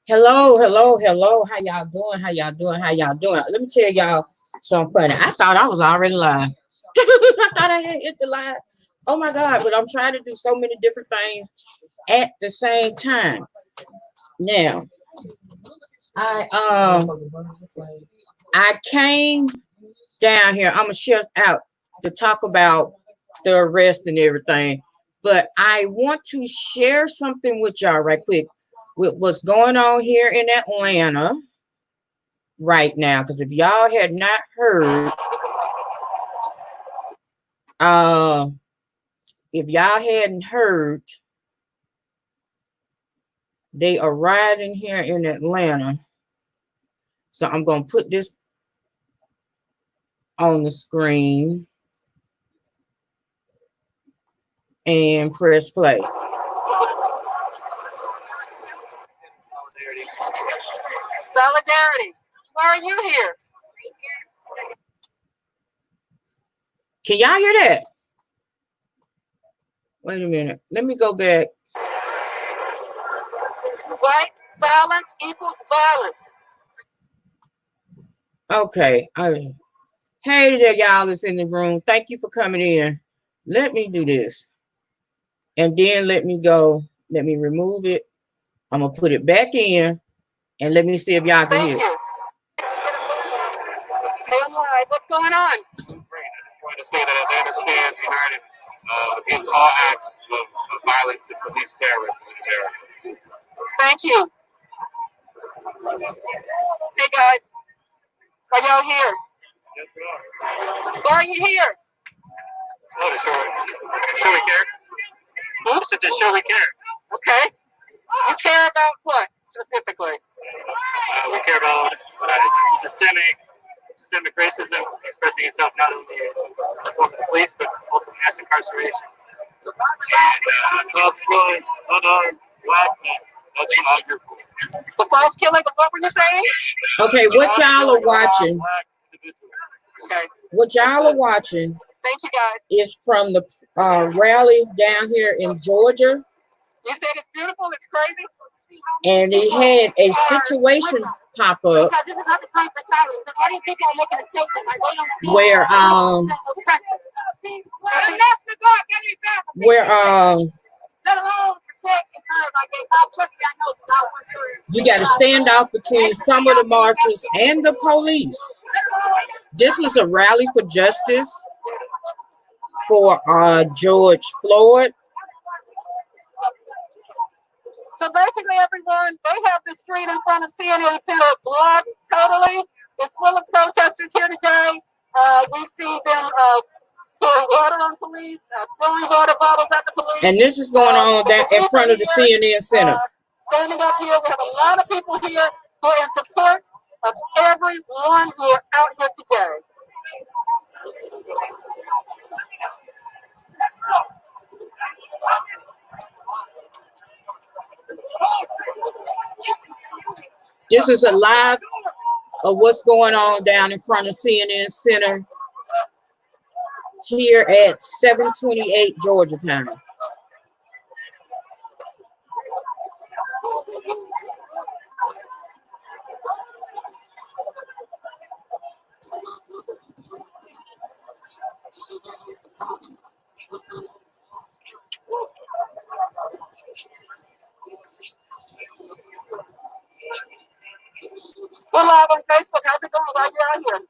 Hello, hello, hello. How y'all doing? How y'all doing? How y'all doing? Let me tell y'all something funny. I thought I was already live. I thought I had hit the live. Oh my God, but I'm trying to do so many different things at the same time. Now, I I came down here. I'm gonna share out to talk about the arrest and everything. But I want to share something with y'all right quick with what's going on here in Atlanta right now. Because if y'all had not heard, uh, if y'all hadn't heard, they are rioting here in Atlanta. So I'm gonna put this on the screen and press play. Solidarity. Why are you here? Can y'all hear that? Wait a minute. Let me go back. White silence equals violence. Okay. Hey there, y'all that's in the room. Thank you for coming in. Let me do this. And then let me go. Let me remove it. I'm going to put it back in. And let me see if y'all can hear it. What's going on? Great. I just wanted to say that Atlanta stands united against all acts of violence and police terrorism in America. Thank you. Hey guys, are y'all here? Yes, we are. Why are you here? Oh, to show we care. Oops. To show we care. Okay. You care about what specifically? We care about systemic racism expressing itself not only in the form of the police, but also mass incarceration. And dogs killing unarmed black men. That's what I'm here for. The false killing of what were you saying? Okay, what y'all are watching, Okay. what y'all are watching Thank you guys. is from the rally down here in Georgia. You said it's beautiful, it's crazy. And they had a situation pop up where you got a standoff between some of the marchers and the police. This was a rally for justice for George Floyd. So basically, everyone, they have the street in front of CNN Center blocked totally. It's full of protesters here today. We've seen them pouring water on police, throwing water bottles at the police. And this is going on down in front of the CNN Center. Standing up here, we have a lot of people here who are in support of everyone who are out here today. This is a live of what's going on down in front of CNN Center here at 7:28 Georgia time. We're live on Facebook. How's it going while you're out here?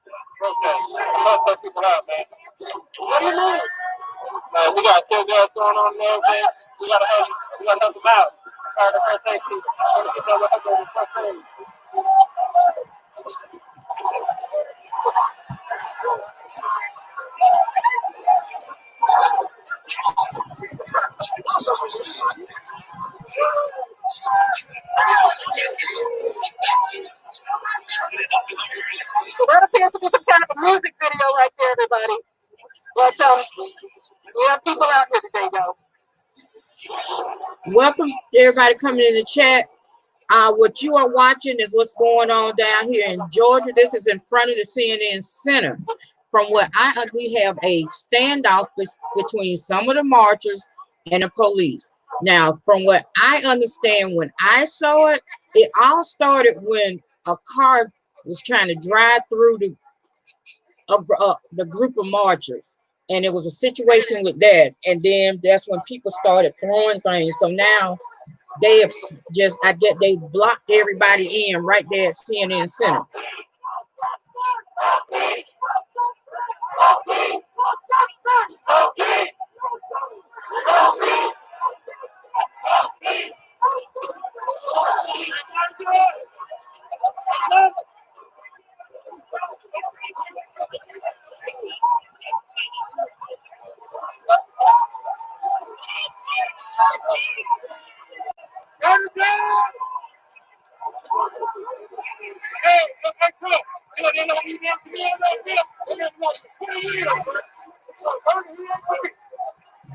Let's help people out, man. What do you mean? We got tear gas going on and everything. We gotta help them out. Sorry, the first aid people. I want to get that what happened with first aid. So that appears to be some kind of a music video right there, everybody. But we have people out here today, though. Welcome to everybody coming in the chat. What you are watching is what's going on down here in Georgia. This is in front of the CNN Center. From what we have a standoff between some of the marchers and the police. Now, from what I understand, when I saw it, it all started when a car was trying to drive through the group of marchers, and it was a situation with that. And then that's when people started throwing things. So now they have just, I get, they blocked everybody in right there at CNN Center.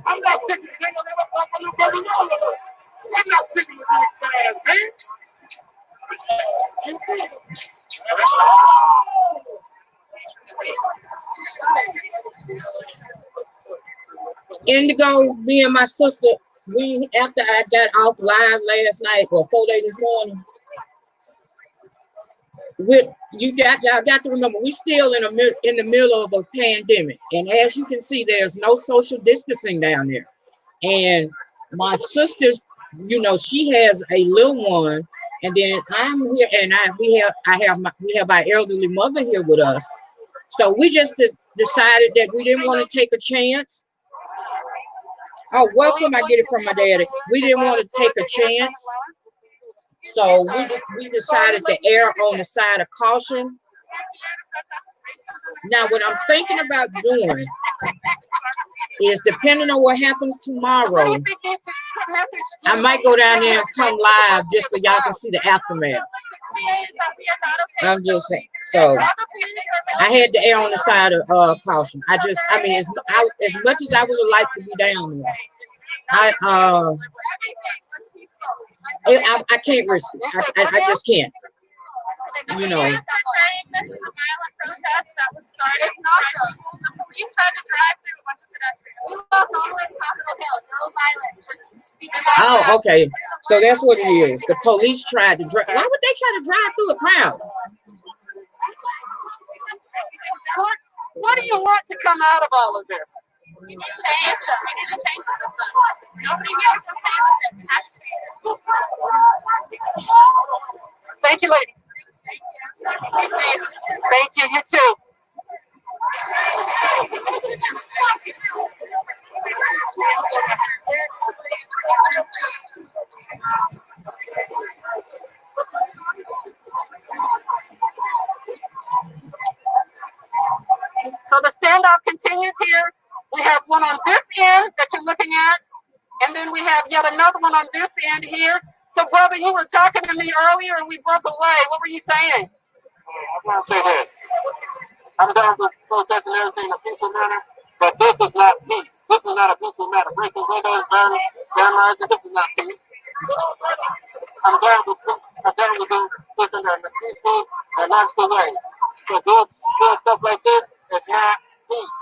I'm not picking the nigga that look like a little baby mama. I'm not picking the big ass, man. Indigo, me and my sister, we, after I got off live last night or 4 days this morning, y'all got to remember, we still in the middle of a pandemic, and as you can see, there's no social distancing down there. And my sister, you know, she has a little one, and then I'm here, and we have our elderly mother here with us. So we just decided that we didn't want to take a chance. Oh, welcome! I get it from my daddy. We didn't want to take a chance. So we decided to err on the side of caution. Now, what I'm thinking about doing is, depending on what happens tomorrow, I might go down there and come live just so y'all can see the aftermath. I'm just saying. So I had to err on the side of caution. I mean, as much as I would have liked to be down there, I can't risk it. I just can't. You know. Oh, okay. So that's what it is. The police tried to drive. Why would they try to drive through a crowd? What do you want to come out of all of this? We need to change the system. Nobody here is okay with it. We have to change it. Thank you, ladies. Thank you. You too. So the standoff continues here. We have one on this end that you're looking at, and then we have yet another one on this end here. So, brother, you were talking to me earlier and we broke away. What were you saying? I want to say this. I'm down with protesting everything in a peaceful manner, but this is not peace. This is not a peaceful matter. Breaking windows, vandalizing, this is not peace. I'm down with doing this in a peaceful and logical way. So doing stuff like this is not peace.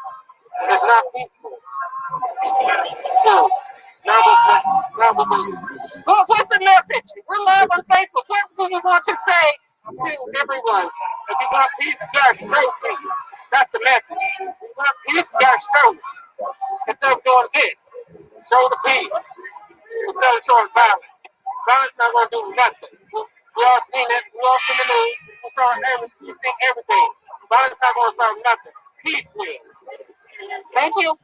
It's not peaceful. So what's the message? We're live on Facebook. What do you want to say to everyone? If you want peace, you gotta show peace. That's the message. If you want peace, you gotta show it. Instead of doing this, show the peace. Instead of showing violence. Violence not gonna do nothing. We all seen it. We all seen the news. We saw everything. We seen everything. Violence not gonna solve nothing. Peace will. Thank you.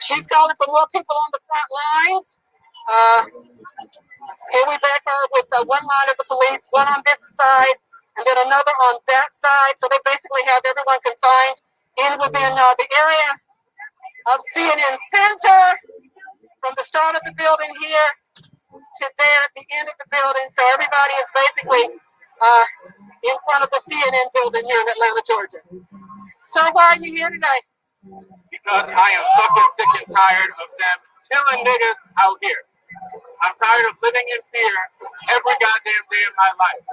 She's calling for more people on the front lines. Here we back her with one line of the police, one on this side, and then another on that side. So they basically have everyone confined in within the area of CNN Center, from the start of the building here to there at the end of the building. So everybody is basically in front of the CNN building here in Atlanta, Georgia. So why are you here today? Because I am fucking sick and tired of them killing niggas out here. I'm tired of living in fear every goddamn day of my life.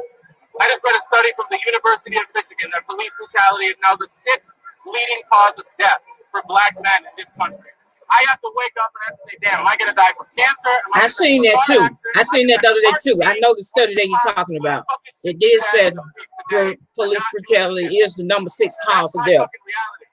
I just read a study from the University of Michigan that police brutality is now the 6th leading cause of death for black men in this country. I have to wake up and I have to say, damn, am I going to die from cancer? I seen that too. I seen that the other day too. I know the study that you're talking about. It did say police brutality is the number 6 cause of death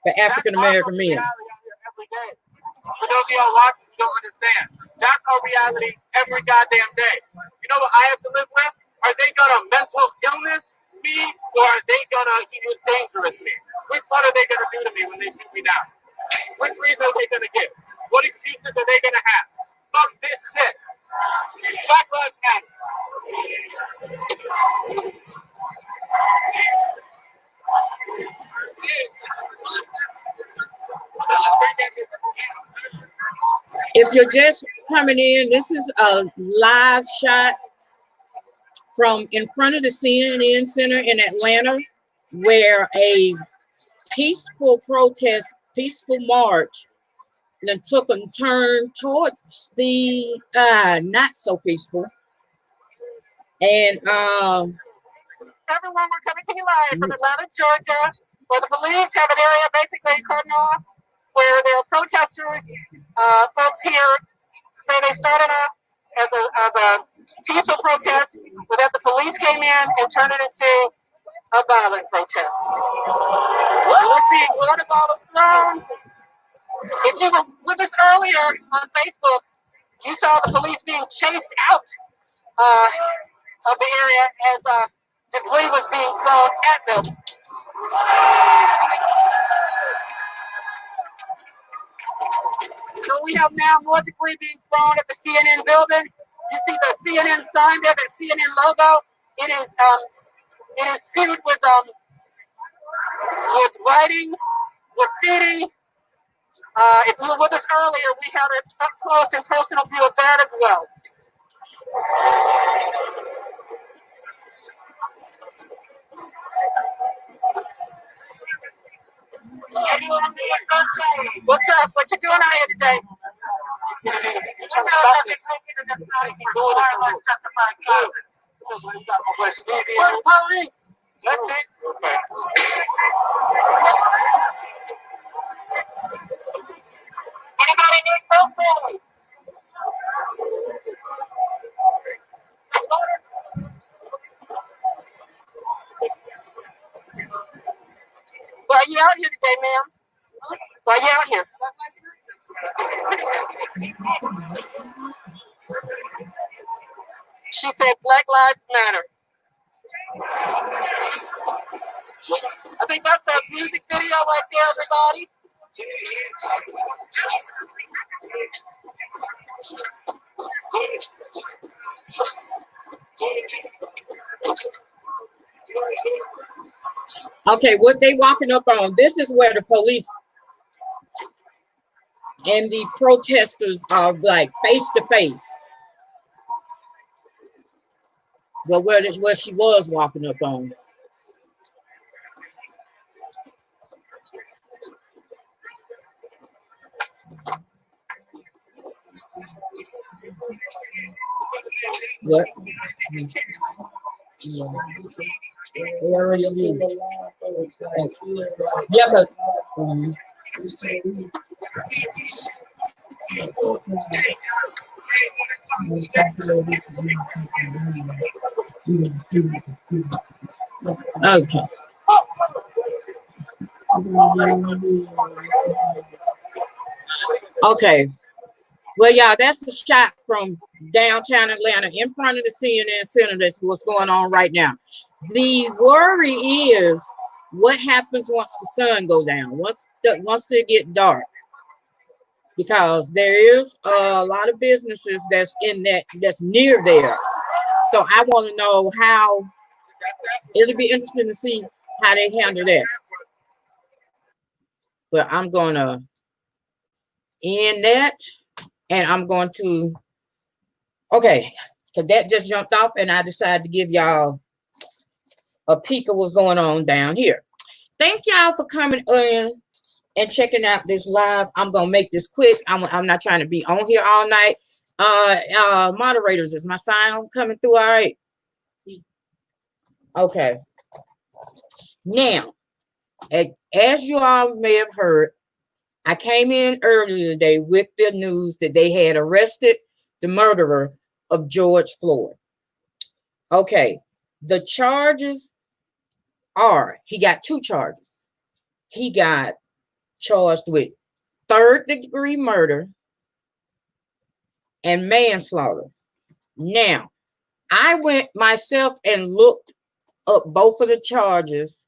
for African American men. For those of y'all watching who don't understand, that's our reality every goddamn day. You know what I have to live with? Are they gonna mental illness me, or are they gonna use dangerous me? Which one are they gonna do to me when they shoot me down? Which reason are they gonna give? What excuses are they gonna have? Fuck this shit. Black Lives Matter. If you're just coming in, this is a live shot from in front of the CNN Center in Atlanta, where a peaceful protest, peaceful march, then took a turn towards the not so peaceful. And Everyone, we're coming to you live from Atlanta, Georgia, where the police have an area basically cut off where there are protesters. Folks here say they started off as a peaceful protest, but that the police came in and turned it into a violent protest. We're seeing water bottles thrown. If you were with us earlier on Facebook, you saw the police being chased out of the area as debris was being thrown at them. So we have now more debris being thrown at the CNN building. You see the CNN sign there, the CNN logo. It is spewed with writing, graffiti. If you were with us earlier, we had an up close and personal view of that as well. What's up? What you doing out here today? Anybody need propane? Why are you out here today, ma'am? Why are you out here? She said Black Lives Matter. I think that's a music video right there, everybody. okay, what they walking up on, this is where the police and the protesters are like face to face. But where she was walking up on. What? They already did. Yeah, but okay. Okay. Well, yeah, that's a shot from downtown Atlanta in front of the CNN Center. That's what's going on right now. The worry is what happens once the sun goes down, once it get dark, because there is a lot of businesses that's near there. So I want to know how. It'll be interesting to see how they handle that. But I'm gonna end that, and I'm going to. Okay, because that just jumped off, and I decided to give y'all a peek of what's going on down here. Thank y'all for coming in and checking out this live. I'm gonna make this quick. I'm not trying to be on here all night. Moderators, is my sound coming through all right? Okay. Now, as you all may have heard, I came in earlier today with the news that they had arrested the murderer of George Floyd. Okay, the charges are, he got 2 charges. He got charged with 3rd-degree murder and manslaughter. Now, I went myself and looked up both of the charges,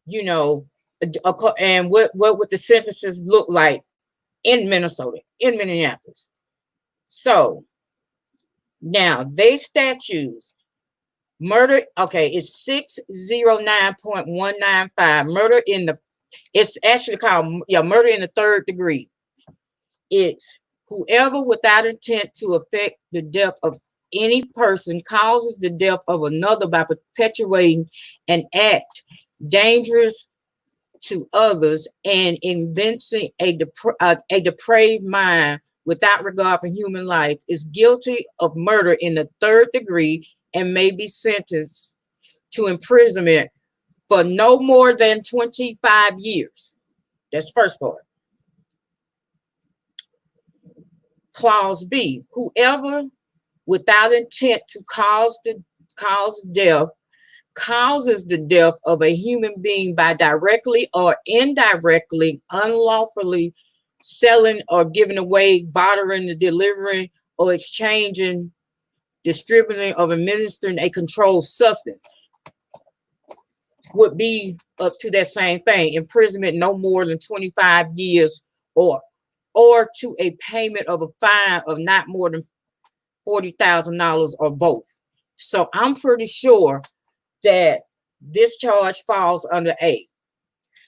you know, and what would the sentences look like in Minnesota, in Minneapolis. So now they statutes murder. Okay, it's 609.195. Murder in the, it's actually called murder in the 3rd degree. It's whoever without intent to affect the death of any person causes the death of another by perpetuating an act dangerous to others and inventing a depraved mind without regard for human life is guilty of murder in the 3rd degree and may be sentenced to imprisonment for no more than 25 years. That's the first part. Clause B, whoever without intent to cause death causes the death of a human being by directly or indirectly, unlawfully selling or giving away, bartering, delivering, or exchanging, distributing, or administering a controlled substance would be up to that same thing. Imprisonment no more than 25 years or to a payment of a fine of not more than $40,000 or both. So I'm pretty sure that this charge falls under A.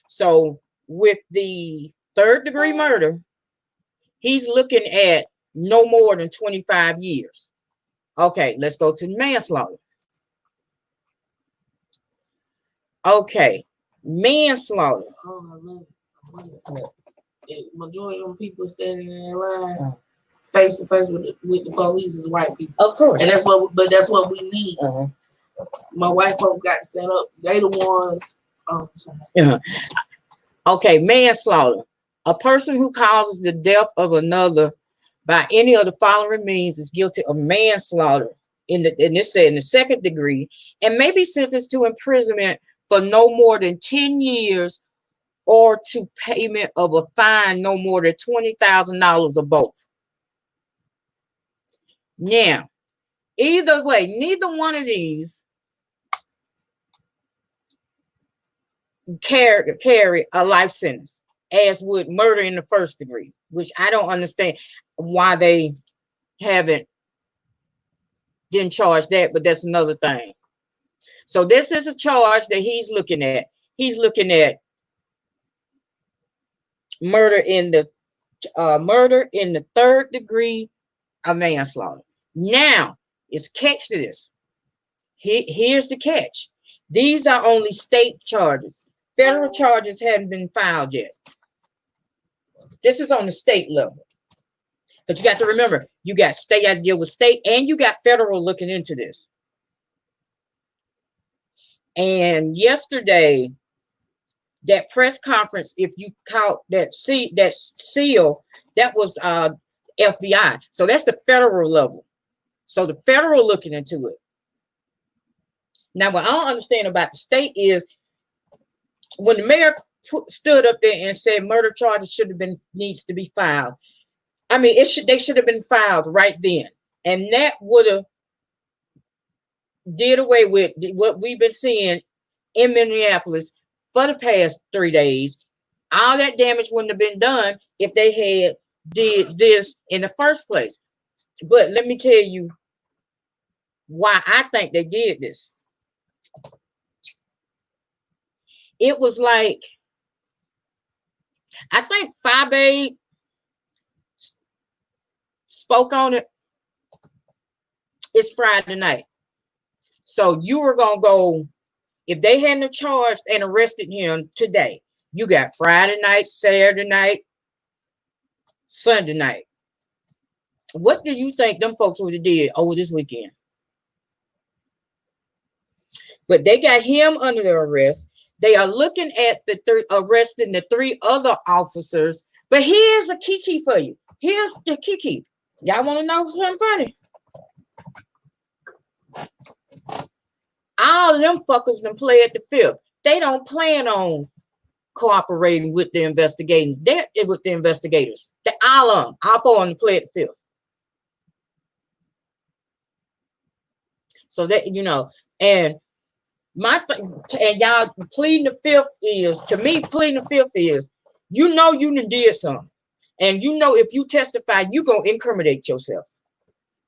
So with the 3rd degree murder, he's looking at no more than 25 years. Okay, let's go to manslaughter. Okay, manslaughter. Oh, I love it. Majority of them people standing in that line face to face with the police is white people. Of course. And that's what we need. My white folks got to stand up. They the ones. Oh, sorry. Okay, manslaughter. A person who causes the death of another by any of the following means is guilty of manslaughter in the 2nd degree and may be sentenced to imprisonment for no more than 10 years or to payment of a fine no more than $20,000 or both. Now, either way, neither one of these carry a life sentence, as would murder in the 1st degree, which I don't understand why they didn't charge that, but that's another thing. So this is a charge that he's looking at. He's looking at murder in the 3rd degree of manslaughter. Now, it's catch to this. Here's the catch. These are only state charges. Federal charges haven't been filed yet. This is on the state level. But you got to remember, you got state, got to deal with state, and you got federal looking into this. And yesterday, that press conference, if you caught that seal, that was FBI. So that's the federal level. So the federal looking into it. Now, what I don't understand about the state is when the mayor stood up there and said murder charges needs to be filed. I mean, they should have been filed right then, and that would have did away with what we've been seeing in Minneapolis for the past 3 days. All that damage wouldn't have been done if they had did this in the first place. But let me tell you why I think they did this. It was like, I think Fabe spoke on it. It's Friday night. So you were going to go If they hadn't charged and arrested him today, you got Friday night, Saturday night, Sunday night. What do you think them folks would have did over this weekend? But they got him under the arrest. They are looking at arresting the 3 other officers. But here's a kiki for you. Here's the kiki. Y'all want to know something funny? All of them fuckers done play at the 5th. They don't plan on cooperating with the investigators. They're with the investigators. They all of them. All 4 of them play at the 5th. So that, you know, and and y'all pleading the 5th is, to me, pleading the 5th is, you know you done did something. And you know if you testify, you're going to incriminate yourself,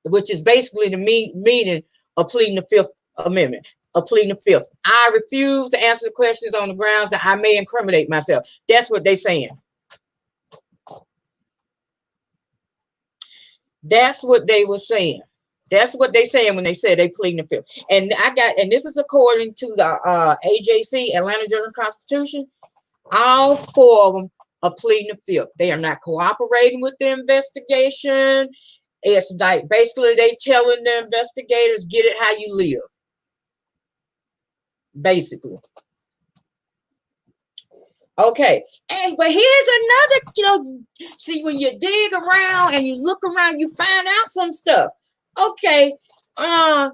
which is basically the meaning of pleading the 5th Amendment, of pleading the 5th. I refuse to answer the questions on the grounds that I may incriminate myself. That's what they're saying. That's what they were saying. That's what they saying when they said they pleading the 5th. And this is according to the AJC, Atlanta Journal-Constitution. All 4 of them are pleading the 5th. They are not cooperating with the investigation. It's like basically they telling the investigators, get it how you live. Basically. Okay. But here's another, see, when you dig around and you look around, you find out some stuff. Okay. The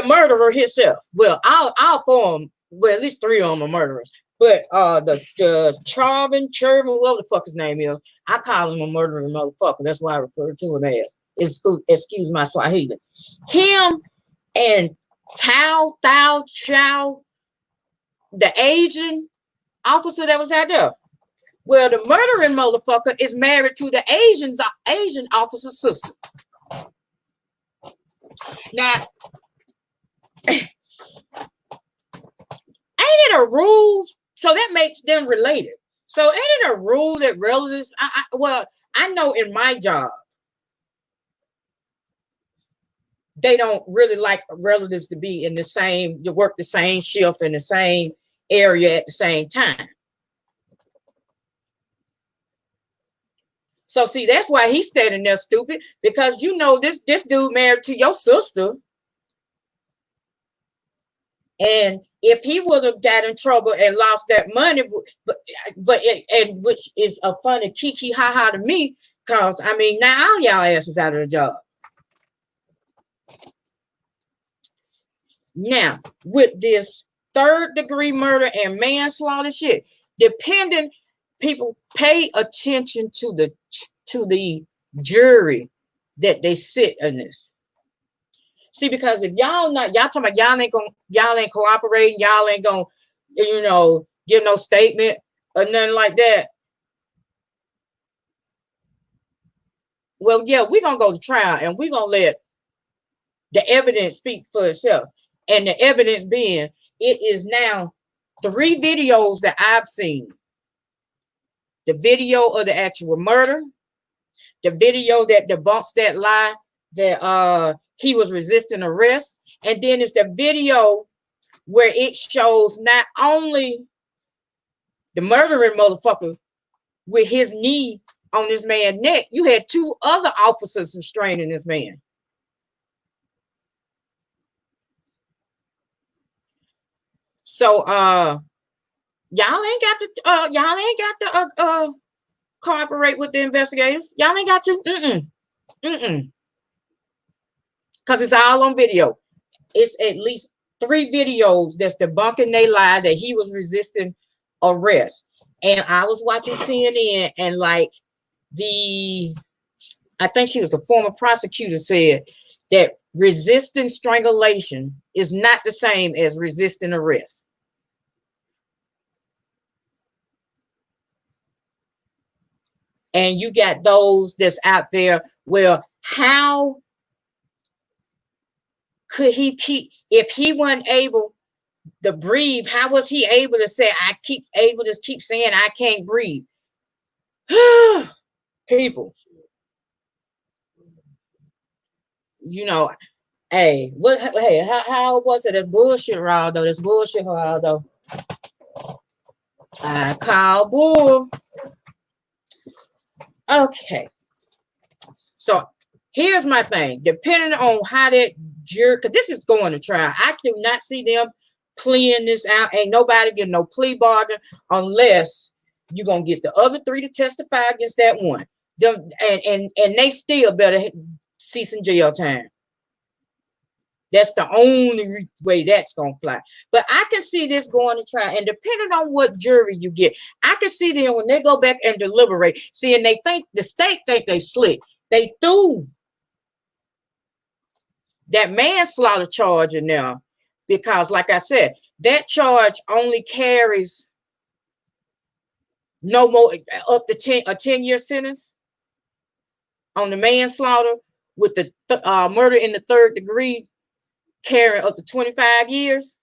murderer himself. Well, all 4 of them, well, at least 3 of them are murderers. But the Charvin, whatever the fuck his name is, I call him a murdering motherfucker. That's why I refer to him as. Excuse my Swahili. Him and Thao Chow, the Asian officer that was out there. Well, the murdering motherfucker is married to the Asian officer's sister. Now, ain't it a rule? So that makes them related. So ain't it a rule that relatives? I know in my job, they don't really like relatives to be in to work the same shift in the same area at the same time. So see, that's why he's standing there stupid, because you know this dude married to your sister. And if he would have got in trouble and lost that money, and which is a funny kiki ha ha to me, because I mean now all y'all asses out of the job. Now with this 3rd-degree murder and manslaughter shit, depending, people pay attention to the jury that they sit in this. See, because if y'all talking about y'all ain't cooperating, y'all ain't gonna, give no statement or nothing like that. Well, yeah, we're gonna go to trial and we're gonna let the evidence speak for itself. And the evidence being, it is now 3 videos that I've seen. The video of the actual murder, the video that debunks that lie that he was resisting arrest, and then it's the video where it shows not only the murdering motherfucker with his knee on this man's neck, you had 2 other officers restraining this man. So y'all ain't got to cooperate with the investigators. Y'all ain't got to. Because it's all on video. It's at least 3 videos that's debunking they lie that he was resisting arrest. And I was watching CNN, and like I think she was a former prosecutor, said that resisting strangulation is not the same as resisting arrest. And you got those that's out there. Well, how could he if he wasn't able to breathe, how was he able to say, keep saying I can't breathe? People, Hey, what? Hey, how was it? That's bullshit, Raldo. That's bullshit, Raldo. I call bull. Okay. So here's my thing. Depending on how that jury, because this is going to trial, I do not see them pleading this out. Ain't nobody getting no plea bargain unless you're gonna get the other three to testify against that one. Them and they still better see some jail time. That's the only way that's gonna fly. But I can see this going to trial, and depending on what jury you get, I can see them when they go back and deliberate, seeing they think the state think they slick. They threw that manslaughter charge in there because, like I said, that charge only carries no more up to 10-year sentence on the manslaughter, with the murder in the third degree carrying up to 25 years.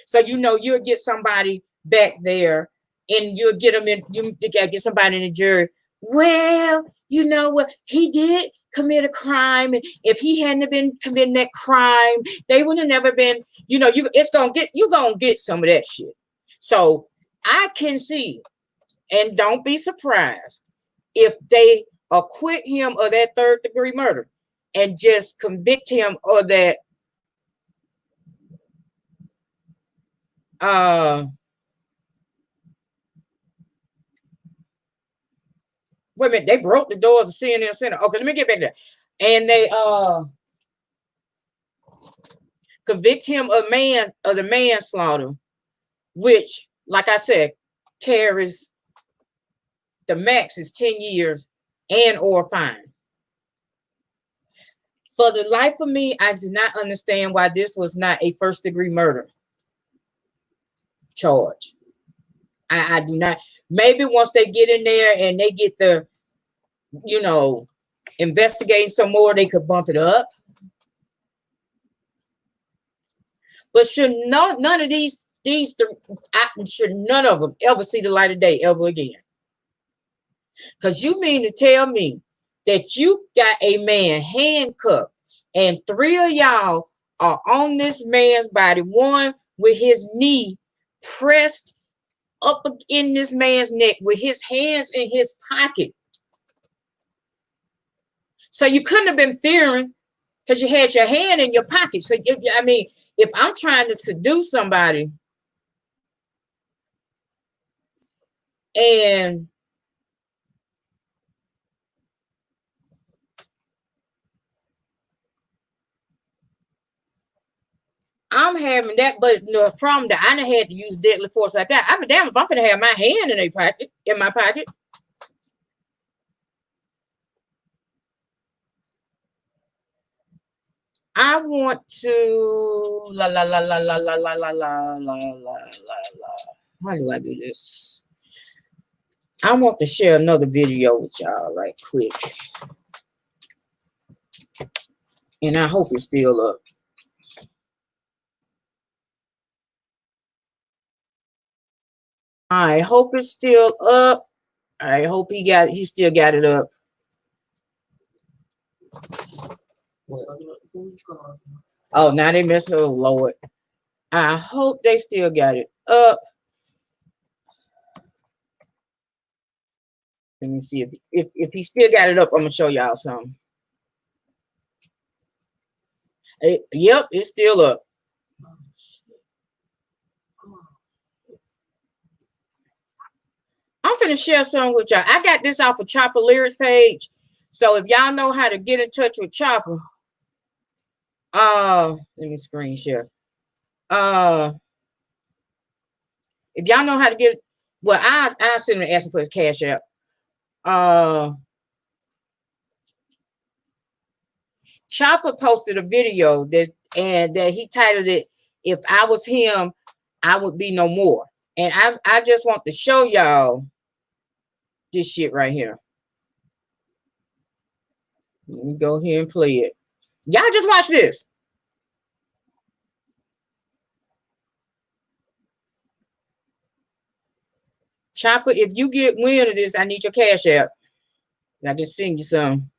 So you'll get somebody back there, and you'll get them in. You get somebody in the jury. Well, you know what? He did commit a crime, and if he hadn't been committing that crime, they would have never been. You're gonna get some of that shit. So I can see, and don't be surprised if they acquit him of that third degree murder and just convict him of that. Wait a minute, they broke the doors of CNN Center. Okay, let me get back there. And they convict him of the manslaughter, which, like I said, carries the max is 10 years and or fine. For the life of me, I do not understand why this was not a first degree murder charge. I do not. Maybe once they get in there and they get the, investigating some more, they could bump it up. But should none of these should none of them ever see the light of day ever again? Because you mean to tell me that you got a man handcuffed and three of y'all are on this man's body, one with his knee pressed up in this man's neck with his hands in his pocket. So you couldn't have been fearing because you had your hand in your pocket. So, if I'm trying to seduce somebody and I'm having that, but from that, I done had to use deadly force like that. I'd be damn if I'm gonna have my hand in my pocket. I want to la la la la la la la la la la la la. How do I do this? I want to share another video with y'all right quick. And I hope it's still up. I hope it's still up. I hope he still got it up. Oh, now they messed up, Lord. I hope they still got it up. Let me see if he still got it up. I'm gonna show y'all something. Yep, it's still up. I'm finna share something with y'all. I got this off of Chopper Lyrics page. So if y'all know how to get in touch with Chopper, let me screen share. If y'all know how to get, well, I send him and ask him for his cash app. Chopper posted a video that he titled it, "If I Was Him, I Would Be No More." And I just want to show y'all this shit right here. Let me go here and play it. Y'all just watch this. Chopper, if you get wind of this, I need your cash app. I can send you some.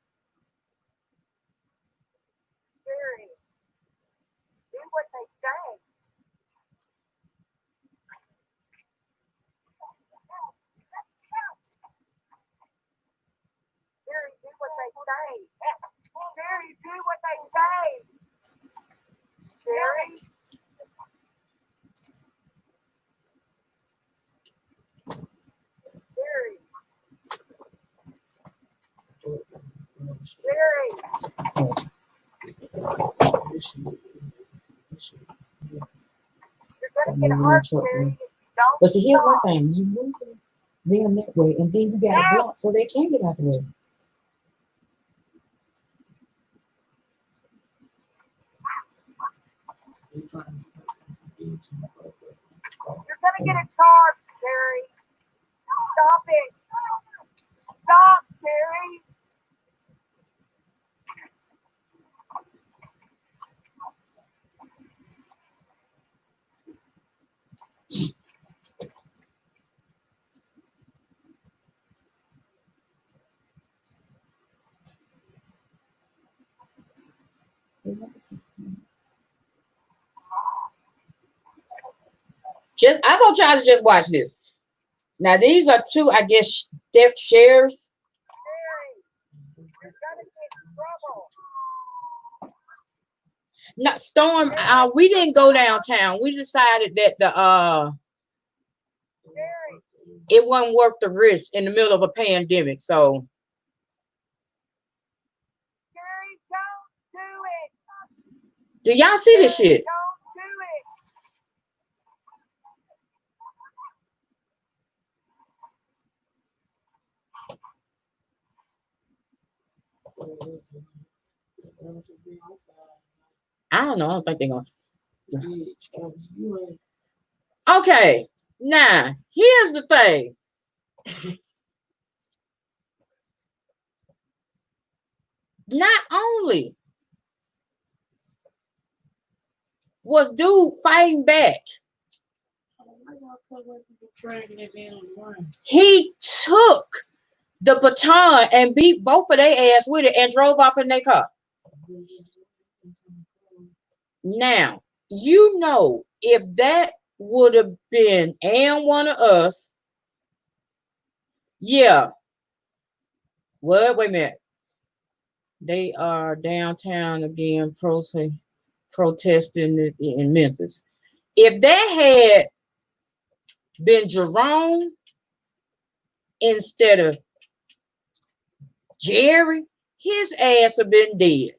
But see, here's one thing: you move them that way, and then you got to block so they can't get out the way. You're gonna get a charge, Terry. Stop it. Stop, Terry. I want y'all to just watch this. Now these are two, I guess, theft shares. Terry, you're gonna get in trouble. Not Storm. We didn't go downtown. We decided that it wasn't worth the risk in the middle of a pandemic. So. Terry, don't do it. Do y'all see this shit? Don't do it. I don't know. I don't think they're gonna. Okay. Now, here's the thing. Not only was dude fighting back, he took the baton and beat both of their ass with it and drove off in their car. Now, you know, if that would have been and one of us, yeah. What? Wait a minute. They are downtown again, protesting in Memphis. If that had been Jerome instead of Jerry, his ass have been dead.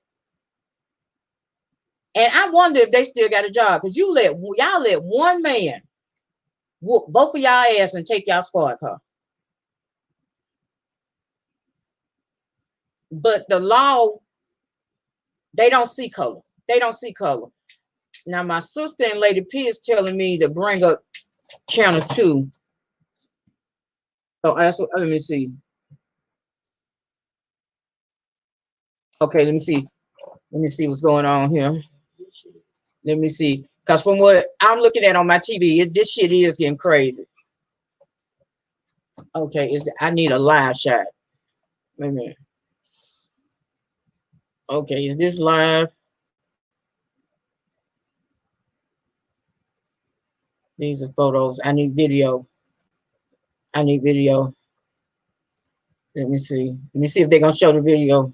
And I wonder if they still got a job, because y'all let one man whoop both of y'all ass and take y'all squad car. But the law, they don't see color. They don't see color. Now my sister and Lady P is telling me to bring up channel 2. So let me see. Okay, let me see. Let me see what's going on here. Let me see. Because from what I'm looking at on my TV, this shit is getting crazy. Okay, I need a live shot. Wait a minute. Okay, is this live? These are photos. I need video. I need video. Let me see. Let me see if they're going to show the video.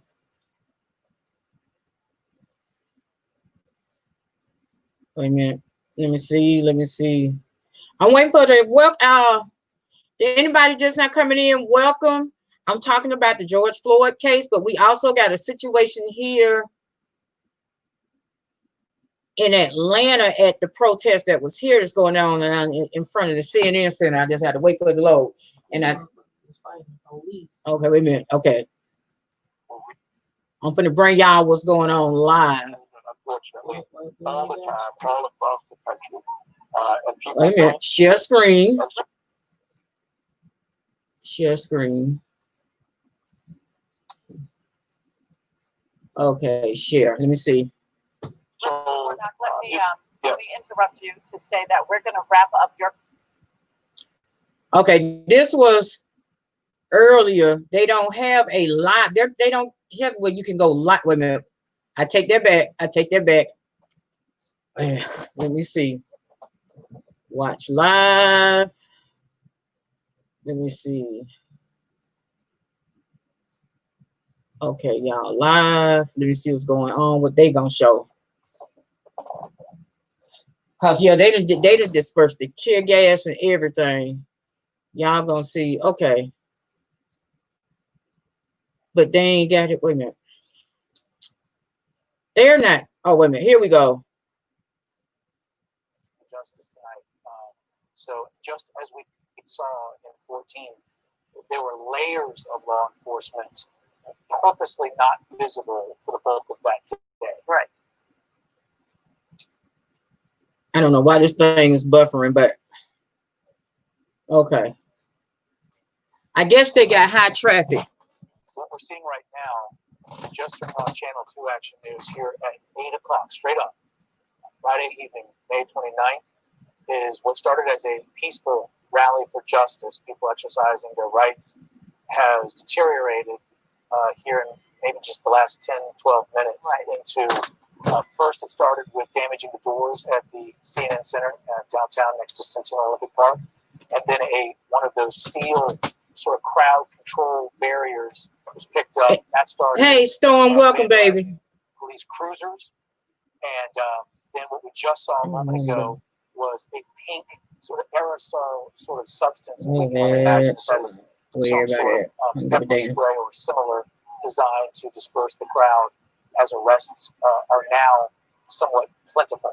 Wait a minute. Let me see. Let me see. I'm waiting for the welcome. Anybody just not coming in, welcome. I'm talking about the George Floyd case, but we also got a situation here in Atlanta at the protest that was here that's going on in front of the CNN Center. I just had to wait for it to load. And okay, wait a minute. Okay. I'm going to bring y'all what's going on live. All the time, all across the country. Wait a minute. Share screen. Share screen. Okay, share. Let me see. Let me interrupt you to say that we're going to wrap up your. Okay, this was earlier. They don't have a live. They don't have where you can go live. Wait a minute. I take that back. I take that back. Let me see. Watch live. Let me see. Okay, y'all live. Let me see what's going on. What they gonna show? Cause yeah, they didn't disperse the tear gas and everything. Y'all gonna see. Okay, but they ain't got it. Wait a minute. They're not. Oh, wait a minute. Here we go. Justice tonight. So just as we saw in 14, there were layers of law enforcement purposely not visible for the bulk of that day. Right. I don't know why this thing is buffering, but okay. I guess they got high traffic. What we're seeing right now, just turned on Channel 2 Action News here at 8 o'clock, straight up, Friday evening, May 29th, is what started as a peaceful rally for justice, people exercising their rights, has deteriorated here in maybe just the last 10, 12 minutes into, first it started with damaging the doors at the CNN Center downtown next to Centennial Olympic Park, and then one of those steel sort of crowd control barriers was picked up. That started. Hey, Storm, welcome, baby. Police cruisers, and then what we just saw a moment ago was a pink sort of aerosol sort of substance. We can imagine that was some sort of pepper spray or similar designed to disperse the crowd, as arrests are now somewhat plentiful.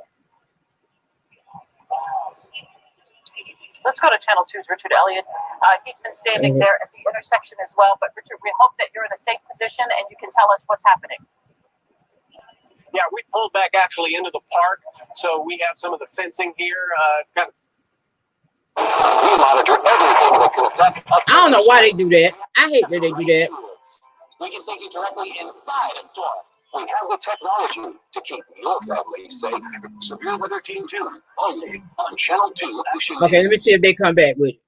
Let's go to Channel 2's Richard Elliott. He's been standing there at the intersection as well. But Richard, we hope that you're in a safe position and you can tell us what's happening. Yeah, we pulled back actually into the park, so we have some of the fencing here. We monitor everything that can affect us. I don't know why they do that. I hate that they do that. We can take you directly inside a store. We have the technology to keep your family safe. Severe Weather Team 2, only on Channel 2 Action. Okay, let me see if they come back with it.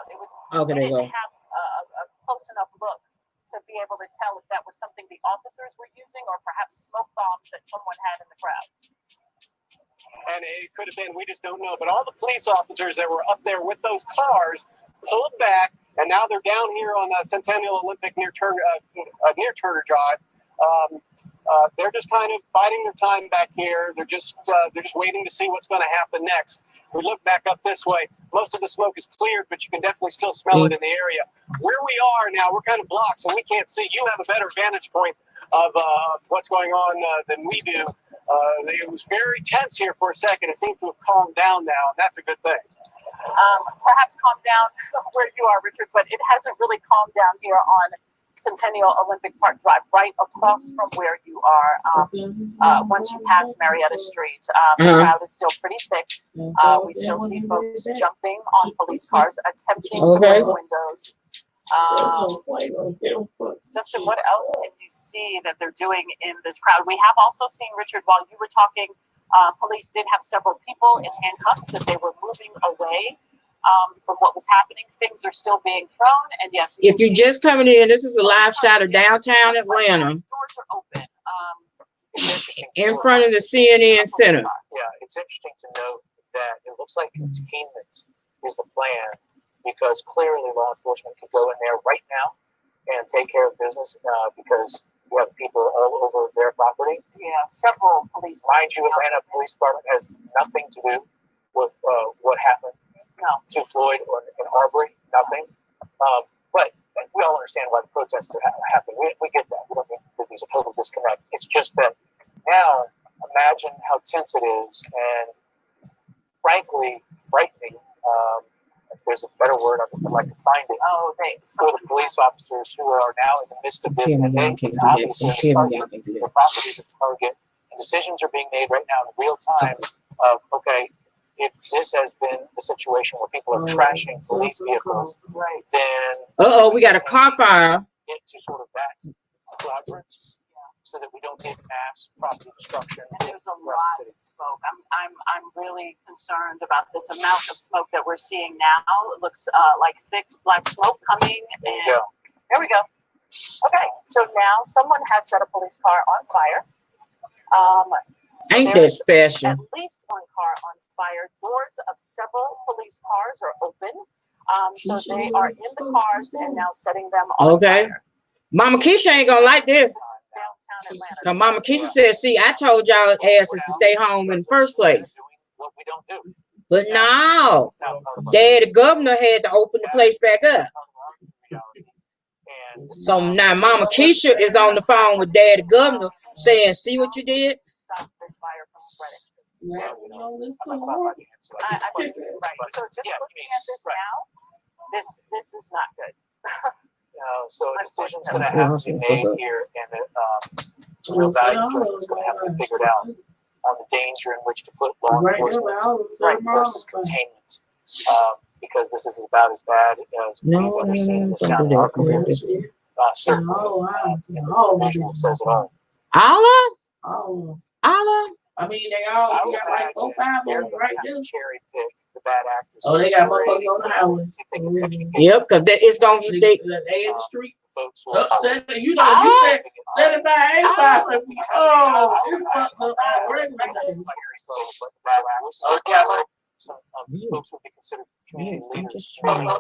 It was, okay, there you go. Have a close enough look to be able to tell if that was something the officers were using or perhaps smoke bombs that someone had in the crowd. And it could have been, we just don't know. But all the police officers that were up there with those cars pulled back, and now they're down here on Centennial Olympic near Turner Drive. They're just kind of biding their time back here. They're just waiting to see what's going to happen next. We look back up this way. Most of the smoke is cleared, but you can definitely still smell it in the area. Where we are now, we're kind of blocked, so we can't see. You have a better vantage point of what's going on than we do. It was very tense here for a second. It seems to have calmed down now, and that's a good thing. Perhaps calm down where you are, Richard, but it hasn't really calmed down here on Centennial Olympic Park Drive, right across from where you are. Once you pass Marietta Street, the crowd is still pretty thick. We still see folks jumping on police cars, attempting to break windows. Justin, what else can you see that they're doing in this crowd? We have also seen, Richard, while you were talking, police did have several people in handcuffs that they were moving away from what was happening. Things are still being thrown, and yes, if you're just coming in, this is a live shot of downtown Atlanta. Stores are open. It's interesting in front of the CNN Center. Yeah, it's interesting to note that it looks like containment is the plan, because clearly law enforcement can go in there right now and take care of business because you have people all over their property. Yeah, several police. Mind you, Atlanta Police Department has nothing to do with what happened to Floyd or in Arbery, nothing. But we all understand why the protests are happening. We get that. We don't think that there's a total disconnect. It's just that now, imagine how tense it is, and frankly, frightening. If there's a better word, I'd like to find it. For the police officers who are now in the midst of this, and it's obviously a target. The property is a target, and decisions are being made right now in real time of, okay, if this has been the situation where people are trashing police vehicles, then we got a car fire. Into sort of that quadrant, so that we don't get mass property destruction. And there's a lot of smoke. I'm really concerned about this amount of smoke that we're seeing now. It looks like thick black smoke coming. And there we go. Okay, so now someone has set a police car on fire. So Ain't that special? At least one car on fire. Doors of several police cars are open. So they are in the cars and now setting them on fire. Mama Keisha ain't gonna like this. Downtown Atlanta. Cause Mama Keisha said, see, I told y'all asses to stay home in the first place. What we don't do. But no, the governor had to open the place back up. And So now Mama Keisha is on the phone with Daddy Governor saying, see what you did? Stop this fire from spreading. Yeah, Well, you know, this I'm too not hard. qualified to answer that I question. right. So just Yeah, looking at this right. now, this is not good. So a decision's going to have to be made here, and real value judgment's going to have to be figured out on the danger in which to put law enforcement versus containment. Because this is about as bad as we've ever seen in this town in our careers. Certainly, and the visual says it all. Allah? Oh, Allah? I mean, they all I would got like 4 imagine 5 they're of them going right to have there. to cherry pick the bad actors. Oh, they got motherfuckers on the highway. See if they can pitch the Yep, because it's going to They be. in the street. folks who Up are 70, you know, you said 75, 85. Oh, it's fucked up on regular days. some folks would be considered community I'm leaders. just trying. They'll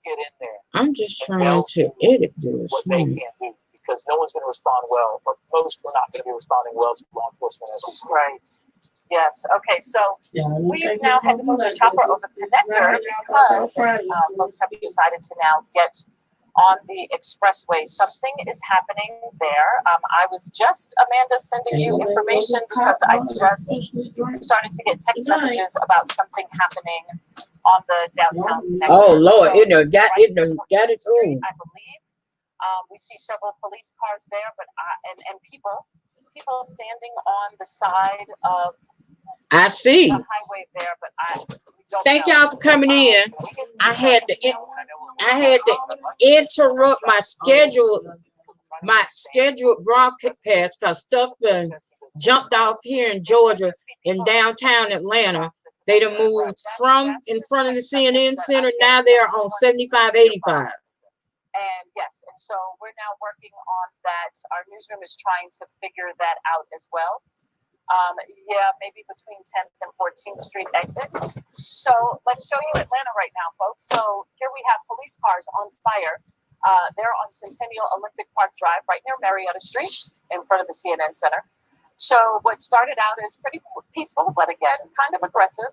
get in there. I'm just trying to edit this. What they can't do, because no one's going to respond well, or most are not going to be responding well to law enforcement as we speak. Right. Yes. Okay. So we've now had to move the chopper over the connector because folks have decided to now get on the expressway. Something is happening there. I was just, Amanda, sending you information because I just started to get text messages about something happening on the downtown connector. Oh Lord, So it done got right it done got it Street, through. I believe. We see several police cars there, but and people standing on the side of I see. the highway there, but we don't Thank know. y'all for coming in. I had to interrupt my scheduled broadcast because stuff done jumped off here in Georgia in downtown Atlanta. They done moved from in front of the CNN Center. Now they're on 7585. And yes, and so we're now working on that. Our newsroom is trying to figure that out as well. Maybe between 10th and 14th Street exits. So let's show you Atlanta right now, folks. So here we have police cars on fire. They're on Centennial Olympic Park Drive, right near Marietta Street, in front of the CNN Center. So what started out as pretty peaceful, but again, kind of aggressive,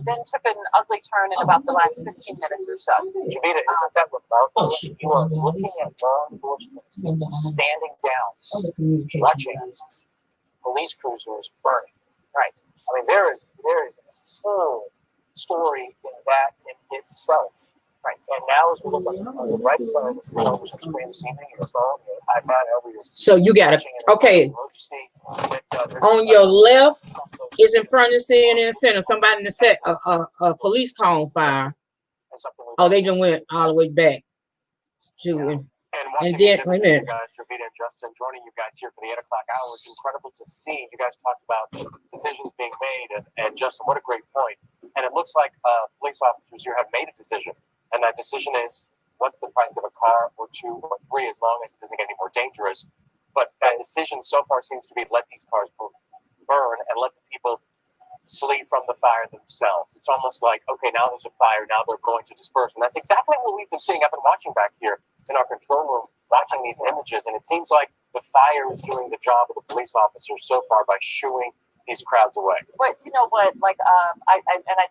then took an ugly turn in about the last 15 minutes or so. Javita, isn't that remarkable? You are looking at law enforcement standing down, watching police cruisers burning. Right. I mean, there is a whole story in that in itself. Right. And now as we look on the right side of the television screen this evening, your phone, your iPad, however you're So you got it. Okay. On your left is in front of the CNN Center. Somebody that set a police car on fire. Oh, they just went all the way back to. And then, wait a minute. Guys, Javita and Justin joining you guys here for the 8 o'clock hour. It's incredible to see. You guys talked about decisions being made, and Justin, what a great point. And it looks like police officers here have made a decision, and that decision is what's the price of a car or 2 or 3, as long as it doesn't get any more dangerous. But that decision so far seems to be let these cars burn and let the people flee from the fire themselves. It's almost like, okay, now there's a fire, now they're going to disperse. And that's exactly what we've been seeing. I've been watching back here in our control room, watching these images, and it seems like the fire is doing the job of the police officers so far by shooing these crowds away. But you know what, like, I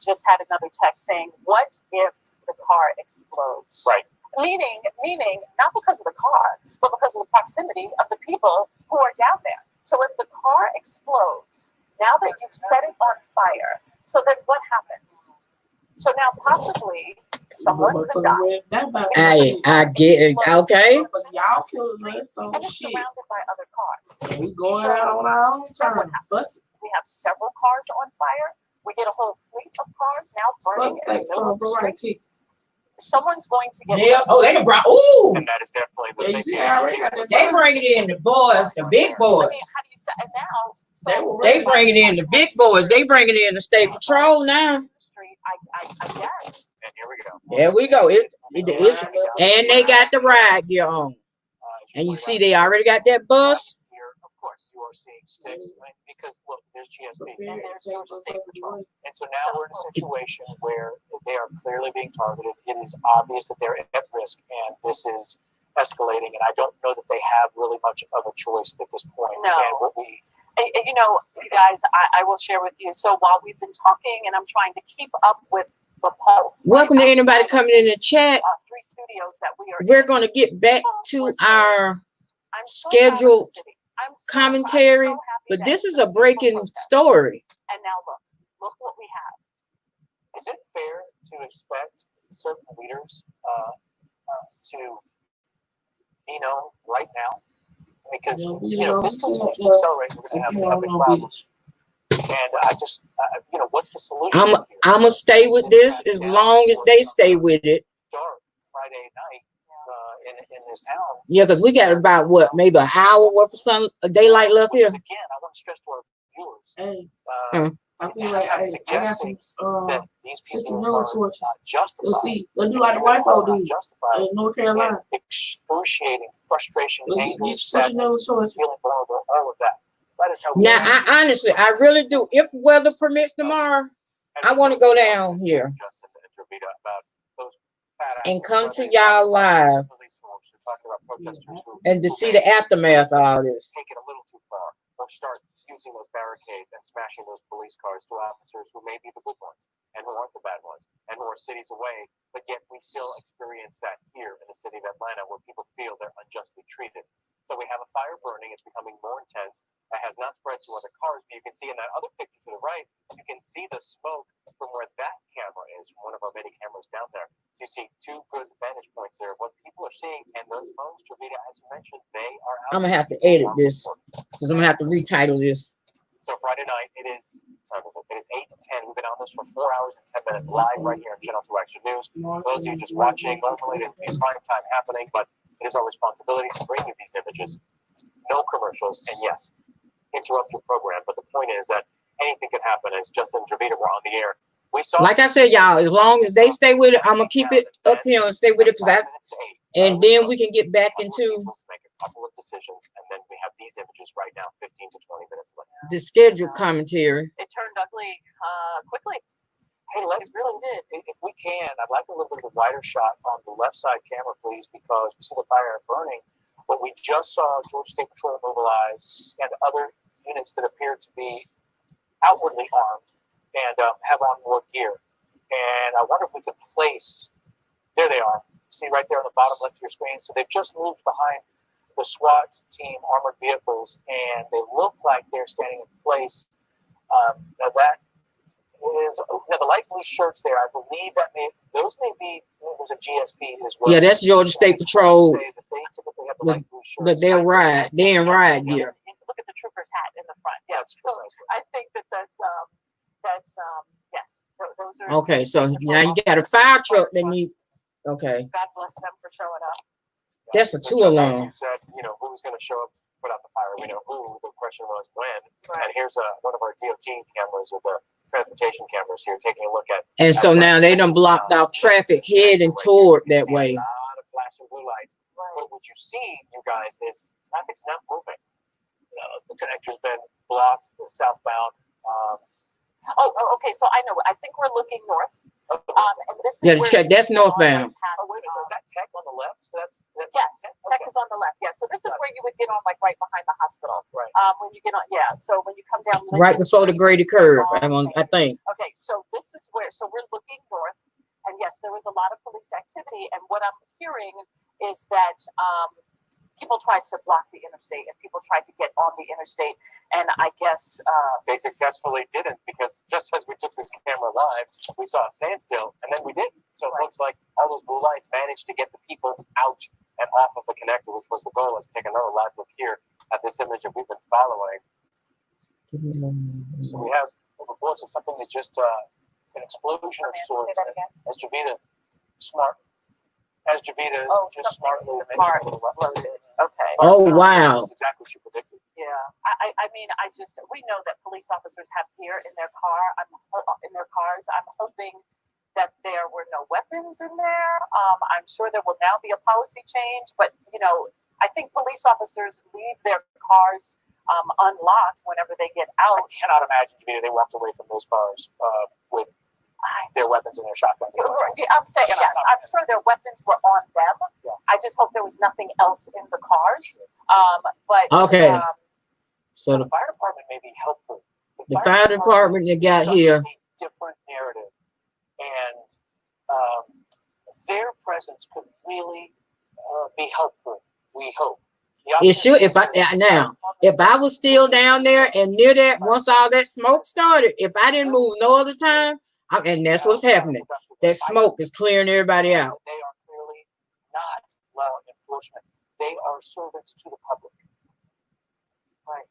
just had another text saying, what if the car explodes? Right. Meaning, not because of the car, but because of the proximity of the people who are down there. So if the car explodes, now that you've set it on fire, so then what happens? So now possibly someone could die. I get it. Okay. Y'all killing us, so And it's shit. surrounded by other cars. We going out on our own terms. We have several cars on fire. We get a whole fleet of cars now burning in the middle of the street. Someone's going to get. Yeah. Oh, they done brought. Ooh. And that is definitely the They bring it in the boys, the big boys. I mean, how do you say? And now, so They bring it in the big boys. They bring it in the state patrol now. Street, I guess. And here we go. There we go. It's and they got the ride gear on. And you see they already got that bus. Of course, you are seeing sticks, right? Because look, there's GSP and there's Georgia State Patrol, and so now we're in a situation where they are clearly being targeted. It is obvious that they're at risk, and this is escalating. And I don't know that they have really much of a choice at this point. No. And what we, You know, you guys, I will share with you. So while we've been talking, and I'm trying to keep up with the Pulse. Welcome to anybody Outside coming in the chat. 3 studios that we are We're in. going to get back to We're so- our I'm so proud of the scheduled city. I'm commentary, so happy but that this it's is a peaceful breaking protest. story. And now look what we have. Is it fair to expect certain leaders to be known right now? Because this continues to accelerate. We're going to have a big problem. And I just, what's the solution? I'm gonna stay with this as long as they stay with it. Dark Friday night in this town. Yeah, because we got about what, maybe an hour worth of sun daylight left here. Again, I want to stress to our viewers. Hey, I feel like I got some that these people citronella are torches. not justified. Let's see. Let's do like the white folk did in North Carolina. Excruciating frustration, anger, Get sadness, citronella torches. feeling vulnerable, all of that. That is how we Now, I honestly, I really do. If weather permits tomorrow, I want to go down here and come to y'all live and to see the aftermath of all this. Take it a little too far, or start using those barricades and smashing those police cars to officers who may be the good ones and who aren't the bad ones and who are cities away, but yet we still experience that here in the city of Atlanta, where people feel they're unjustly treated. So we have a fire burning. It's becoming more intense. It has not spread to other cars, but you can see in that other picture to the right, you can see the smoke from where that camera is, from one of our many cameras down there. So you see two good vantage points there of what people are seeing. And those phones, Travita, as you mentioned, they are out. I'm going to have to edit this because I'm going to have to retitle this. So Friday night, it is 8 to 10. We've been on this for 4 hours and 10 minutes live right here on Channel 2 Action News. For those of you just watching, normally it would be prime time happening, but it is our responsibility to bring you these images. No commercials, and yes, interrupt your program. But the point is that anything could happen. As Justin and Dravita were on the air, we saw. Like I said, y'all, as long as they stay with it, I'm gonna keep it up here and stay with it and then we can get back into make a couple of decisions, and then we have these images right now, 15 to 20 minutes later. the scheduled commentary. It turned ugly quickly. Hey, let's really did. If we can, I'd like a little bit of a wider shot on the left side camera, please, because we see the fire burning. But we just saw Georgia State Patrol mobilize and other units that appear to be outwardly armed and have on more gear. And I wonder if we could place. There they are. See right there on the bottom left of your screen. So they've just moved behind the SWAT team armored vehicles, and they look like they're standing in place. Now that is the light blue shirts there. I believe that those may be. It was a GSP as well. Yeah, that's Georgia State Patrol. They typically have the light blue shirts. But they're right. They're in riot gear. Look at the trooper's hat in the front. Yes, So precisely. I think that's yes. Those are Okay, so now you got a fire truck that need. Okay, God bless them for showing up. that's a So two just as alarm. you said, who's going to show up to put out the fire? We know who. The question was when. Right. And here's one of our DOT cameras with the transportation cameras here, taking a look at. And so now they done blocked off traffic heading toward that way. A lot of flashing blue lights. But what you see, you guys, is traffic's not moving. The connector's been blocked, the southbound. Okay. So I know. I think we're looking north. And this is Yeah, the where check, that's northbound. Oh, wait a minute, is that tech on the left? So that's Yes, Tech is on the left. Yeah, so this is where you would get on, like right behind the hospital. Right. When you get on, so when you come down Right Lincoln before the Street, graded curve, I think. Okay, so this is where. So we're looking north, and yes, there was a lot of police activity. And what I'm hearing is that people tried to block the interstate, and people tried to get on the interstate, and I guess they successfully didn't, because just as we took this camera live, we saw a standstill, and then we didn't. So it looks like all those blue lights managed to get the people out and off of the connector, which was the goal. Let's take another live look here at this image that we've been following. So we have reports of something that just it's an explosion of sorts. As Javita just smartly mentioned. exploded. Okay. Oh, wow. That's exactly what you predicted. Yeah, I mean, we know that police officers have gear in their car. In their cars. I'm hoping that there were no weapons in there. I'm sure there will now be a policy change, but I think police officers leave their cars unlocked whenever they get out. I cannot imagine, Javita, they walked away from those cars with their weapons and their shotguns. I'm saying yes. I'm sure their weapons were on them. Yeah. I just hope there was nothing else in the cars. But Okay. So the fire department may be helpful. the fire department that got here. A different narrative and their presence could really be helpful. We hope. It should. If I was still down there and near that, once all that smoke started, if I didn't move no other time, and that's what's happening. That smoke is clearing everybody out. They are clearly not law enforcement. They are servants to the public. Right.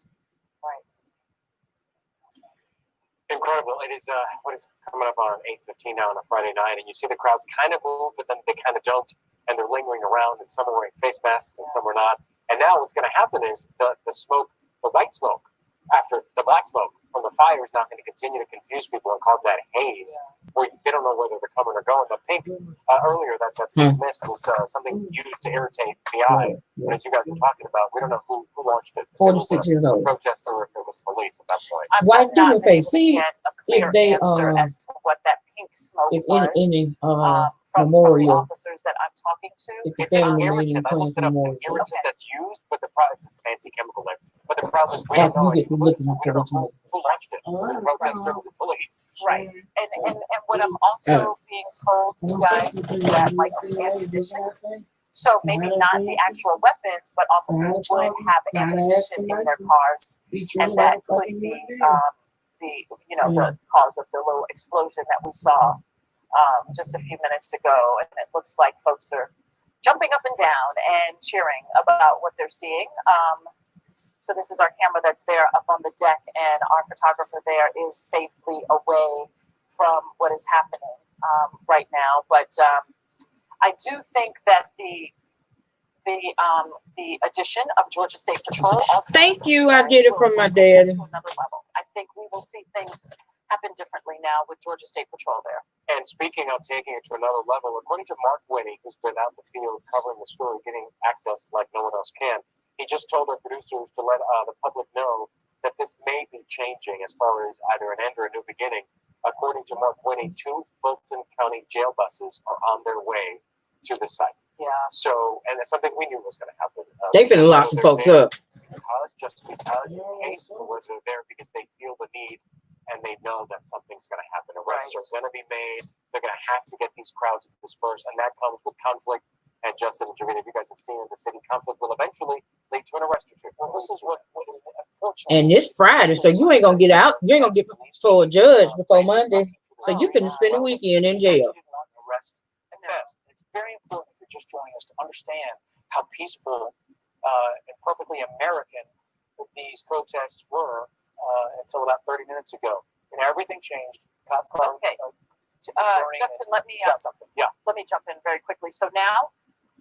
Incredible. It is what is coming up on 8:15 now on a Friday night, and you see the crowds kind of move, but then they kind of don't, and they're lingering around, and some are wearing face masks and some are not. And now what's going to happen is the smoke, the white smoke, after the black smoke from the fire is not going to continue to confuse people and cause that haze where they don't know whether they're coming or going. The pink earlier, that pink mist was something used to irritate the eye. And as you guys were talking about, we don't know who launched it. 46 years old. Protester, or if it was police at that point. Why do they see if they as to what that pink smoke if was any from the memorial? officers that I'm talking to? If the It's an family irritant. I looked it up. It's an irritant that's used, but the problem is a fancy chemical name. But the problem is we don't know. You get to looking We don't know who launched it. Was it a protester? Was it police? Right. And what I'm also being told, you guys, is that like ammunition. So maybe not the actual weapons, but officers would have ammunition in their cars, and that could be the cause of the little explosion that we saw just a few minutes ago. And it looks like folks are jumping up and down and cheering about what they're seeing. So this is our camera that's there up on the deck, and our photographer there is safely away from what is happening right now. But I do think that the addition of Georgia State Patrol. Also Thank you. I get it from my dad. To another level. I think we will see things happen differently now with Georgia State Patrol there. And speaking of taking it to another level, according to Mark Whitney, who's been out in the field covering the story, getting access like no one else can, he just told our producers to let the public know that this may be changing as far as either an end or a new beginning. According to Mark Whitney, 2 Fulton County jail buses are on their way to the site. Yeah. So, and it's something we knew was going to happen. They've been lots of folks up. Just because in case, or whether they're there because they feel the need and they know that something's going to happen. Arrests are going to be made. They're going to have to get these crowds dispersed, and that comes with conflict. And Justin and Jarena, you guys have seen in the city, conflict will eventually lead to an arrest or two. Well, this is what unfortunately. And it's Friday, so you ain't gonna get out. You ain't gonna get before a judge before Monday. So you finna spend the weekend in jail. Arrest and best. It's very important if you're just joining us to understand how peaceful and perfectly American these protests were until about 30 minutes ago. And everything changed. Okay. Justin, let me jump in very quickly. So now,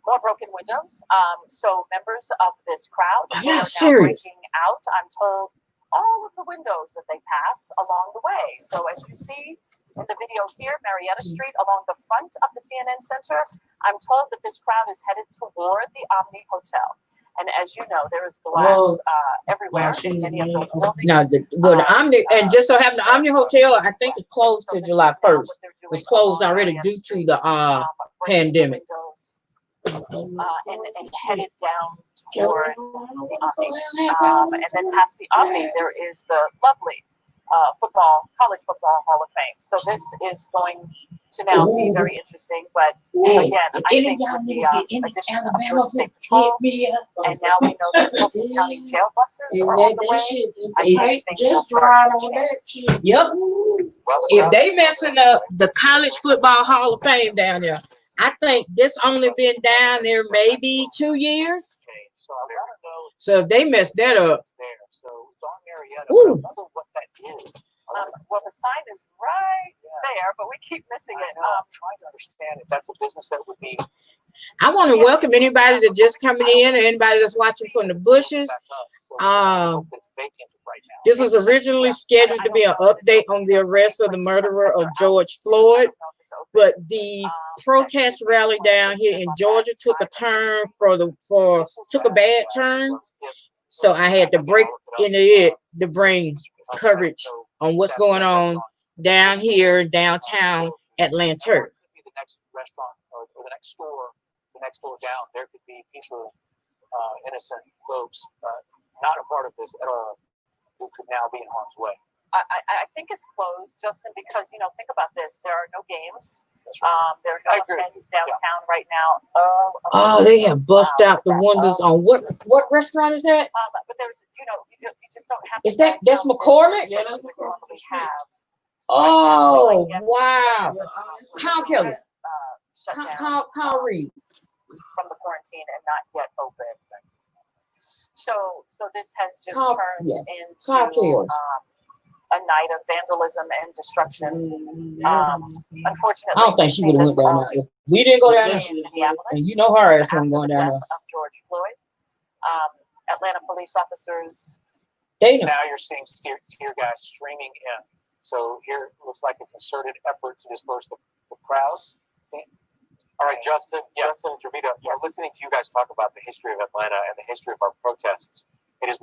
more broken windows. So members of this crowd are now breaking out. I'm told all of the windows that they pass along the way. So as you see in the video here, Marietta Street along the front of the CNN Center, I'm told that this crowd is headed toward the Omni Hotel. And as you know, there is glass everywhere in many of those buildings. Now, the Omni, and just so happened, the Omni Hotel, I think, is closed to July 1st. It was closed already due to the pandemic. And headed down toward the Omni. And then past the Omni, there is the lovely college football Hall of Fame. So this is going to now be very interesting. But again, I think with the addition of Georgia State Patrol, and now we know that Fulton County jail buses are on the way, I think things will start to change. Yep. If they messing up the College Football Hall of Fame down there, I think this only been down there maybe 2 years. So if they messed that up. So it's on Marietta. I don't know what that is. Well, the sign is right there, but we keep missing it. I'm trying to understand if that's a business that would be. I want to welcome anybody that just coming in, or anybody that's watching from the bushes. This was originally scheduled to be an update on the arrest of the murderer of George Floyd, but the protest rally down here in Georgia took a bad turn. So I had to break into it to bring coverage on what's going on down here, downtown Atlanta. Could be the next restaurant or the next store down. There could be people, innocent folks, not a part of this at all, who could now be in harm's way. I think it's closed, Justin, because think about this: there are no games. There are no events downtown right now. Oh, they have bust out the windows on what restaurant is that? But there's you just don't have. Is that's McCormick? Yeah, that's normally have. Oh, wow. Call Kelly. Shut down. Call Reed. From the quarantine and not yet open. So this has just turned into a night of vandalism and destruction. Unfortunately, I don't think she would have went down there. We didn't go down there. And you know her ass wasn't going down there. Of George Floyd. Atlanta police officers. Now you're seeing tear gas streaming in. So here it looks like a concerted effort to disperse the crowd. All right, Justin and Jovita, listening to you guys talk about the history of Atlanta and the history of our protests, it is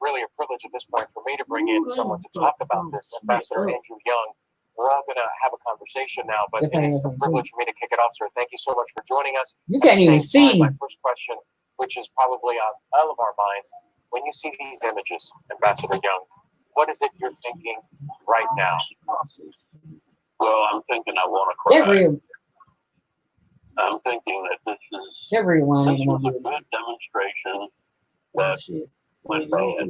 really a privilege at this point for me to bring in someone to talk about this, Ambassador Andrew Young. We're all going to have a conversation now, but it is a privilege for me to kick it off, sir. Thank you so much for joining us. You can't even see. My first question, which is probably on all of our minds, when you see these images, Ambassador Young, what is it you're thinking right now? Well, I'm thinking I want to cry. They're real. I'm thinking that this was a good demonstration that went bad.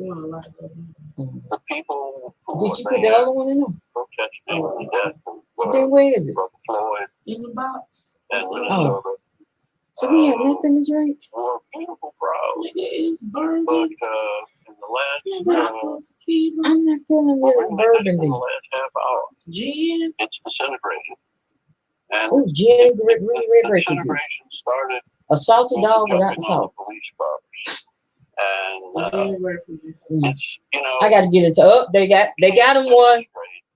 The people who Did you put the other one in there? protesting the death of Then where is it? Floyd In the box. and Minnesota So we have nothing to drink? were a beautiful crowd. It's burning. But in the last I'm not feeling really burgundy. in the last half hour, Gin. it's disintegrated. And Oh, gin, really red grapefruit juice. disintegration started A salty with dog the without the jumping on salt. the police cars. And Gin grapefruit juice. it's, I got to get into they got them one.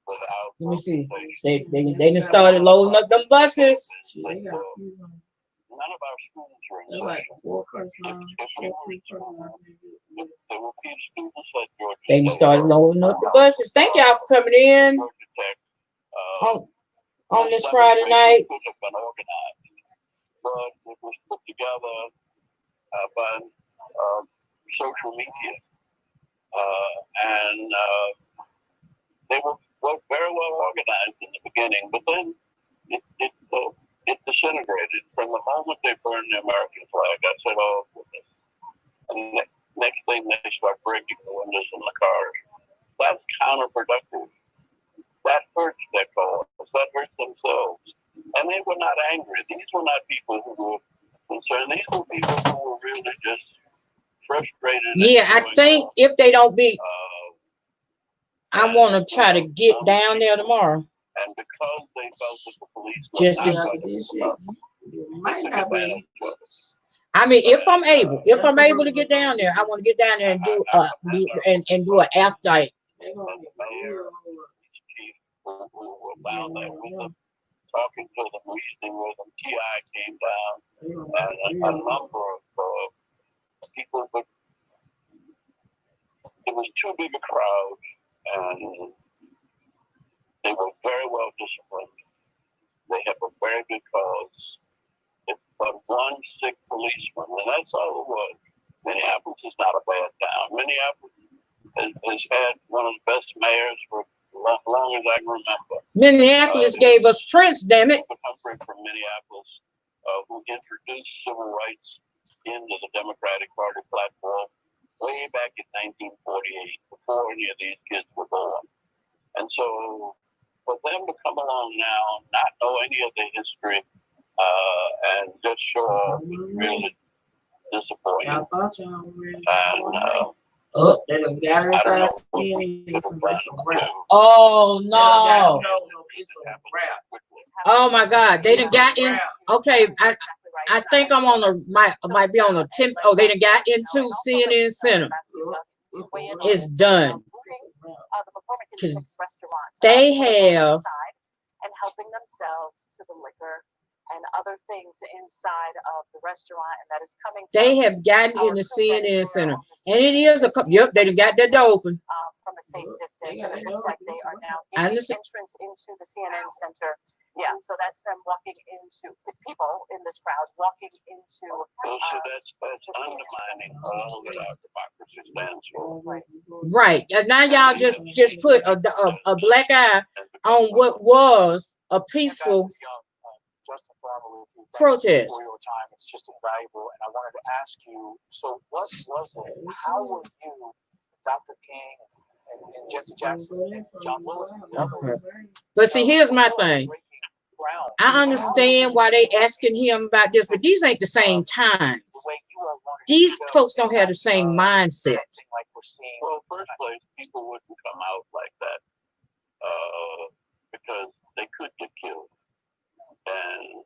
without Let me see. confrontation. They done started loading up them buses. Shit, they got a few. None of our schools were in They're like session. 4 persons. There were few students at Georgia They done State started loading up the buses. Thank y'all for coming in Georgia Tech. on this Friday night. Could have been organized, but it was put together by social media, and they were very well organized in the beginning, but then it disintegrated. From the moment they burned the American flag, I said, "Oh goodness!" And next thing they start breaking the windows in the cars. That's counterproductive. That hurts their cause. That hurts themselves. And they were not angry. These were not people who were concerned. These were people who were really just frustrated. Yeah, I think if they don't be, I want to try to get down there tomorrow. And because they felt that the police Just were to- not going This to shit might not be. I mean, if I'm able to get down there, I want to get down there and do an after like. They gonna the mayor, chief, who were down there with them, talking to them, reasoning with them. T.I. came down, and a number of people, but it was too big a crowd, and they were very well disciplined. They have a very good cause. But one sick policeman, and that's all it was. Minneapolis is not a bad town. Minneapolis has had one of the best mayors for as long as I can remember. Minneapolis gave us Prince, damn it. The country from Minneapolis, who introduced civil rights into the Democratic Party platform way back in 1948, before any of these kids were born. And so for them to come along now, not know any of the history, and just show up really disappointing. I thought y'all were ready. And They done got I don't inside know. skin. It's some rap. Oh No, no! it's a rap. Oh my God! They done got in. Okay, I think I'm on the might be on the 10th. Oh, they done got into CNN Center. It's done. Because they have and helping themselves to the liquor and other things inside of the restaurant, and that is coming. They have gotten in the CNN Center, and it is a couple. Yep, they done got that door open. From a safe distance, and it looks like they are now I getting understand. entrance into the CNN Center. Yeah, so that's them walking into the people in this crowd walking into. Well, so that's undermining all that our democracy stands for. Right. And now y'all just put a black eye on what was a peaceful Justin Farmer with you. protest. For your time, it's just invaluable. And I wanted to ask you, so what was it? How were you, Dr. King and Jesse Jackson and John Lewis and the others? But see, here's my thing. I understand why they asking him about this, but these ain't the same times. These folks don't have the same mindset. Well, first place, people wouldn't come out like that because they could get killed. And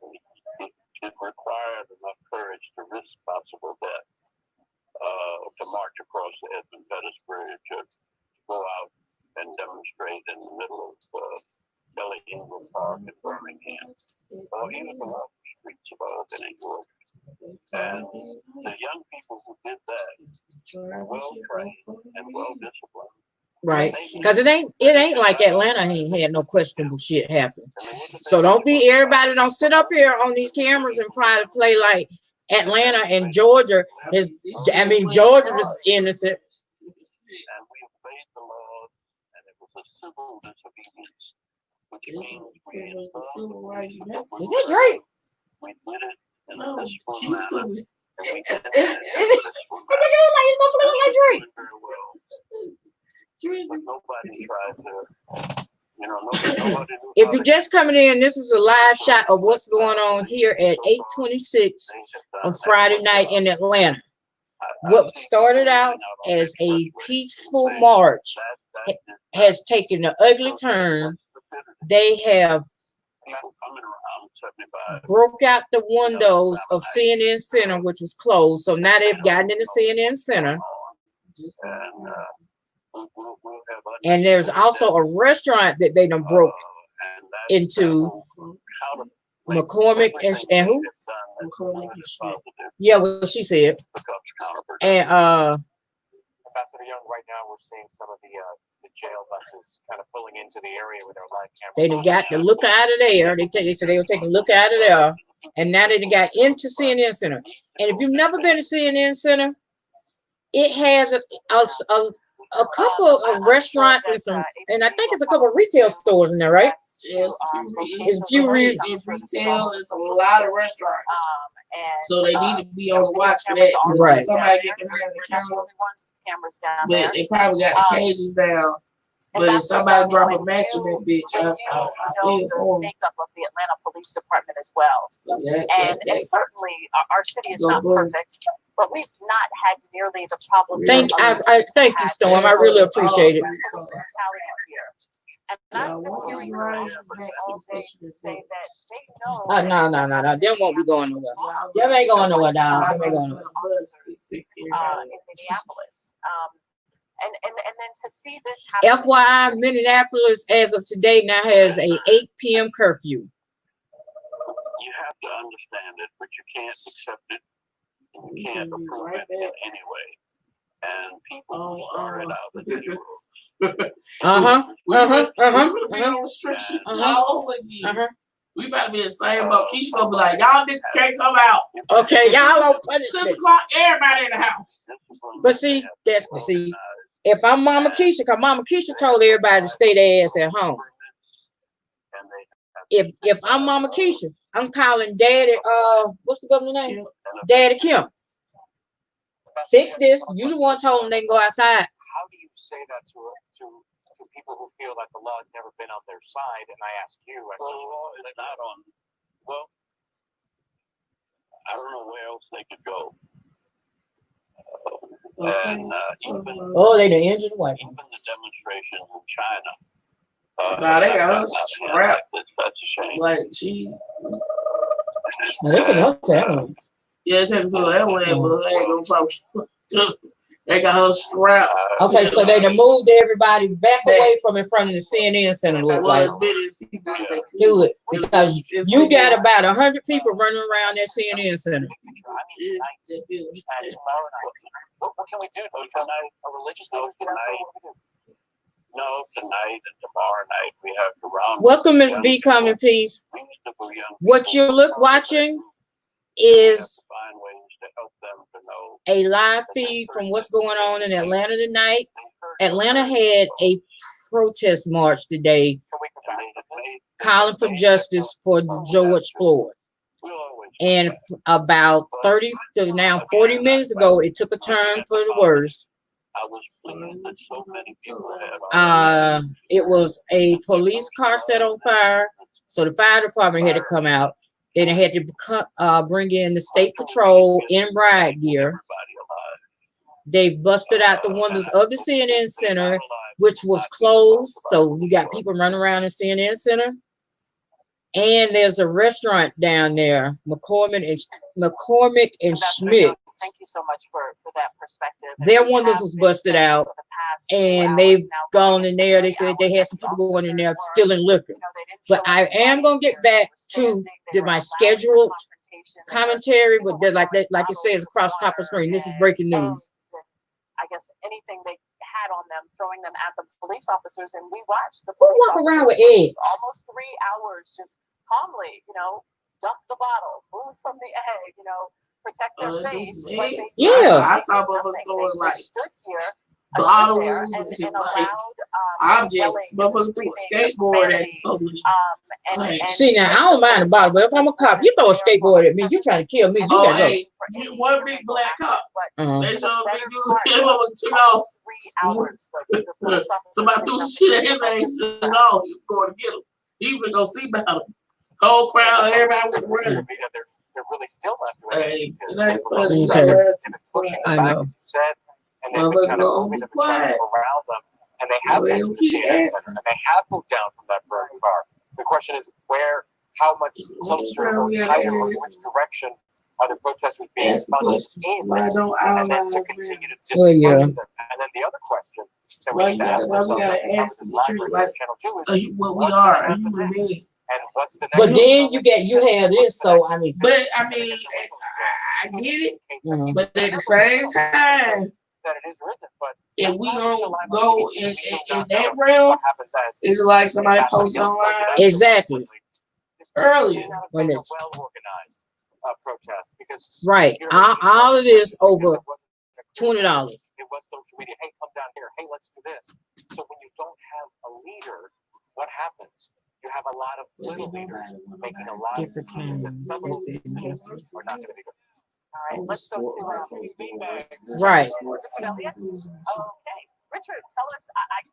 it required enough courage to risk possible death to march across the Edmund Pettus Bridge, to go out and demonstrate in the middle of Kelly Ingram Park in Birmingham, or even the walk streets of Albany, Georgia. And the young people who did that were well trained and well disciplined. Right, because it ain't like Atlanta ain't had no questionable shit happen. So don't be everybody don't sit up here on these cameras and try to play like Atlanta and Georgia is. I mean, Georgia was innocent. And we obeyed the laws, and it was a civil disobedience, which means we informed. Is that Drake? We did it in a peaceful manner. And we did it Is like Drake? very well. But nobody tried to, nobody If you're just coming in, this is a live shot of what's going on here at 8:26 on Friday night in Atlanta. What started out as a peaceful march has taken an ugly turn. They have broke out the windows of CNN Center, which was closed. So now they've gotten into CNN Center. And there's also a restaurant that they done broke into. McCormick and who? Yeah, well, she said. And Ambassador Young, right now we're seeing some of the jail buses kind of pulling into the area with their live cameras. they done got the look out of there. They said they were taking a look out of there. And now they done got into CNN Center. And if you've never been to CNN Center, it has a couple of restaurants and I think it's a couple of retail stores in there, right? It's a few retail. It's a lot of restaurants. So they need to be on the watch for that. Right. Somebody get behind the counter. But they probably got the cages down. But if somebody drop a match in that bitch, I feel for them. Makeup of the Atlanta Police Department as well. And certainly our city is not perfect, but we've not had nearly the problem. Thank you, Storm. I really appreciate it. And I'm hearing say that they know. No. Them won't be going nowhere. Them ain't going nowhere, dog. Them ain't going nowhere. In Minneapolis. And then to see this happen. FYI, Minneapolis, as of today, now has a 8 p.m. curfew. You have to understand it, but you can't accept it. You can't approve it in any way. And people who started out with the We about to be the same boat. Keisha gonna be like, y'all niggas can't come out. Okay, y'all don't punish 6 me. o'clock, everybody in the house. But see, if I'm Mama Keisha, because Mama Keisha told everybody to stay their ass at home. If I'm Mama Keisha, I'm calling Daddy, what's the government name? Daddy Kim. Fix this. You the one told them they can go outside. How do you say that to people who feel that the law has never been on their side? And I ask you, the law is not on. Well, I don't know where else they could go. And they done injured the white. Even the demonstrations in China. Nah, they got her strapped. That's a shame. Like she. They took her to ambulance. Yeah, they took her to the ambulance, but they ain't gonna probably. They got her strapped. Okay, so they done moved everybody back away from in front of the CNN Center. Look like. Do it because you got about 100 people running around that CNN Center. Tomorrow night, what can we do? Do we come out a religious leaders get out? No, tonight and tomorrow night we have to round. Welcome, Miss V, coming, please. What you're watching is find ways to help them to know a live feed from what's going on in Atlanta tonight. Atlanta had a protest march today calling for justice for George Floyd. And about 30 to now 40 minutes ago, it took a turn for the worse. I was pleased that so many people had It was a police car set on fire, so the fire department had to come out. Then they had to bring in the state patrol in riot gear. They busted out the windows of the CNN Center, which was closed. So you got people running around in CNN Center. And there's a restaurant down there, McCormick and Schmidt. Thank you so much for that perspective. Their windows was busted out, and they've gone in there. They said they had some people going in there stealing liquor. But I am gonna get back to my scheduled commentary, but they're like it says across the top of the screen. This is breaking news. I guess anything they had on them, throwing them at the police officers, and we watched the police walk around with eggs almost 3 hours, just calmly, dump the bottle, move from the egg, protect their face. I saw them throwing like stood here, bottles and allowed objects. Motherfuckers threw a skateboard at the police. See, now I don't mind the bottle, but if I'm a cop, you throw a skateboard at me, you trying to kill me. You gotta go. One big black cop. They showed a big dude. Took off. 3 hours. Somebody threw shit at him and he said, "No, he was going to get him. He was gonna see about him." Whole crowd, everybody was running. They're really still not doing anything pushing them back, as you said, and they've been kind of moving the channel around them, and they have been to the CNN Center, and they have moved down from that burning car. The question is how much closer or tighter, or which direction are the protesters being funneled in, and then to continue to disperse them. And then the other question that we need to ask ourselves as this library channel 2 is we are a human being. And what's the next? But then you have this, so I mean, I get it, but at the same time, that it is risen, but if we don't go in that realm, it's like somebody posted online. Exactly. Earlier when it's well organized protest, because right, all of this over $20. It was social media. Hey, come down here. Hey, let's do this. So when you don't have a leader, what happens? You have a lot of little leaders making a lot of decisions, and some of those decisions are not going to be good. All right, let's go to right. Okay, Richard, tell us.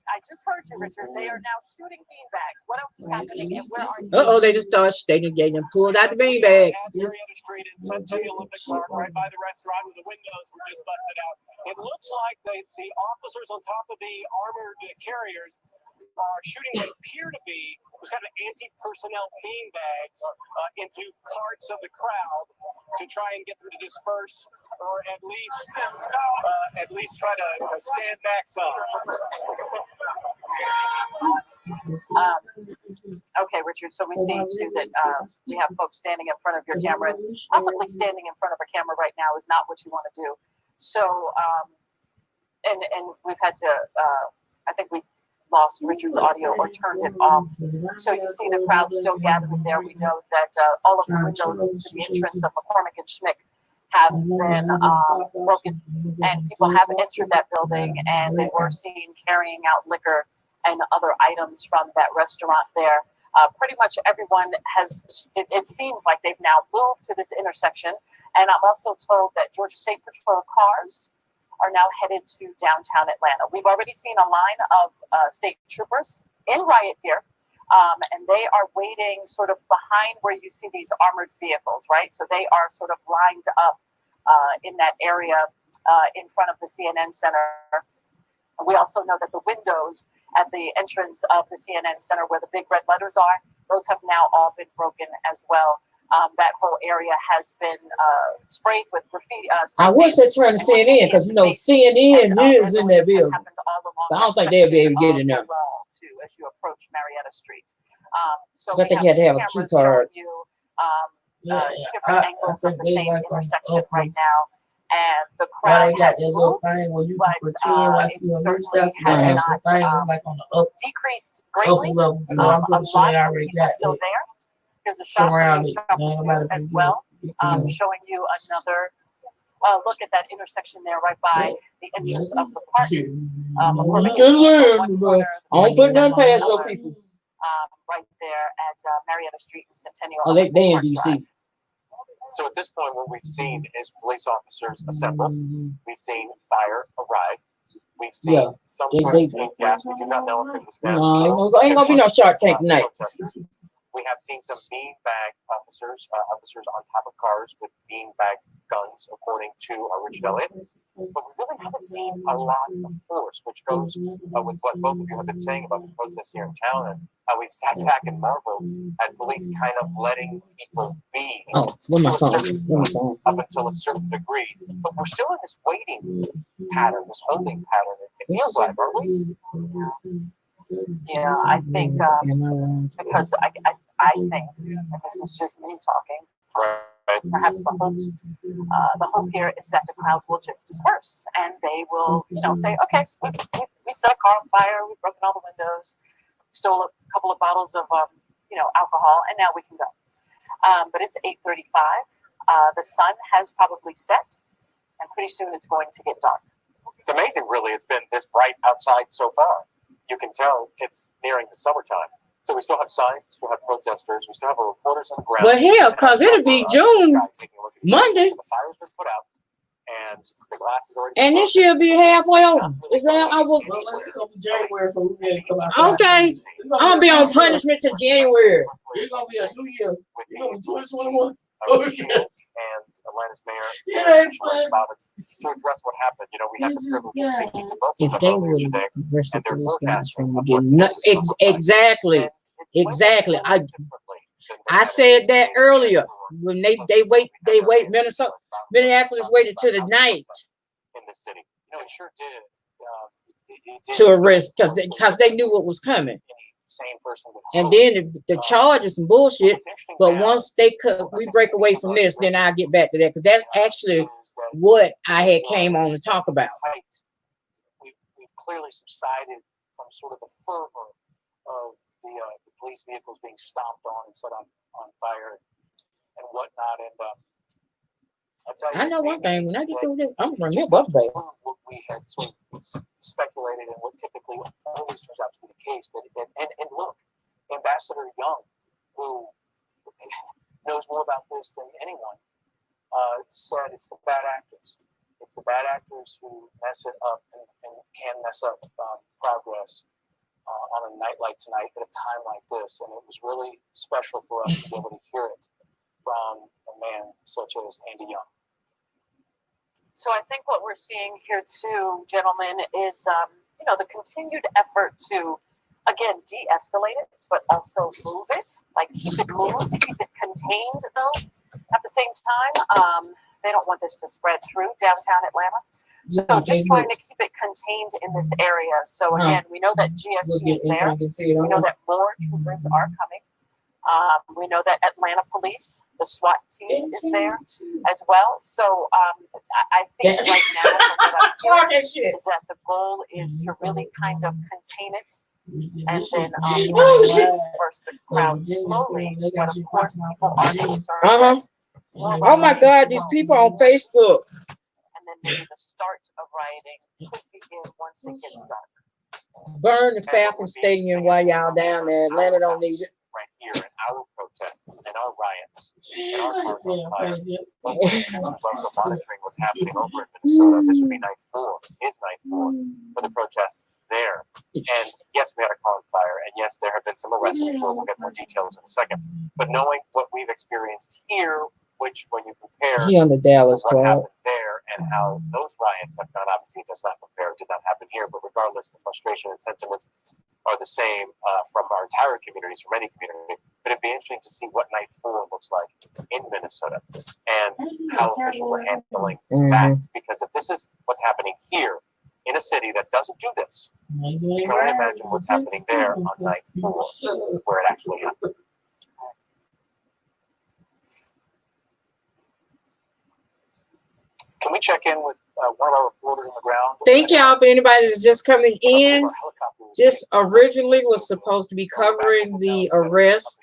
I just heard you, Richard. They are now shooting beanbags. What else is happening, and where are you? They just started. They pulled out the beanbags. Street in Sunday Olympic Park, right by the restaurant, where the windows were just busted out. It looks like the officers on top of the armored carriers are shooting what appear to be kind of anti-personnel beanbags into parts of the crowd to try and get them to disperse, or at least try to stand back some. Okay, Richard. So we see too that we have folks standing in front of your camera, and possibly standing in front of a camera right now is not what you want to do. So, and we've had to. I think we've lost Richard's audio or turned it off. So you see the crowd still gathering there. We know that all of the windows to the entrance of McCormick and Schmidt have been broken, and people have entered that building, and they were seen carrying out liquor and other items from that restaurant there. Pretty much everyone has, it seems like they've now moved to this intersection, and I'm also told that Georgia State Patrol cars are now headed to downtown Atlanta. We've already seen a line of state troopers in riot gear, and they are waiting sort of behind where you see these armored vehicles, right? So they are sort of lined up in that area in front of the CNN Center. We also know that the windows at the entrance of the CNN Center where the big red letters are, those have now all been broken as well. That whole area has been sprayed with graffiti. I wish they turned to CNN, because CNN lives in that building. But I don't think they'll be able to get in there. As you approach Marietta Street, so I think you had to have a key card. Two different angles of the same intersection right now, and the Why crowd they got has that little moved, thing where you but can pretend like it you're a rich certainly person? They has have not some things like on the decreased upper greatly. level. So I'm A pretty sure lot they of already people got still that there. There's a shot from surrounded. eavesdropper Man, too nobody as can well, get showing you another look at that intersection there right by the entrance of the park. Just live, bro. I don't put nothing past your people. Right there at Marietta Street and Centennial. Oh, they in Park DC. Drive. So at this point, what we've seen is police officers assembled. We've seen fire arrive. We've seen some sort of paint gas. We do not know if it was them. No, ain't gonna be no Shark Tank tonight. Protesters. We have seen some beanbag officers, officers on top of cars with beanbag guns, according to Richard Elliott. But we really haven't seen a lot of force, which goes with what both of you have been saying about the protests here in town and how we've sat back and marveled at police kind of letting people be Oh, where's my phone? up until a certain degree. But we're still in this waiting pattern, this holding pattern. It feels like, aren't we? Yeah, I think because I think, and this is just me talking, perhaps the hope here is that the crowd will just disperse and they will, say, okay, we set a car on fire, we've broken all the windows, stole a couple of bottles of, alcohol, and now we can go. But it's 8:35. The sun has probably set, and pretty soon it's going to get dark. It's amazing, really. It's been this bright outside so far. You can tell it's nearing the summertime. So we still have signs, we still have protesters, we still have reporters on the ground. Well, hell, because it'll be June, Monday. The fire's been put out, and the glass is already. And this year be halfway over. Is that I will? January, so we can come outside. Okay, I'm gonna be on punishment to January. It's gonna be a new year. It's gonna be 2021. Shields and Atlanta's mayor Yeah, to address what happened. We had the privilege of speaking to both of If them they earlier would today, arrested and their those guys forecasting from of the what's beginning, going to exactly. Exactly. I said that earlier when they wait Minneapolis waited till the night in the city. It sure did. to arrest because they knew what was coming. Same person And then the charges and bullshit. But once we break away from this, then I'll get back to that because that's actually what I had came on to talk about. We've clearly subsided from sort of the fervor of the police vehicles being stomped on and set on fire and whatnot. And I tell you, I know one thing. When I get through this, I'm gonna just remember baby. what we had sort of speculated and what typically always turns out to be the case. And look, Ambassador Young, who knows more about this than anyone, said it's the bad actors. It's the bad actors who mess it up and can mess up progress on a night like tonight at a time like this. And it was really special for us to be able to hear it from a man such as Andy Young. So I think what we're seeing here too, gentlemen, is the continued effort to, again, de-escalate it, but also move it, like keep it moved, keep it contained though. At the same time, they don't want this to spread through downtown Atlanta. So just trying to keep it contained in this area. So again, we know that GSP is there. We know that more troopers are coming. We know that Atlanta Police, the SWAT team, is there as well. So I think right now, from what I'm hearing, is that the goal is to really kind of contain it and then disperse the crowd slowly. But of course, people are concerned. Oh my God, these people on Facebook. And then maybe the start of rioting could begin once it gets dark. Burn the Falcon Stadium while y'all down there. Atlanta don't need it. Right here in our protests and our riots and our cars on fire. There's also monitoring what's happening over in Minnesota. This would be night 4, is night 4 for the protests there. And yes, we had a car on fire, and yes, there have been some arrests. I'm sure we'll get more details in a second. But knowing what we've experienced here, which when you compare He on the Dallas what Club. happened there and how those riots have gone, obviously it does not compare, it did not happen here, but regardless, the frustration and sentiments are the same from our entire communities, from any community. But it'd be interesting to see what night 4 looks like in Minnesota and how officials are handling that. Because if this is what's happening here in a city that doesn't do this, you can only imagine what's happening there on night 4, where it actually happened. Can we check in with one of our reporters on the ground. Thank y'all for anybody that's just coming in. This originally was supposed to be covering the arrest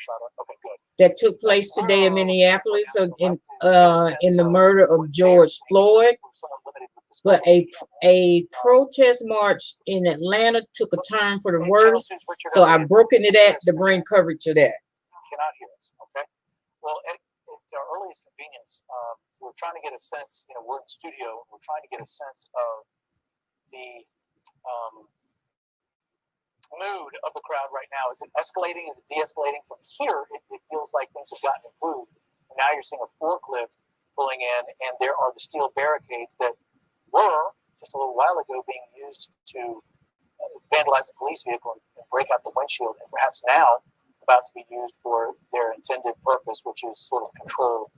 that took place today in Minneapolis, so in the murder of George Floyd. But a protest march in Atlanta took a turn for the worse, so I broke into that to bring coverage to that. Cannot hear us, okay? Well, at our earliest convenience, we're trying to get a sense, we're in the studio, we're trying to get a sense of the mood of the crowd right now. Is it escalating? Is it de-escalating? From here, it feels like things have gotten improved. And now you're seeing a forklift pulling in, and there are the steel barricades that were, just a little while ago, being used to vandalize a police vehicle and break out the windshield, and perhaps now about to be used for their intended purpose, which is sort of control.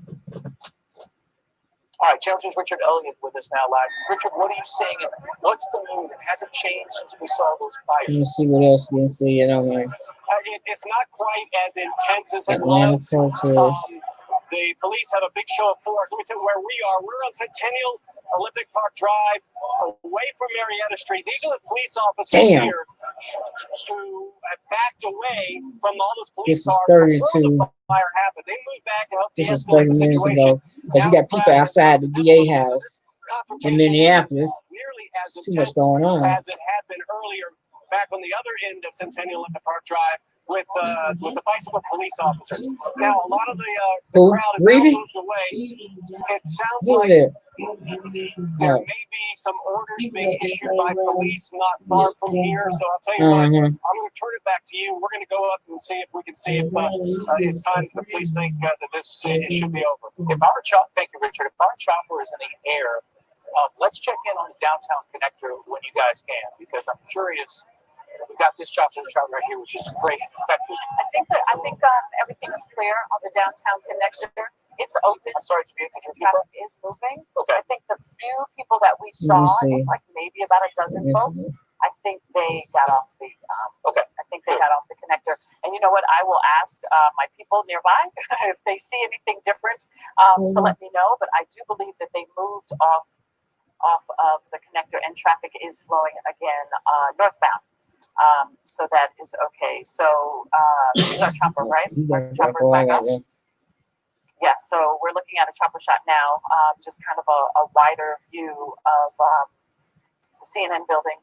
All right, Channel 2's Richard Elliott with us now live. Richard, what are you seeing? And what's the mood? And has it changed since we saw those fires? Let me see what else you can see. It's not quite as intense as it Atlanta was. protest. The police have a big show of force. Let me tell you where we are. We're on Centennial Olympic Park Drive, away from Marietta Street. These are the police officers here who have backed away from all those police cars before the fire happened. They moved back to help This is 30 minutes ago. Because you got people outside the DA house in Minneapolis. Nearly as too much going on. As it had been earlier, back on the other end of Centennial Olympic Park Drive, with the bicycle police officers. Now, a lot of the crowd is now moved away. It sounds like there may be some orders being issued by police not far from here. So I'll tell you what, I'm going to turn it back to you. We're going to go up and see if we can see if it's time for the police think that this it should be over. If our chopper, thank you, Richard. If our chopper is in the air, let's check in on the downtown connector when you guys can, because I'm curious. We've got this chopper shot right here, which is great, effective. I think everything is clear on the downtown connector. It's open. I'm sorry, the traffic is moving. Okay. I think the few people that we saw, like maybe about a dozen folks, I think they got off the I think they got off the connector. And you know what? I will ask my people nearby if they see anything different to let me know. But I do believe that they moved off of the connector and traffic is flowing again northbound. So that is okay. So this is our chopper, right? Our chopper's back up. Yeah, so we're looking at a chopper shot now, just kind of a wider view of the CNN building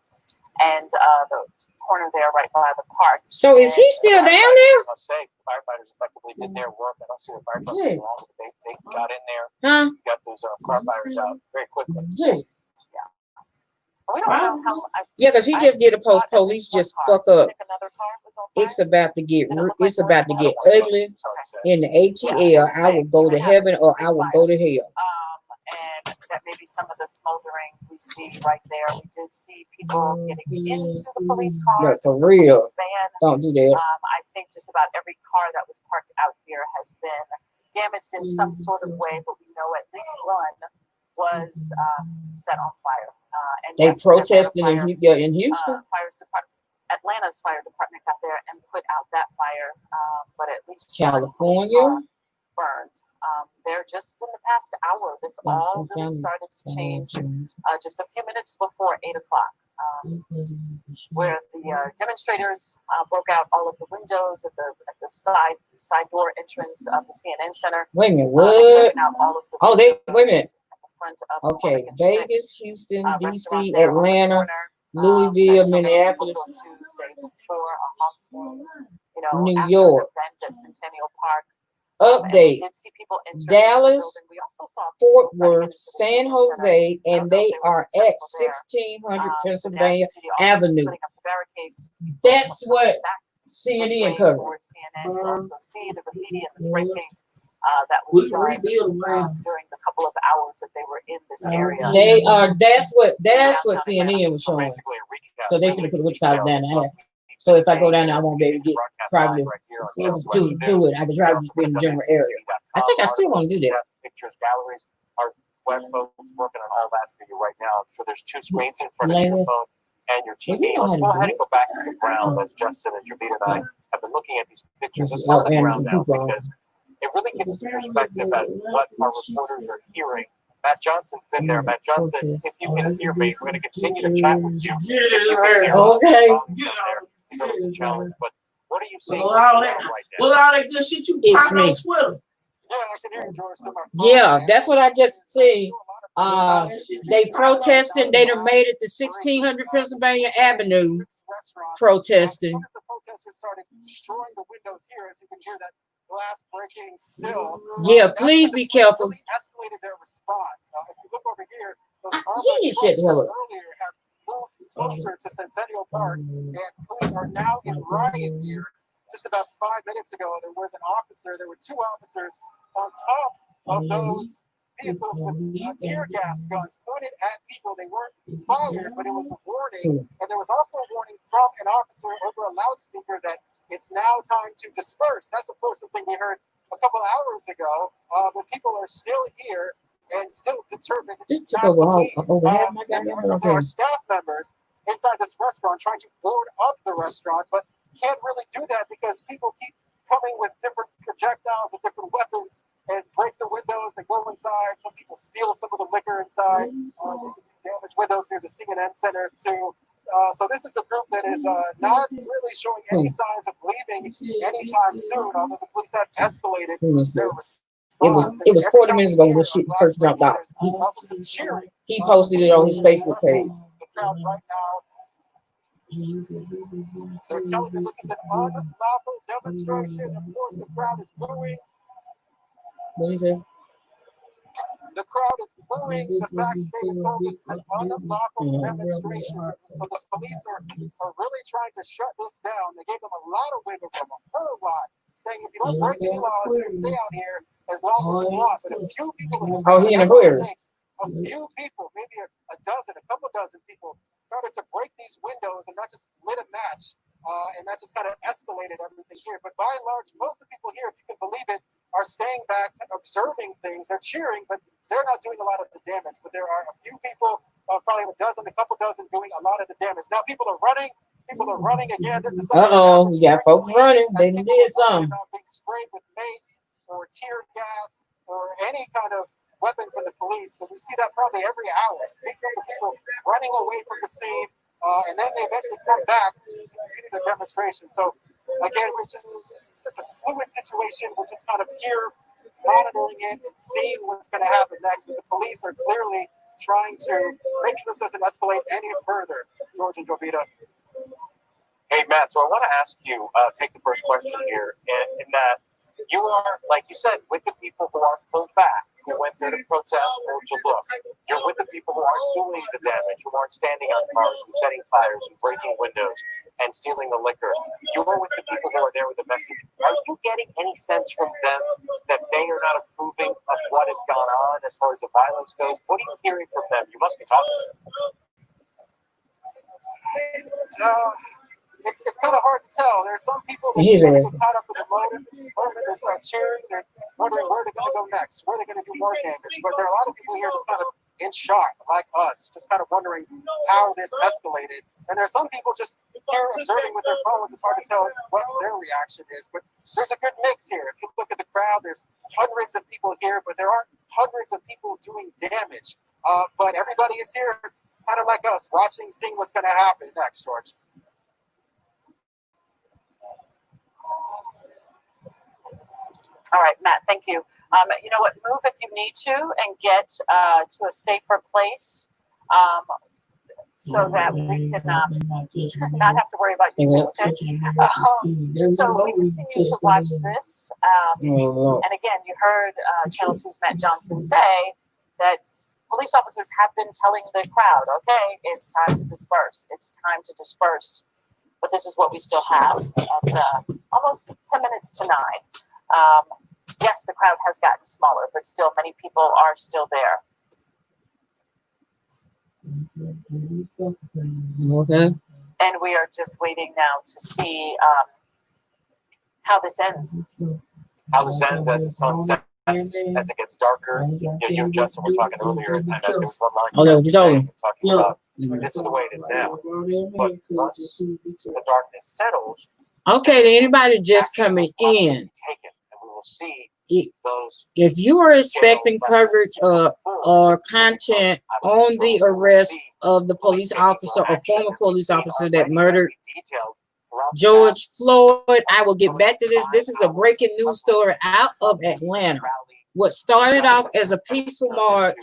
and the corner there right by the park. So is he still down there? I must say, firefighters effectively did their work. I don't see the fire trucks along, but they got in there, got those car fires out very quickly. We don't know how. Yeah, because he just did a post. Police just fuck up. It's about to get ugly in the ATL. I will go to heaven or I will go to hell. And that maybe some of the smoldering we see right there. We did see people getting into the police cars. No, for real. Don't do that. I think just about every car that was parked out here has been damaged in some sort of way, but we know at least one was set on fire. And they protested in Houston. Atlanta's fire department got there and put out that fire, but at least California burned. There just in the past hour, this all really started to change just a few minutes before 8 o'clock, where the demonstrators broke out all of the windows at the side door entrance of the CNN Center. Wait a minute, what? Wait a minute. Of okay, Vegas, Houston, DC, Atlanta, Louisville, Minneapolis, New York. Centennial Park. Update: Dallas, Fort Worth, San Jose, and they are at 1600 Pennsylvania Avenue. That's what CNN covered. You also see the graffiti and the spray paint that was done during the couple of hours that they were in this area. They are. That's what CNN was showing. So they could put which color down there. So if I go down there, I won't be able to get probably to it. I could probably just be in the general area. I think I still want to do that. Pictures, galleries, our web folks working on all that for you right now. So there's two screens in front of your phone and your TV. Let's go ahead and go back to the ground as Justin and Jabita and I have been looking at these pictures. Let's go to the ground now because it really gives us a perspective as what our reporters are hearing Matt Johnson's been there. Matt Johnson, if you can hear me, we're going to continue to chat with you. If you can hear us, Okay. it's always a challenge. But what are you seeing With right all now? that good shit you It's popping me. on Twitter. Yeah, I can hear you, George, through my phone. Yeah, that's what I just see. They protesting. They done made it to 1600 Pennsylvania Avenue protesting. As soon as the protesters started destroying the windows here, as you can hear that glass breaking still. Yeah, please be careful. Really escalated their response. If you look over here, those He shit, Hillary. earlier have moved closer to Centennial Park, and police are now in riot gear. Just about 5 minutes ago, there was an officer. There were two officers on top of those vehicles with tear gas guns pointed at people. They weren't fired, but it was a warning. And there was also a warning from an officer over a loudspeaker that it's now time to disperse. That's, of course, something we heard a couple hours ago. But people are still here and still determined This took not to over. leave. Okay. There are staff members inside this restaurant trying to board up the restaurant, but can't really do that because people keep coming with different projectiles and different weapons and break the windows. They go inside. Some people steal some of the liquor inside. You can see damaged windows near the CNN Center too. So this is a group that is not really showing any signs of leaving anytime soon, although the police have escalated their response. It was 40 minutes ago when the shit first jumped out. He posted it on his Facebook page. The crowd right now, they're telling them this is an unlawful demonstration. Of course, the crowd is booing. What is it? The crowd is booing the fact that they were told this is an unlawful demonstration. So the police are really trying to shut this down. They gave them a lot of wiggle room, a whole lot, saying if you don't break any laws, you can stay out here as long as you want. But a few people in the crowd, a few people, maybe a dozen, a couple dozen people started to break these windows, and that just lit a match. And that just kind of escalated everything here. But by and large, most of the people here, if you can believe it, are staying back, observing things. They're cheering, but they're not doing a lot of the damage. But there are a few people, probably a couple dozen, doing a lot of the damage. Now people are running. People are running again. This is you got folks running. They did something. About being sprayed with mace or tear gas or any kind of weapon from the police. And we see that probably every hour. Big number of people running away from the scene, and then they eventually come back to continue the demonstration. So again, it's just such a fluid situation. We're just kind of here monitoring it and seeing what's going to happen next. But the police are clearly trying to make sure this doesn't escalate any further. George and Jovita. Hey, Matt, so I want to ask you, take the first question here, in that you are, like you said, with the people who are pulled back, who went there to protest or to look. You're with the people who aren't doing the damage, who aren't standing on cars and setting fires and breaking windows and stealing the liquor. You are with the people who are there with the message. Are you getting any sense from them that they are not approving of what has gone on as far as the violence goes? What are you hearing from them? You must be talking to them. It's kind of hard to tell. There's some people that get caught up in the moment. They start cheering. They're wondering where they're going to go next, where they're going to do more damage. But there are a lot of people here just kind of in shock, like us, just kind of wondering how this escalated. And there's some people just here observing with their phones. It's hard to tell what their reaction is. But there's a good mix here. If you look at the crowd, there's hundreds of people here, but there aren't hundreds of people doing damage. But everybody is here kind of like us, watching, seeing what's going to happen next, George. All right, Matt, thank you. You know what, move if you need to and get to a safer place so that we can not have to worry about you. Okay? So we continue to watch this. And again, you heard Channel 2's Matt Johnson say that police officers have been telling the crowd, okay, it's time to disperse. It's time to disperse. But this is what we still have at almost 10 minutes to 9. Yes, the crowd has gotten smaller, but still many people are still there. Okay. And we are just waiting now to see how this ends. How this ends as the sun sets, as it gets darker. You and Justin were talking earlier, and there was one line talking about this is the way it is now. But once the darkness settles, okay, to anybody just coming in, taken, and we will see if you are expecting coverage or content on the arrest of the police officer or former police officer that murdered George Floyd, I will get back to this. This is a breaking news story out of Atlanta. What started off as a peaceful march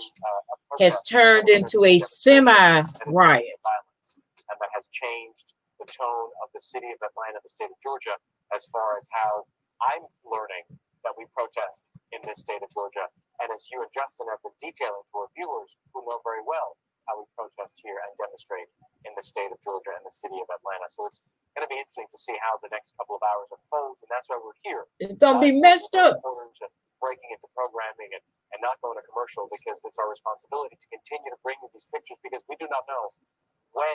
has turned into a semi-riot. And that has changed the tone of the city of Atlanta, the state of Georgia, as far as how I'm learning that we protest in this state of Georgia. And as you and Justin have been detailing to our viewers who know very well how we protest here and demonstrate in the state of Georgia and the city of Atlanta. So it's going to be interesting to see how the next couple of hours unfolds. And that's why we're here. It's going to be messed up. Breaking into programming and not going to commercial, because it's our responsibility to continue to bring you these pictures, because we do not know when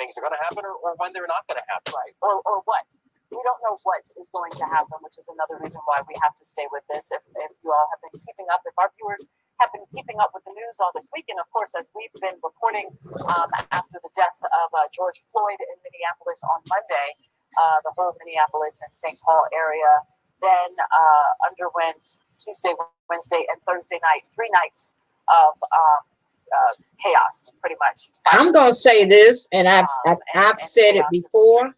things are going to happen or when they're not going to happen. Right. Or what. We don't know what is going to happen, which is another reason why we have to stay with this. If you all have been keeping up, if our viewers have been keeping up with the news all this week, and of course, as we've been reporting after the death of George Floyd in Minneapolis on Monday, the whole Minneapolis and St. Paul area then underwent Tuesday, Wednesday, and Thursday night, 3 nights of chaos, pretty much. I'm gonna say this, and I've said it before.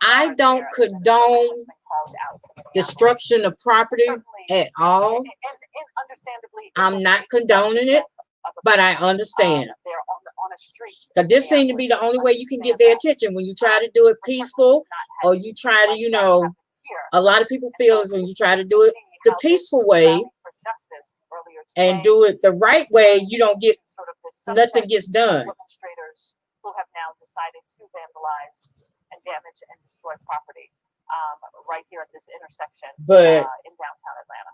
I don't condone destruction of property at all. I'm not condoning it, but I understand. Because this seems to be the only way you can get their attention when you try to do it peaceful, or you try to, a lot of people feel as when you try to do it the peaceful way and do it the right way, you don't get, nothing gets done. Demonstrators who have now decided to vandalize and damage and destroy property right here at this intersection in downtown Atlanta.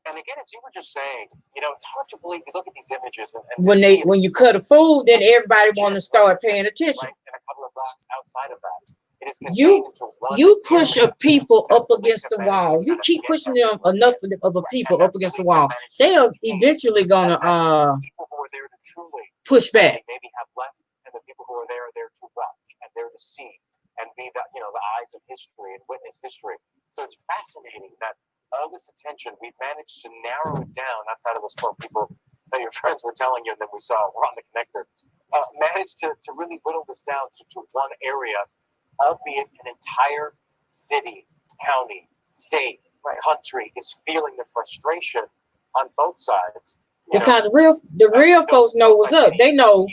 And again, as you were just saying, it's hard to believe. You look at these images, and when you cut a food, then everybody want to start paying attention. Right? And a couple of blocks outside of that, it is you push a people up against the wall. You keep pushing them enough of a people up against the wall. They are eventually gonna push back. Maybe have left, and the people who are there to watch and there to see and be the eyes of history and witness history. So it's fascinating that all this attention, we've managed to narrow it down outside of those 12 people that your friends were telling you, and then we saw we're on the connector. Managed to really whittle this down to one area, albeit an entire city, county, state, country is feeling the frustration on both sides. Because the real folks know what's up. They know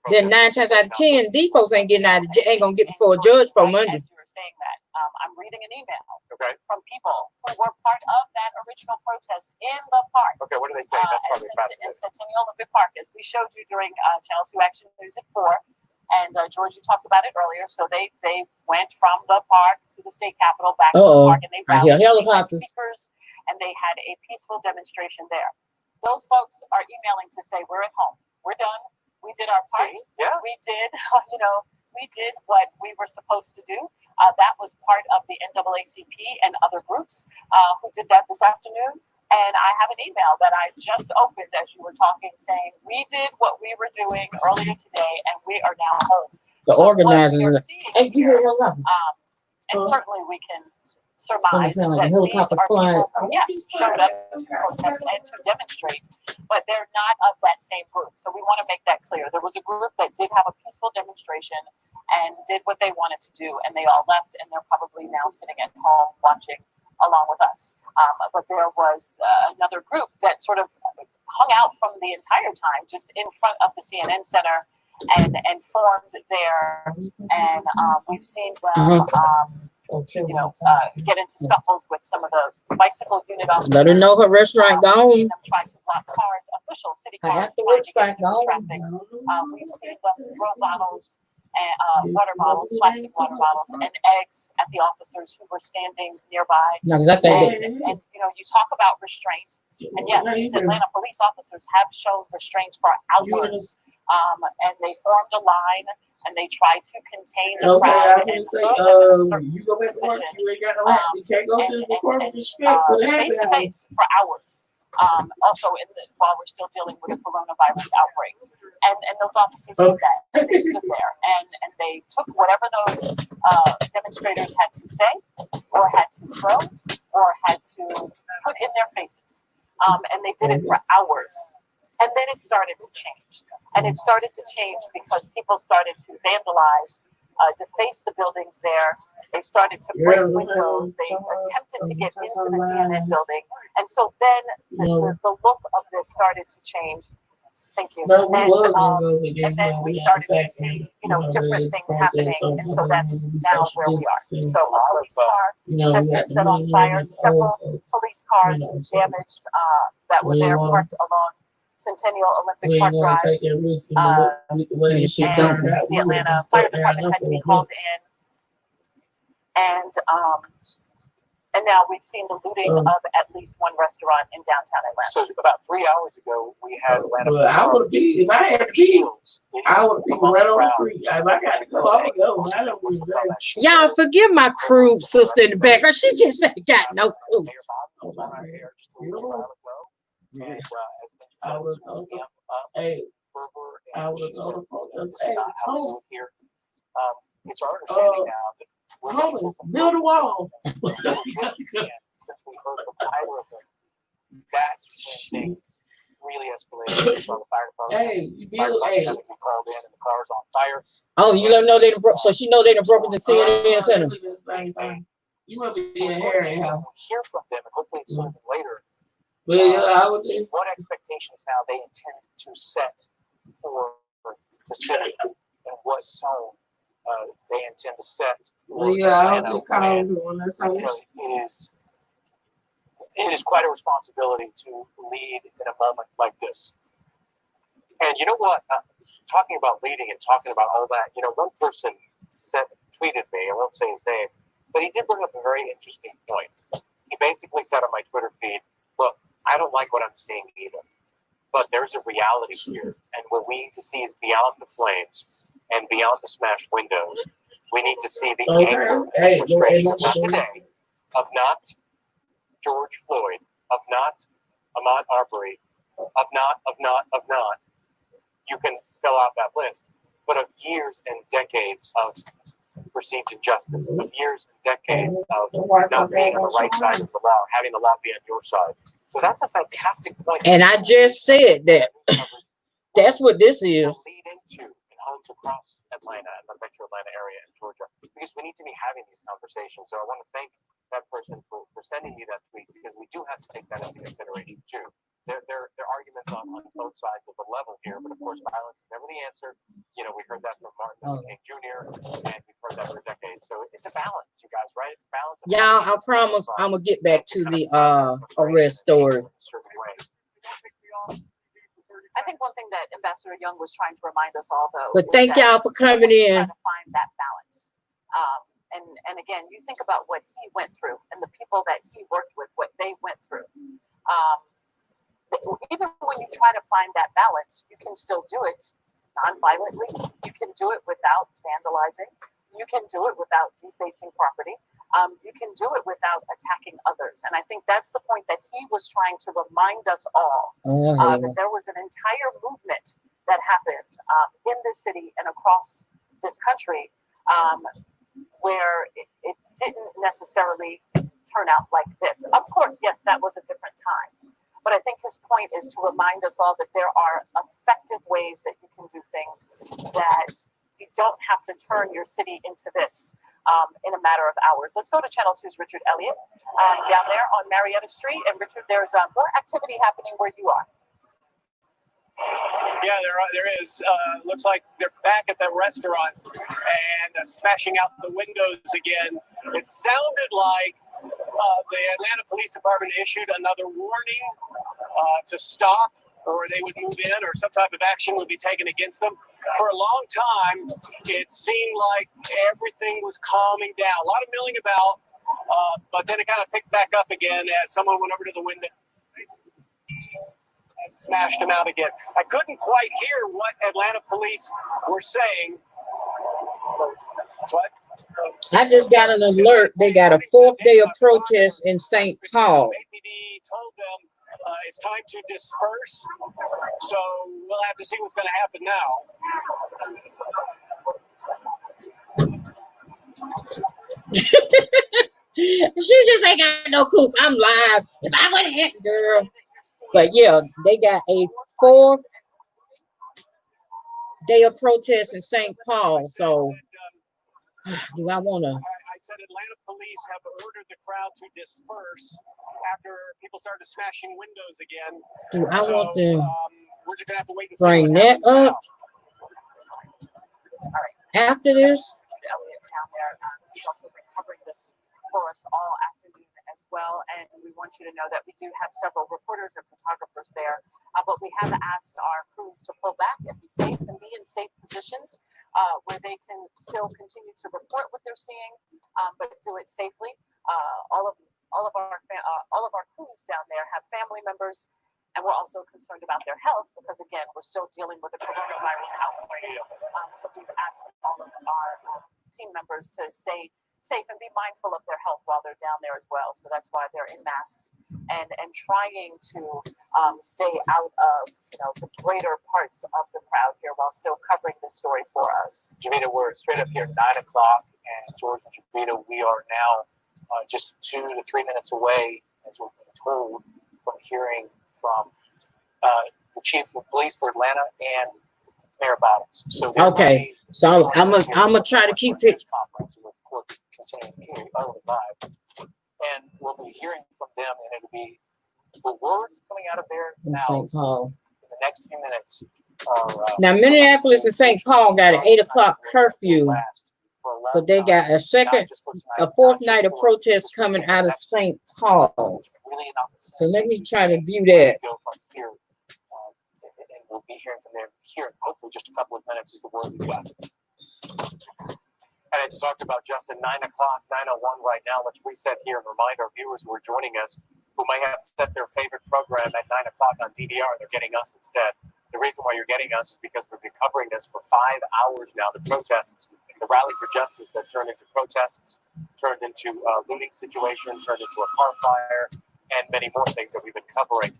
that 9 times out of 10, these folks ain't gonna get before a judge for Monday. As you were saying that, I'm reading an email from people who were part of that original protest in the park. Okay, what do they say? That's probably fascinating. In Centennial Olympic Park, as we showed you during Channel 2 Action News at 4. And George, you talked about it earlier. So they went from the park to the state capitol, back to the park, and they rallied speakers, and they had a peaceful demonstration there. Those folks are emailing to say, we're at home, we're done, we did our part, we did, we did what we were supposed to do. That was part of the NAACP and other groups who did that this afternoon. And I have an email that I just opened as you were talking, saying we did what we were doing earlier today, and we are now home. The organizers, and certainly we can surmise that these are people who, yes, showed up to protest and to demonstrate, but they're not of that same group. So we want to make that clear. There was a group that did have a peaceful demonstration and did what they wanted to do, and they all left, and they're probably now sitting at home watching along with us. But there was another group that sort of hung out from the entire time just in front of the CNN Center and formed there. And we've seen them, get into scuffles with some of the bicycle unit officers. Let her know her restaurant gone. We've seen them try to block cars, official city cars trying to get through the traffic. We've seen them throw bottles, water bottles, plastic water bottles, and eggs at the officers who were standing nearby. And you talk about restraint, and yes, these Atlanta police officers have shown restraint for hours. And they formed a line, and they tried to contain the crowd and put them in a certain position. You can't go to the court face to face for hours. Also, while we're still dealing with the coronavirus outbreak, and those officers did that, and they stood there, and they took whatever those demonstrators had to say or had to throw, or had to put in their faces. And they did it for hours. And then it started to change. And it started to change because people started to vandalize, deface the buildings there. They started to break windows. They attempted to get into the CNN building. And so then the look of this started to change. Thank you. And then we started to see, different things happening. And so that's now where we are. So a police car has been set on fire. Several police cars damaged that were there parked along Centennial Olympic Park Drive. And the Atlanta Fire Department had to be called in. And now we've seen the looting of at least one restaurant in downtown Atlanta. So about 3 hours ago, we had Atlanta. I would be, if I had to be, I would be right on the street. If I got to go, I would go. I don't really know. Y'all forgive my crude sister in the background. She just ain't got no clue. I was hey, I was here. It's our understanding now that build a wall. since we heard from either of them, that's when things really escalated. We saw the fire department. Hey, you build. Hey, called in and the car's on fire. Oh, you don't know they broke. So she know they done broken the CNN center. You must be in here anyhow. We'll hear from them, and hopefully sooner than later. Well, yeah, I would think. What expectations now they intend to set for the city, and what tone they intend to set for Atlanta. It is quite a responsibility to lead in a moment like this. And you know what? Talking about leading and talking about all that, one person tweeted me, I won't say his name, but he did bring up a very interesting point. He basically said on my Twitter feed, look, I don't like what I'm seeing either, but there's a reality here. And what we need to see is beyond the flames and beyond the smashed windows. We need to see the anger and frustration of not today, of not George Floyd, of not Ahmaud Arbery, of not. You can fill out that list, but of years and decades of perceived injustice, of years and decades of not being on the right side of the law, having the law be on your side. So that's a fantastic point. And I just said that. That's what this is. Lead into in homes across Atlanta and the metro Atlanta area in Georgia, because we need to be having these conversations. So I want to thank that person for sending me that tweet, because we do have to take that into consideration too. There are arguments on both sides of the level here, but of course, violence is never the answer. We heard that from Martin Luther King Jr., and we've heard that for decades. So it's a balance, you guys, right? It's a balance. Y'all, I promise I'm gonna get back to the arrest story. I think one thing that Ambassador Young was trying to remind us all, though, but thank y'all for coming in. Trying to find that balance. And again, you think about what he went through and the people that he worked with, what they went through. Even when you try to find that balance, you can still do it non-violently. You can do it without vandalizing. You can do it without defacing property. You can do it without attacking others. And I think that's the point that he was trying to remind us all, that there was an entire movement that happened in this city and across this country where it didn't necessarily turn out like this. Of course, yes, that was a different time. But I think his point is to remind us all that there are effective ways that you can do things, that you don't have to turn your city into this in a matter of hours. Let's go to Channel 2's Richard Elliott down there on Marietta Street. And Richard, there's more activity happening where you are. Yeah, there is. Looks like they're back at the restaurant and smashing out the windows again. It sounded like the Atlanta Police Department issued another warning to stop, or they would move in, or some type of action would be taken against them. For a long time, it seemed like everything was calming down. A lot of milling about, but then it kind of picked back up again as someone went over to the window and smashed them out again. I couldn't quite hear what Atlanta police were saying. What? I just got an alert. They got a 4th day of protest in St. Paul. APD told them it's time to disperse. So we'll have to see what's going to happen now. She just ain't got no coop. I'm live. If I would have hit girl. But yeah, they got a 4th day of protest in St. Paul. So do I want to? I said Atlanta police have ordered the crowd to disperse after people started smashing windows again. Do I want to we're just gonna have to wait and see bring what that happens up after this? Elliott down there. He's also been covering this for us all afternoon as well. And we want you to know that we do have several reporters and photographers there. But we have asked our crews to pull back and be safe and be in safe positions where they can still continue to report what they're seeing, but do it safely. All of our crews down there have family members. And we're also concerned about their health because, again, we're still dealing with the coronavirus outbreak. So we've asked all of our team members to stay safe and be mindful of their health while they're down there as well. So that's why they're in masks and trying to stay out of the greater parts of the crowd here while still covering this story for us. Javita, we're straight up here 9 o'clock, and George and Javita, we are now just 2 to 3 minutes away, as we've been told, from hearing from the chief of police for Atlanta and Mayor Bottoms. So okay, so I'm gonna try to keep it. Live, and we'll be hearing from them, and it'll be the words coming out of their mouths in the next few minutes. Now, Minneapolis and St. Paul got an 8 o'clock curfew, but they got a 4th night of protest coming out of St. Paul. So let me try to view that. And we'll be hearing from them here in hopefully just a couple of minutes is the word we got. And I just talked about Justin, 9 o'clock, 9:01 right now. Let's reset here and remind our viewers who are joining us who may have set their favorite program at 9 o'clock on DVR. They're getting us instead. The reason why you're getting us is because we've been covering this for 5 hours now. The protests, the rally for justice that turned into protests, turned into looting situation, turned into a car fire, and many more things that we've been covering.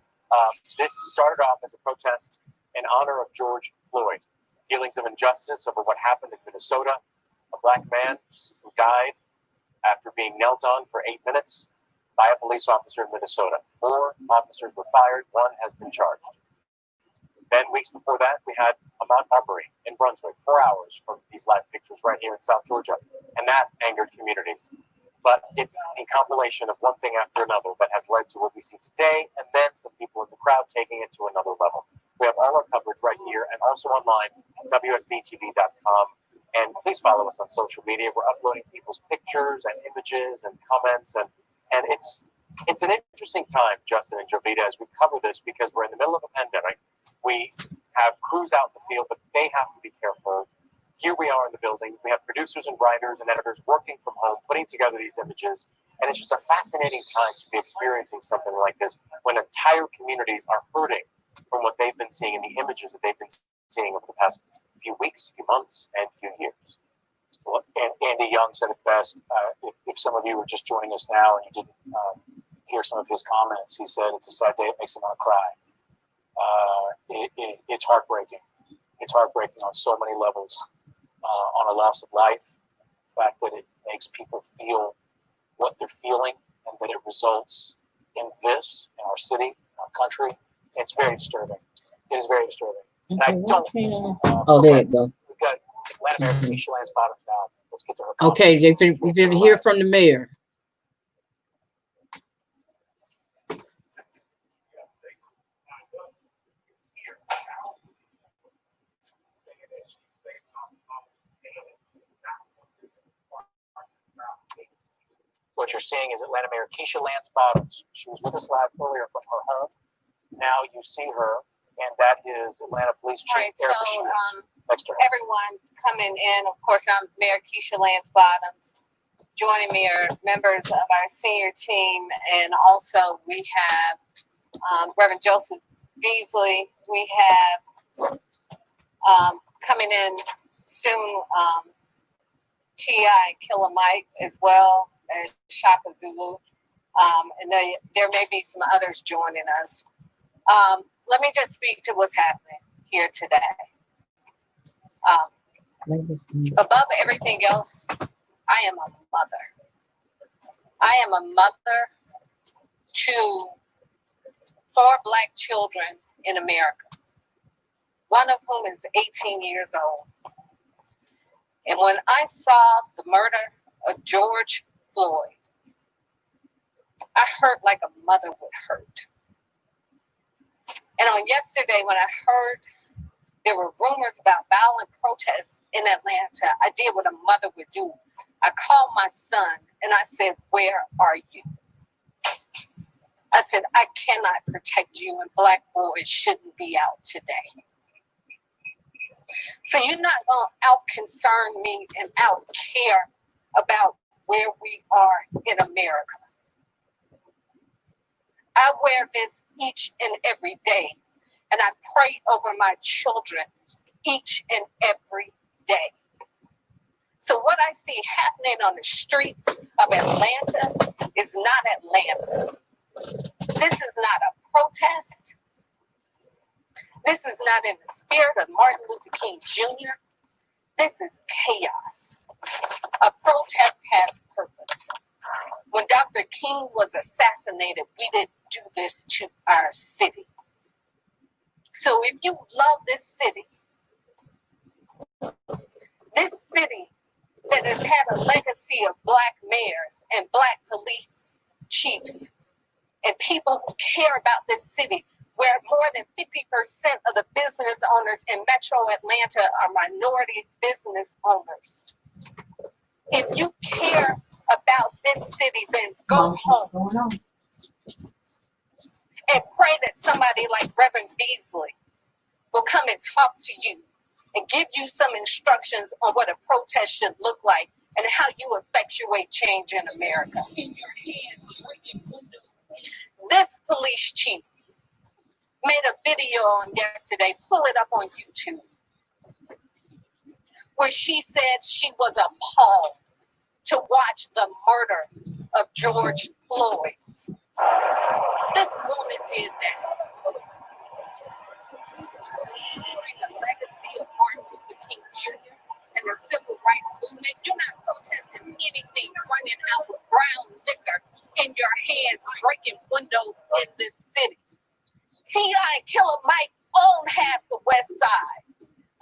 This started off as a protest in honor of George Floyd. Feelings of injustice over what happened in Minnesota. A black man who died after being knelt on for 8 minutes by a police officer in Minnesota. 4 officers were fired. 1 has been charged. Then weeks before that, we had Ahmaud Arbery in Brunswick, 4 hours from these live pictures right here in South Georgia. And that angered communities. But it's a compilation of one thing after another that has led to what we see today, and then some people in the crowd taking it to another level. We have all our coverage right here and also online at WSBTV.com. And please follow us on social media. We're uploading people's pictures and images and comments, and it's an interesting time, Justin and Jovita, as we cover this because we're in the middle of a pandemic. We have crews out in the field, but they have to be careful. Here we are in the building. We have producers and writers and editors working from home, putting together these images, and it's just a fascinating time to be experiencing something like this when entire communities are hurting from what they've been seeing and the images that they've been seeing over the past few weeks, few months, and few years. Well, and Andy Young said it best. If some of you were just joining us now and you didn't hear some of his comments, he said it's a sad day. It makes him want to cry. It's heartbreaking. It's heartbreaking on so many levels. On a loss of life, the fact that it makes people feel what they're feeling and that it results in this, in our city, in our country, it's very disturbing. It is very disturbing. And I don't. There you go. We've got Atlanta Mayor Keisha Lance Bottoms now. Let's get to her. Okay, we didn't hear from the mayor. What you're seeing is Atlanta Mayor Keisha Lance Bottoms. She was with us live earlier from her home. Now you see her, and that is Atlanta Police Chief Erica Shields. Next to her. Everyone's coming in. Of course, I'm Mayor Keisha Lance Bottoms. Joining me are members of our senior team, and also we have Reverend Joseph Beasley. We have coming in soon T.I. Killer Mike as well as Shaka Zulu. And there may be some others joining us. Let me just speak to what's happening here today. Above everything else, I am a mother. I am a mother to 4 Black children in America, one of whom is 18 years old. And when I saw the murder of George Floyd, I hurt like a mother would hurt. And on yesterday, when I heard there were rumors about violent protests in Atlanta, I did what a mother would do. I called my son and I said, "Where are you?" I said, "I cannot protect you, and Black boys shouldn't be out today. So you're not going to out-concern me and out-care about where we are in America." I wear this each and every day, and I pray over my children each and every day. So what I see happening on the streets of Atlanta is not Atlanta. This is not a protest. This is not in the spirit of Martin Luther King Jr. This is chaos. A protest has purpose. When Dr. King was assassinated, we didn't do this to our city. So if you love this city that has had a legacy of Black mayors and Black police chiefs and people who care about this city, where more than 50% of the business owners in Metro Atlanta are minority business owners. If you care about this city, then go home and pray that somebody like Reverend Beasley will come and talk to you and give you some instructions on what a protest should look like and how you effectuate change in America. This police chief made a video on yesterday, pull it up on YouTube, where she said she was appalled to watch the murder of George Floyd. This woman did that during the legacy of Martin Luther King Jr. and the civil rights movement. You're not protesting anything, running out with brown liquor in your hands, breaking windows in this city. T.I. and Killer Mike own half the West Side.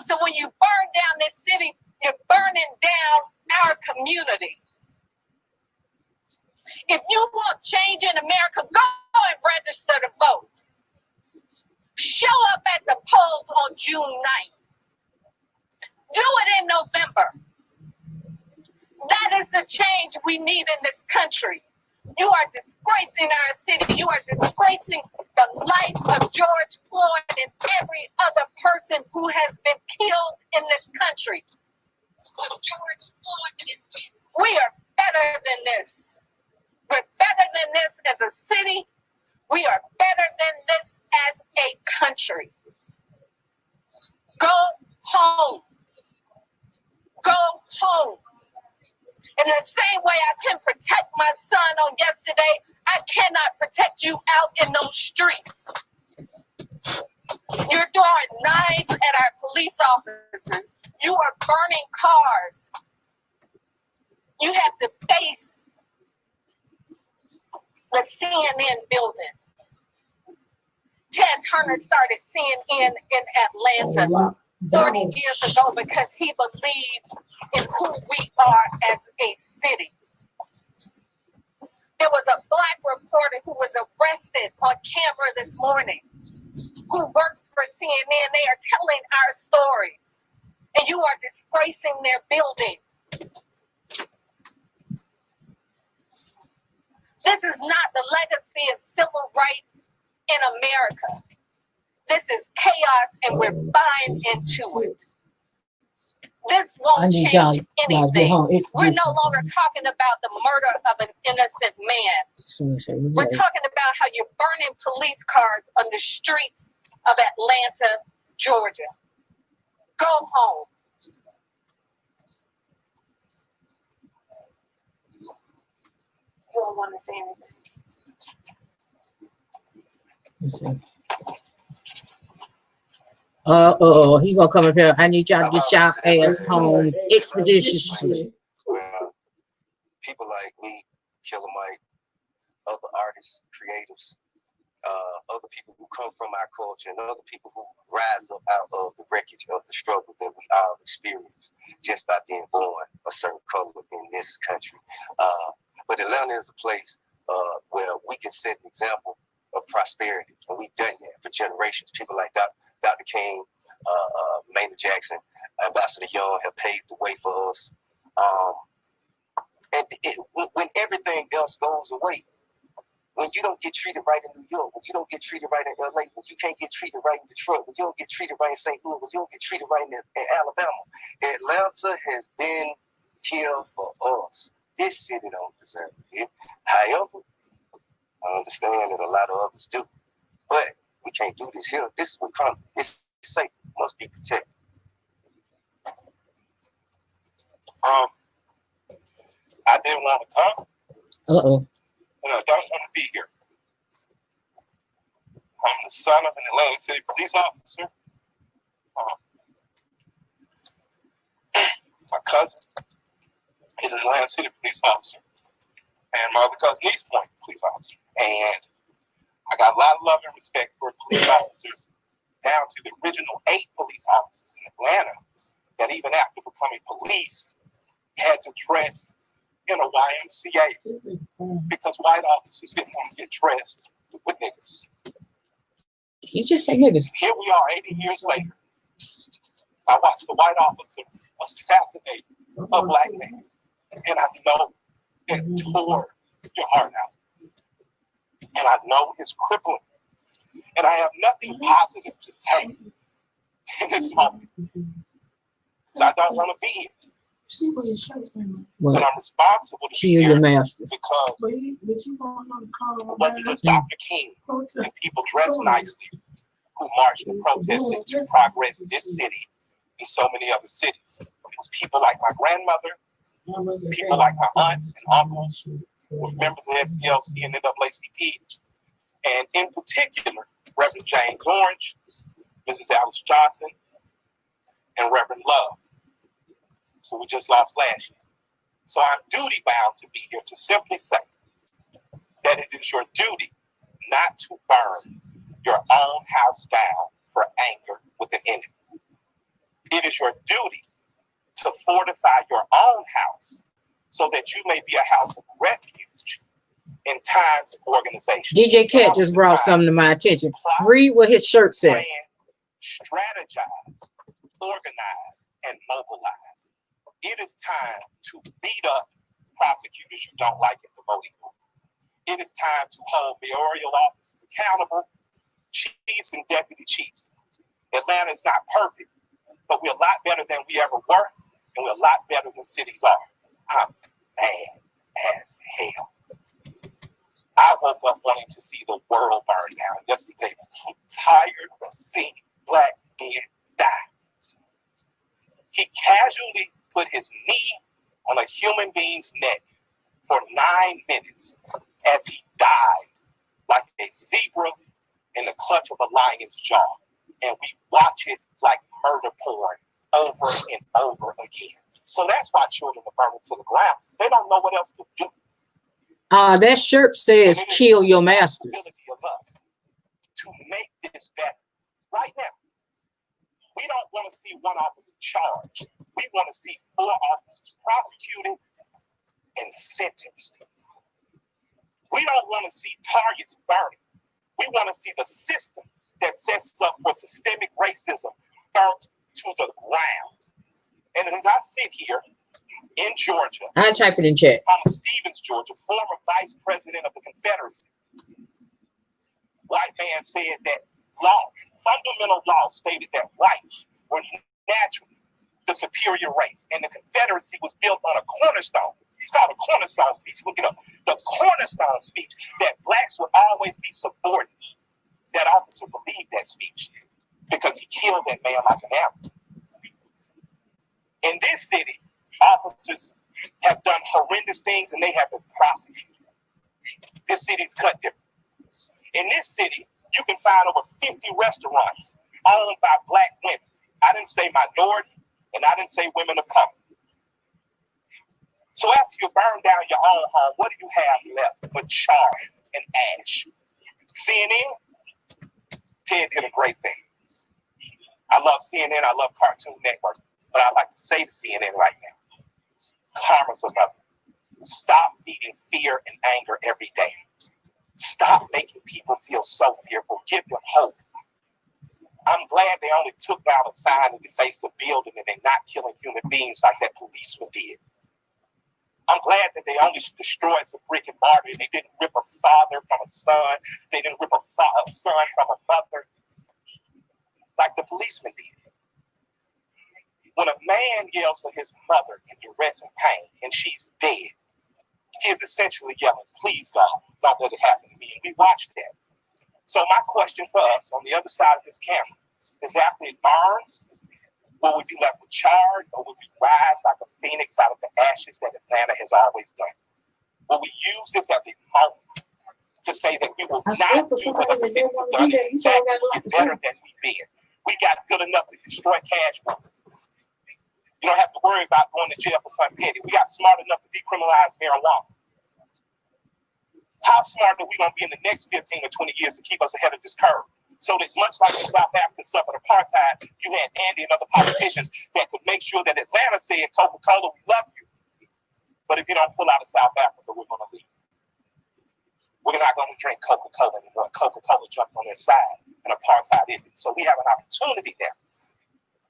So when you burn down this city, you're burning down our community. If you want change in America, go and register to vote. Show up at the polls on June 9th. Do it in November. That is the change we need in this country. You are disgracing our city. You are disgracing the life of George Floyd and every other person who has been killed in this country. George Floyd, we are better than this. We're better than this as a city. We are better than this as a country. Go home. Go home. In the same way I can protect my son on yesterday, I cannot protect you out in those streets. You're throwing knives at our police officers. You are burning cars. You have to face the CNN building. Ted Turner started CNN in Atlanta 30 years ago because he believed in who we are as a city. There was a Black reporter who was arrested on camera this morning who works for CNN. They are telling our stories, and you are disgracing their building. This is not the legacy of civil rights in America. This is chaos, and we're buying into it. This won't change anything. We're no longer talking about the murder of an innocent man. We're talking about how you're burning police cars on the streets of Atlanta, Georgia. Go home. You don't want to say anything? He gonna come up here. I need y'all to get y'all ass home expeditiously. People like me Killer Mike, other artists, creatives, other people who come from our culture, and other people who rise up out of the wreckage of the struggle that we all experience just by being born a certain color in this country. But Atlanta is a place where we can set an example of prosperity, and we've done that for generations. People like Dr. King, Maynard Jackson, Ambassador Young have paved the way for us. When everything else goes away, when you don't get treated right in New York, when you don't get treated right in LA, when you can't get treated right in Detroit, when you don't get treated right in St. Louis, when you don't get treated right in Alabama, Atlanta has been here for us. This city don't deserve it. However, I understand that a lot of others do, but we can't do this here. This is what comes. It's safe. Must be protected. I didn't want to come. Uh-oh. And I don't want to be here. I'm the son of an Atlanta City police officer. My cousin is an Atlanta City police officer. And my other cousin, East Point police officer. And I got a lot of love and respect for police officers, down to the original 8 police officers in Atlanta that even after becoming police had to dress in a YMCA because white officers didn't want to get dressed with niggas. You just say niggas. Here we are 80 years later. I watched a white officer assassinate a black man. And I know it tore your heart out. And I know it's crippling. And I have nothing positive to say in this moment. Because I don't want to be here. But I'm responsible to be here because it wasn't just Dr. King and people dressed nicely who marched and protested to progress this city and so many other cities. It was people like my grandmother, people like my aunts and uncles who were members of SCLC and NAACP, and in particular, Reverend James Orange, Mrs. Alice Johnson, and Reverend Love, who we just lost last year. So I'm duty bound to be here to simply say that it is your duty not to burn your own house down for anger with an enemy. It is your duty to fortify your own house so that you may be a house of refuge in times of organization. DJ Cat just brought something to my attention. Read what his shirt said. Plan, strategize, organize, and mobilize. It is time to beat up prosecutors you don't like at the voting booth. It is time to hold mayoral officers accountable, chiefs and deputy chiefs. Atlanta is not perfect, but we're a lot better than we ever were, and we're a lot better than cities are. I'm mad as hell. I woke up wanting to see the world burn down yesterday. I'm tired of seeing black men die. He casually put his knee on a human being's neck for 9 minutes as he died like a zebra in the clutch of a lion's jaw. And we watch it like murder porn over and over again. So that's why children are burning to the ground. They don't know what else to do. That shirt says kill your masters. Of us to make this better right now. We don't want to see one officer charged. We want to see 4 officers prosecuted and sentenced. We don't want to see targets burning. We want to see the system that sets up for systemic racism burnt to the ground. And as I sit here in Georgia, I type it in chat. Thomas Stevens, Georgia, former vice president of the Confederacy, white man said that fundamental law stated that whites were naturally the superior race, and the Confederacy was built on a cornerstone. It's called a cornerstone speech. Look it up. The cornerstone speech that blacks would always be subordinate. That officer believed that speech because he killed that man like an animal. In this city, officers have done horrendous things and they have been prosecuted. This city's cut different. In this city, you can find over 50 restaurants owned by black women. I didn't say minority, and I didn't say women of color. So after you burn down your own home, what do you have left but char and ash? CNN, Ted did a great thing. I love CNN, I love Cartoon Network, but I'd like to say to CNN right now, karma's another. Stop feeding fear and anger every day. Stop making people feel so fearful. Give them hope. I'm glad they only took down a sign and defaced the building and they're not killing human beings like that policeman did. I'm glad that they only destroyed some brick and mortar and they didn't rip a father from a son. They didn't rip a son from a mother like the policeman did. When a man yells for his mother in duress and pain and she's dead, he is essentially yelling, please God, don't let it happen to me. And we watched that. So my question for us on the other side of this camera is, after it burns, will we be left with charred, or will we rise like a phoenix out of the ashes that Atlanta has always done? Will we use this as a moment to say that we will not do what other cities have done, and in fact, we'll get better than we've been? We got good enough to destroy cash runs. You don't have to worry about going to jail for something petty. We got smart enough to decriminalize marijuana. How smart are we going to be in the next 15 or 20 years to keep us ahead of this curve? So that much like when South Africa suffered apartheid, you had Andy and other politicians that could make sure that Atlanta said, Coca-Cola, we love you. But if you don't pull out of South Africa, we're going to leave. We're not going to drink Coca-Cola anymore. Coca-Cola jumped on their side and apartheid ended. So we have an opportunity now.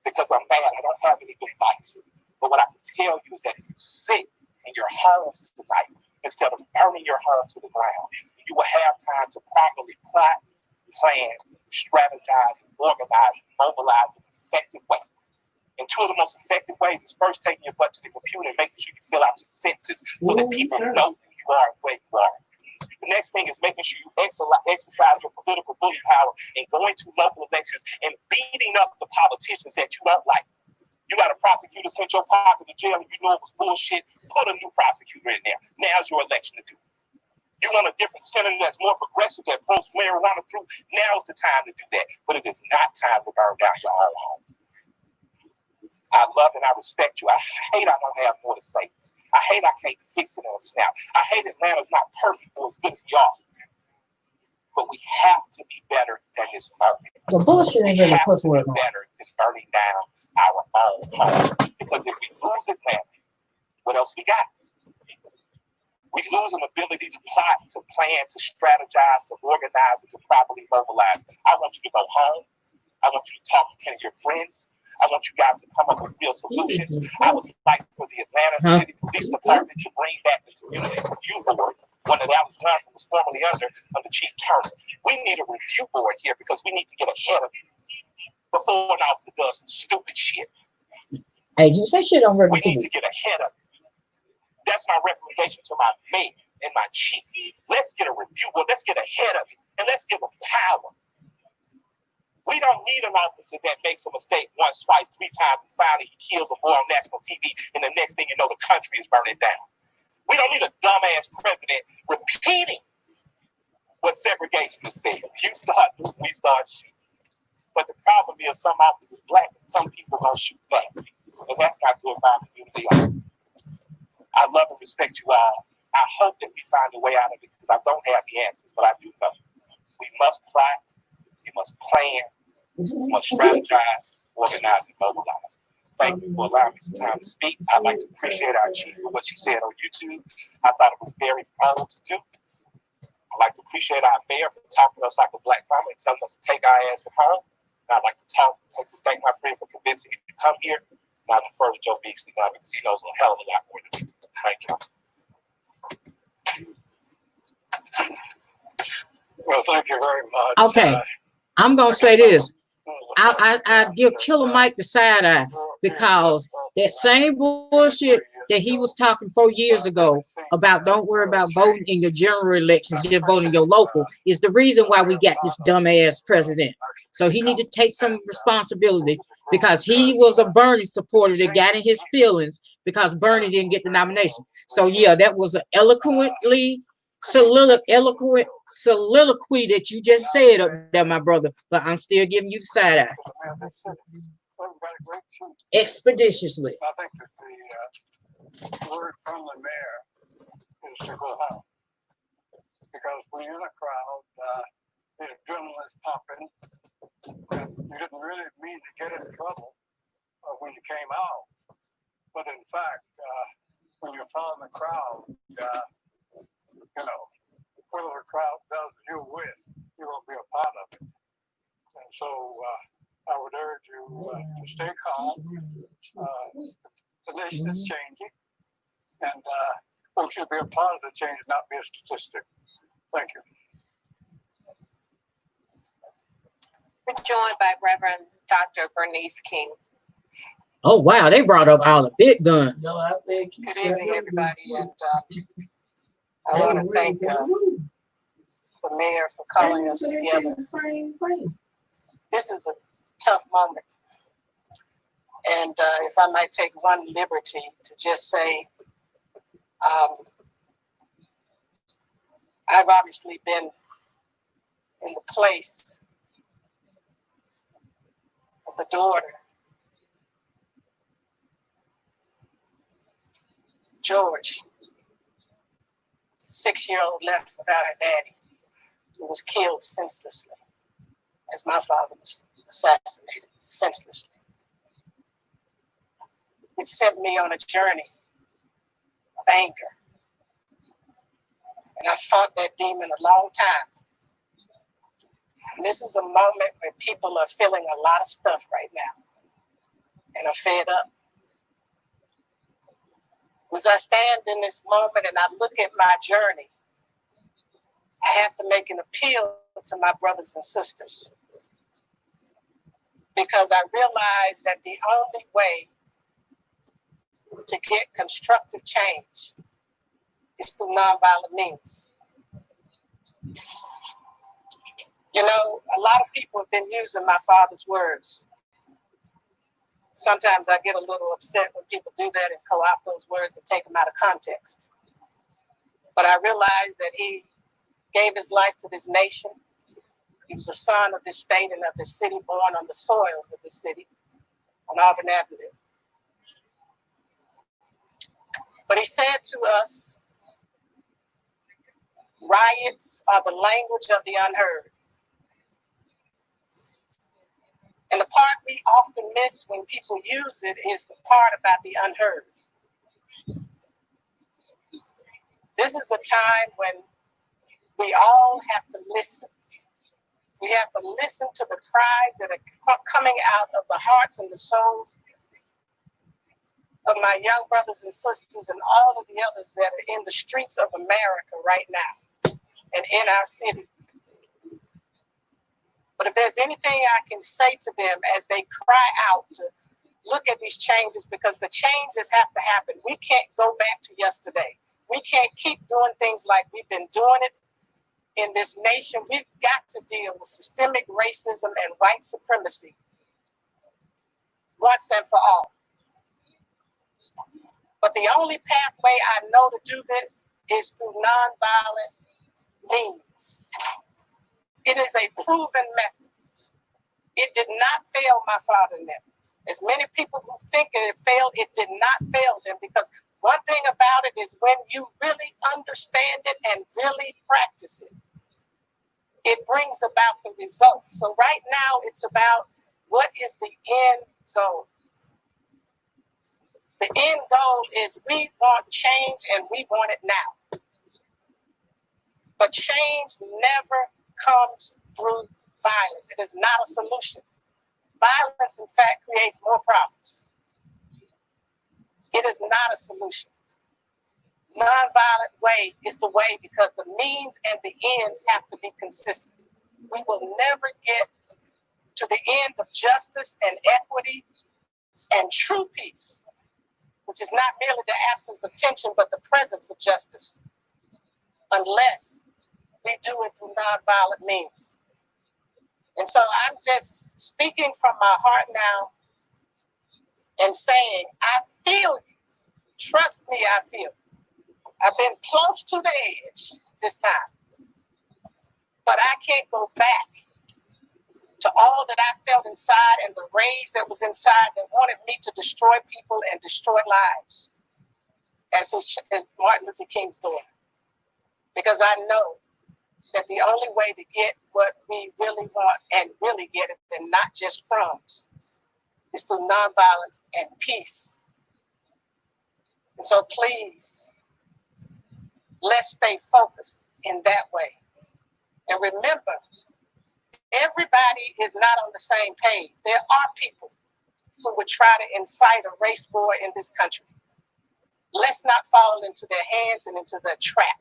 Because I'm mad, I don't have any good advice. But what I can tell you is that if you sit in your homes tonight, instead of burning your home to the ground, you will have time to properly plot, plan, strategize, organize, and mobilize in an effective way. And two of the most effective ways is first taking your butt to the computer and making sure you fill out your sentences so that people know who you are and where you are. The next thing is making sure you exercise your political bully power and going to local elections and beating up the politicians that you don't like. You got a prosecutor sent your partner to jail and you know it was bullshit, put a new prosecutor in there. Now's your election to do it. You want a different senator that's more progressive, that pulls marijuana through, now's the time to do that. But it is not time to burn down your own home. I love and I respect you. I hate I don't have more to say. I hate I can't fix it in a snap. I hate Atlanta's not perfect or as good as we are. But we have to be better than this moment. The bullshit We ain't really have put to be word on. better than burning down our own homes. Because if we lose Atlanta, what else we got? We lose an ability to plot, to plan, to strategize, to organize, and to properly mobilize. I want you to go home. I want you to talk to 10 of your friends. I want you guys to come up with real solutions. I would like for the Atlanta City Police Department to bring back the Community Review Board, one that Alex Johnson was formerly under Chief Turner. We need a review board here because we need to get ahead of it before an officer does some stupid shit. Hey, you say shit on We River need TV. to get ahead of it. That's my recommendation to my mayor and my chief. Let's get a review board. Let's get ahead of it, and let's give them power. We don't need an officer that makes a mistake once, twice, 3 times, and finally he kills a boy on national TV, and the next thing you know, the country is burning down. We don't need a dumbass president repeating what segregation is saying. You start, we start shooting. But the problem is some officers black, and some people are going to shoot back. And that's not good for our community. I love and respect you all. I hope that we find a way out of it because I don't have the answers, but I do know. We must plot, we must plan, we must strategize, organize, and mobilize. Thank you for allowing me some time to speak. I'd like to appreciate our chief for what she said on YouTube. I thought it was very bold to do. I'd like to appreciate our mayor for talking to us like a black mama and telling us to take our ass at home. And I'd like to thank my friend for convincing me to come here. And I defer to Joe Beasley now because he knows a hell of a lot more than me. Thank you. Well, thank you very much. Okay, I'm gonna say this. I give Killer Mike the side eye because that same bullshit that he was talking 4 years ago about don't worry about voting in your general elections, just voting your local, is the reason why we got this dumbass president. So he need to take some responsibility because he was a Bernie supporter that got in his feelings because Bernie didn't get the nomination. So yeah, that was an eloquent soliloquy that you just said up there, my brother, but I'm still giving you the side eye. Expeditiously. I think that word from the mayor is to go home. Because when you're in a crowd, the adrenaline is pumping, and you didn't really mean to get in trouble when you came out. But in fact, when you're following the crowd, you know, whatever the crowd does you're with, you're going to be a part of it. And so I would urge you to stay calm. The nation is changing, and we should be a part of the change, not be a statistic. Thank you. We're joined by Reverend Dr. Bernice King. Oh wow, they brought up all the big guns. No, I said Good evening, everybody, and I want to thank the mayor for calling us together. This is a tough moment, and if I might take one liberty to just say, I've obviously been in the place of the daughter, George, 6-year-old left without her daddy, who was killed senselessly, as my father was assassinated senselessly. It sent me on a journey of anger. And I fought that demon a long time. And this is a moment where people are feeling a lot of stuff right now and are fed up. As I stand in this moment and I look at my journey, I have to make an appeal to my brothers and sisters, because I realize that the only way to get constructive change is through nonviolent means. You know, a lot of people have been using my father's words. Sometimes I get a little upset when people do that and co-opt those words and take them out of context. But I realize that he gave his life to this nation. He was a son of this state and of this city, born on the soils of this city, on Auburn Avenue. But he said to us, riots are the language of the unheard. And the part we often miss when people use it is the part about the unheard. This is a time when we all have to listen. We have to listen to the cries that are coming out of the hearts and the souls of my young brothers and sisters and all of the others that are in the streets of America right now and in our city. But if there's anything I can say to them as they cry out to look at these changes, because the changes have to happen. We can't go back to yesterday. We can't keep doing things like we've been doing it in this nation. We've got to deal with systemic racism and white supremacy once and for all. But the only pathway I know to do this is through nonviolent means. It is a proven method. It did not fail my father and them. As many people who think it failed, it did not fail them, because one thing about it is when you really understand it and really practice it, it brings about the results. So right now it's about what is the end goal. The end goal is we want change and we want it now. But change never comes through violence. It is not a solution. Violence, in fact, creates more problems. It is not a solution. Nonviolent way is the way, because the means and the ends have to be consistent. We will never get to the end of justice and equity and true peace, which is not merely the absence of tension, but the presence of justice, unless we do it through nonviolent means. And so I'm just speaking from my heart now and saying, I feel you. Trust me, I feel you. I've been close to the edge this time, but I can't go back to all that I felt inside and the rage that was inside that wanted me to destroy people and destroy lives. as Martin Luther King's doing. Because I know that the only way to get what we really want and really get it, and not just crumbs, is through nonviolence and peace. And so please, let's stay focused in that way. And remember, everybody is not on the same page. There are people who would try to incite a race war in this country. Let's not fall into their hands and into the trap.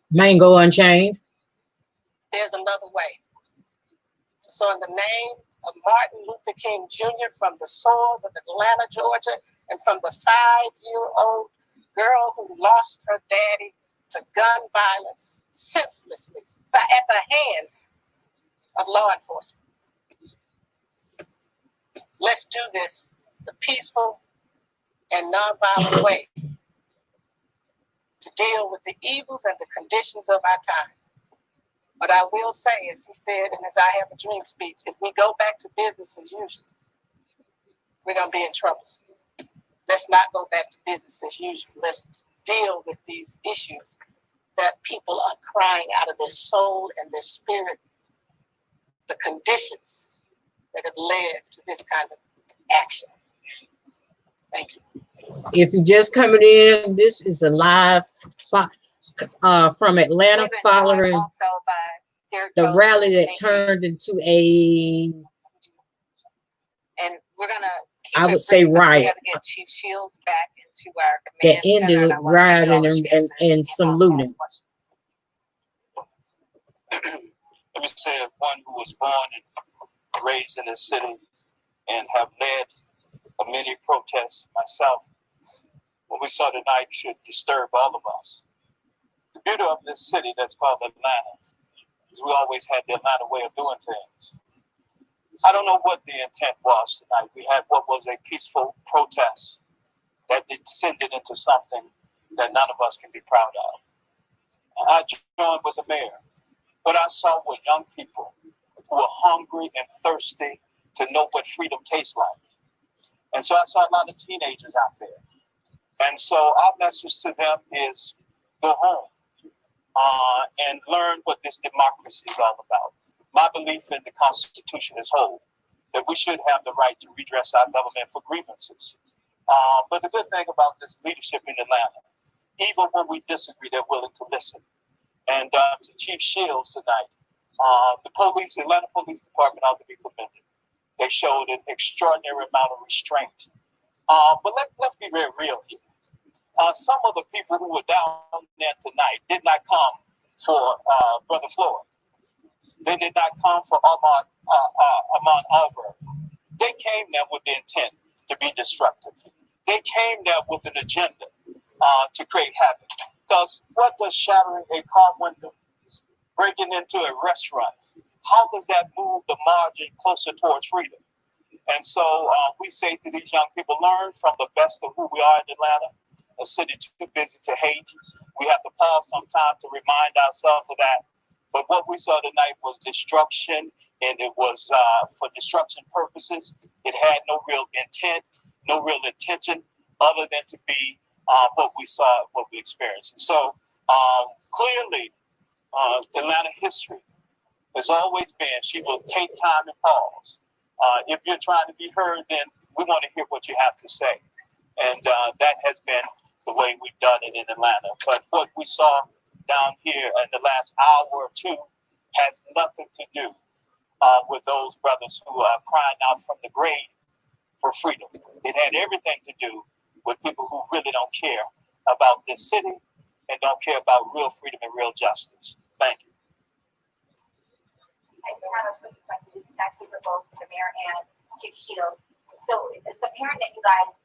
Mango Unchained. There's another way. So in the name of Martin Luther King Jr., from the soils of Atlanta, Georgia, and from the 5-year-old girl who lost her daddy to gun violence senselessly at the hands of law enforcement. Let's do this the peaceful and nonviolent way to deal with the evils and the conditions of our time. But I will say, as he said in his I Have a Dream speech, if we go back to business as usual, we're going to be in trouble. Let's not go back to business as usual. Let's deal with these issues that people are crying out of their soul and their spirit, the conditions that have led to this kind of action. Thank you. If you're just coming in, this is a live from Atlanta following Also by Derek the Rose. rally that Thank you. turned into a, And we're gonna keep I it would say, brief 'cause we riot gotta get Chief Shields back into our that command center, ended and with I want to give you all rioting a chance to and some looting. Let me say, as one who was born and raised in this city and have led many protests myself, what we saw tonight should disturb all of us. The beauty of this city that's called Atlanta is we always had the Atlanta way of doing things. I don't know what the intent was tonight. We had what was a peaceful protest that descended into something that none of us can be proud of. I joined with the mayor. What I saw were young people who were hungry and thirsty to know what freedom tastes like. And so I saw a lot of teenagers out there. And so our message to them is go home and learn what this democracy is all about. My belief in the Constitution is whole, that we should have the right to redress our government for grievances. But the good thing about this leadership in Atlanta, even when we disagree, they're willing to listen. And to Chief Shields tonight, the Atlanta Police Department ought to be commended. They showed an extraordinary amount of restraint. But let's be very real here. Some of the people who were down there tonight did not come for Brother Floyd. They did not come for Ahmaud Arbery. They came there with the intent to be destructive. They came there with an agenda to create havoc. Because what does shattering a car window, breaking into a restaurant, how does that move the margin closer towards freedom? And so we say to these young people, learn from the best of who we are in Atlanta, a city too busy to hate. We have to pause sometime to remind ourselves of that. But what we saw tonight was destruction, and it was for destruction purposes. It had no real intent, no real intention other than to be what we saw, what we experienced. And so clearly, Atlanta history has always been, she will take time and pause. If you're trying to be heard, then we want to hear what you have to say. And that has been the way we've done it in Atlanta. But what we saw down here in the last hour or two has nothing to do with those brothers who are crying out from the grave for freedom. It had everything to do with people who really don't care about this city and don't care about real freedom and real justice. Thank you. I have a quick question. This is actually for both the mayor and Chief Shields. So it's apparent that you guys,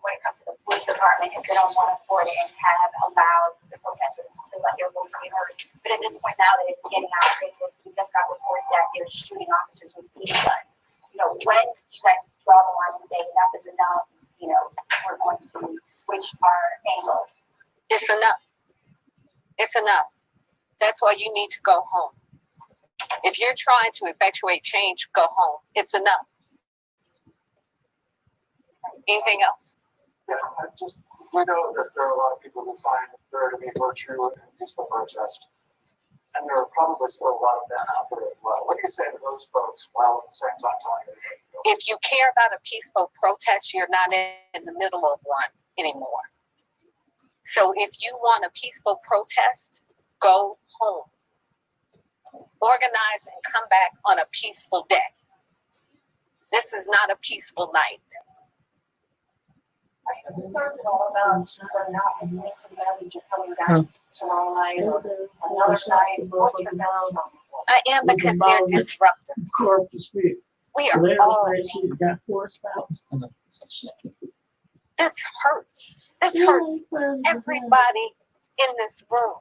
when it comes to the police department, have been on one accord and have allowed the protesters to let their voice be heard. But at this point now that it's getting out of business, we just got reports that they're shooting officers with BB guns. You know, when you guys draw the line and say enough is enough, you know, we're going to switch our angle. It's enough. It's enough. That's why you need to go home. If you're trying to effectuate change, go home. It's enough. Anything else? We know that there are a lot of people who find there to be virtue in peaceful protest. And there are probably still a lot of them out there as well. What do you say to those folks while at the same time telling them? If you care about a peaceful protest, you're not in the middle of one anymore. So if you want a peaceful protest, go home. Organize and come back on a peaceful day. This is not a peaceful night. Are you concerned at all about whether or not listening to the message of coming back tomorrow night or another night? What's your message? I am, because they're disruptors. We are all. This hurts. This hurts everybody in this room.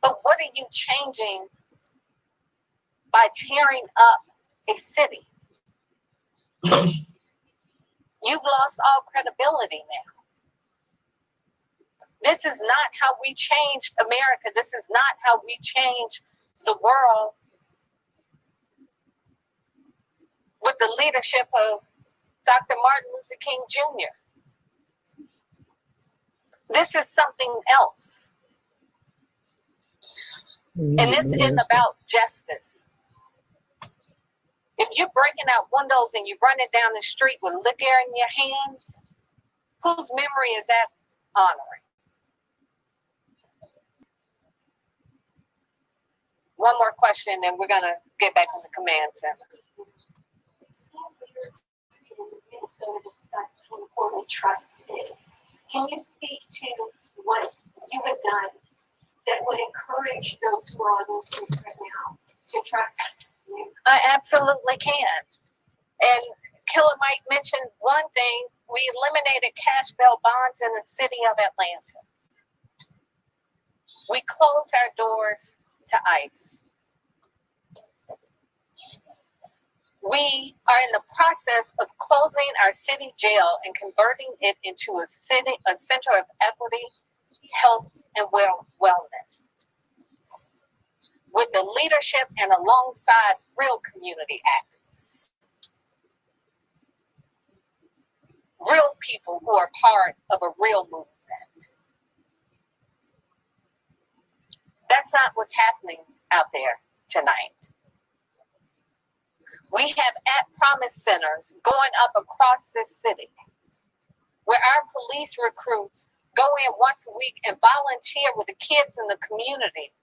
But what are you changing by tearing up a city? You've lost all credibility now. This is not how we changed America. This is not how we change the world with the leadership of Dr. Martin Luther King Jr. This is something else. And this isn't about justice. If you're breaking out windows and you're running down the street with liquor in your hands, whose memory is that honoring? One more question, and we're going to get back in the command center. So to discuss how important trust is. Can you speak to what you have done that would encourage those who are on those streets right now to trust you? I absolutely can. And Killer Mike mentioned one thing. We eliminated cash bail bonds in the city of Atlanta. We closed our doors to ICE. We are in the process of closing our city jail and converting it into a center of equity, health, and wellness, with the leadership and alongside real community activists, real people who are part of a real movement. That's not what's happening out there tonight. We have at-promise centers going up across this city where our police recruits go in once a week and volunteer with the kids in the community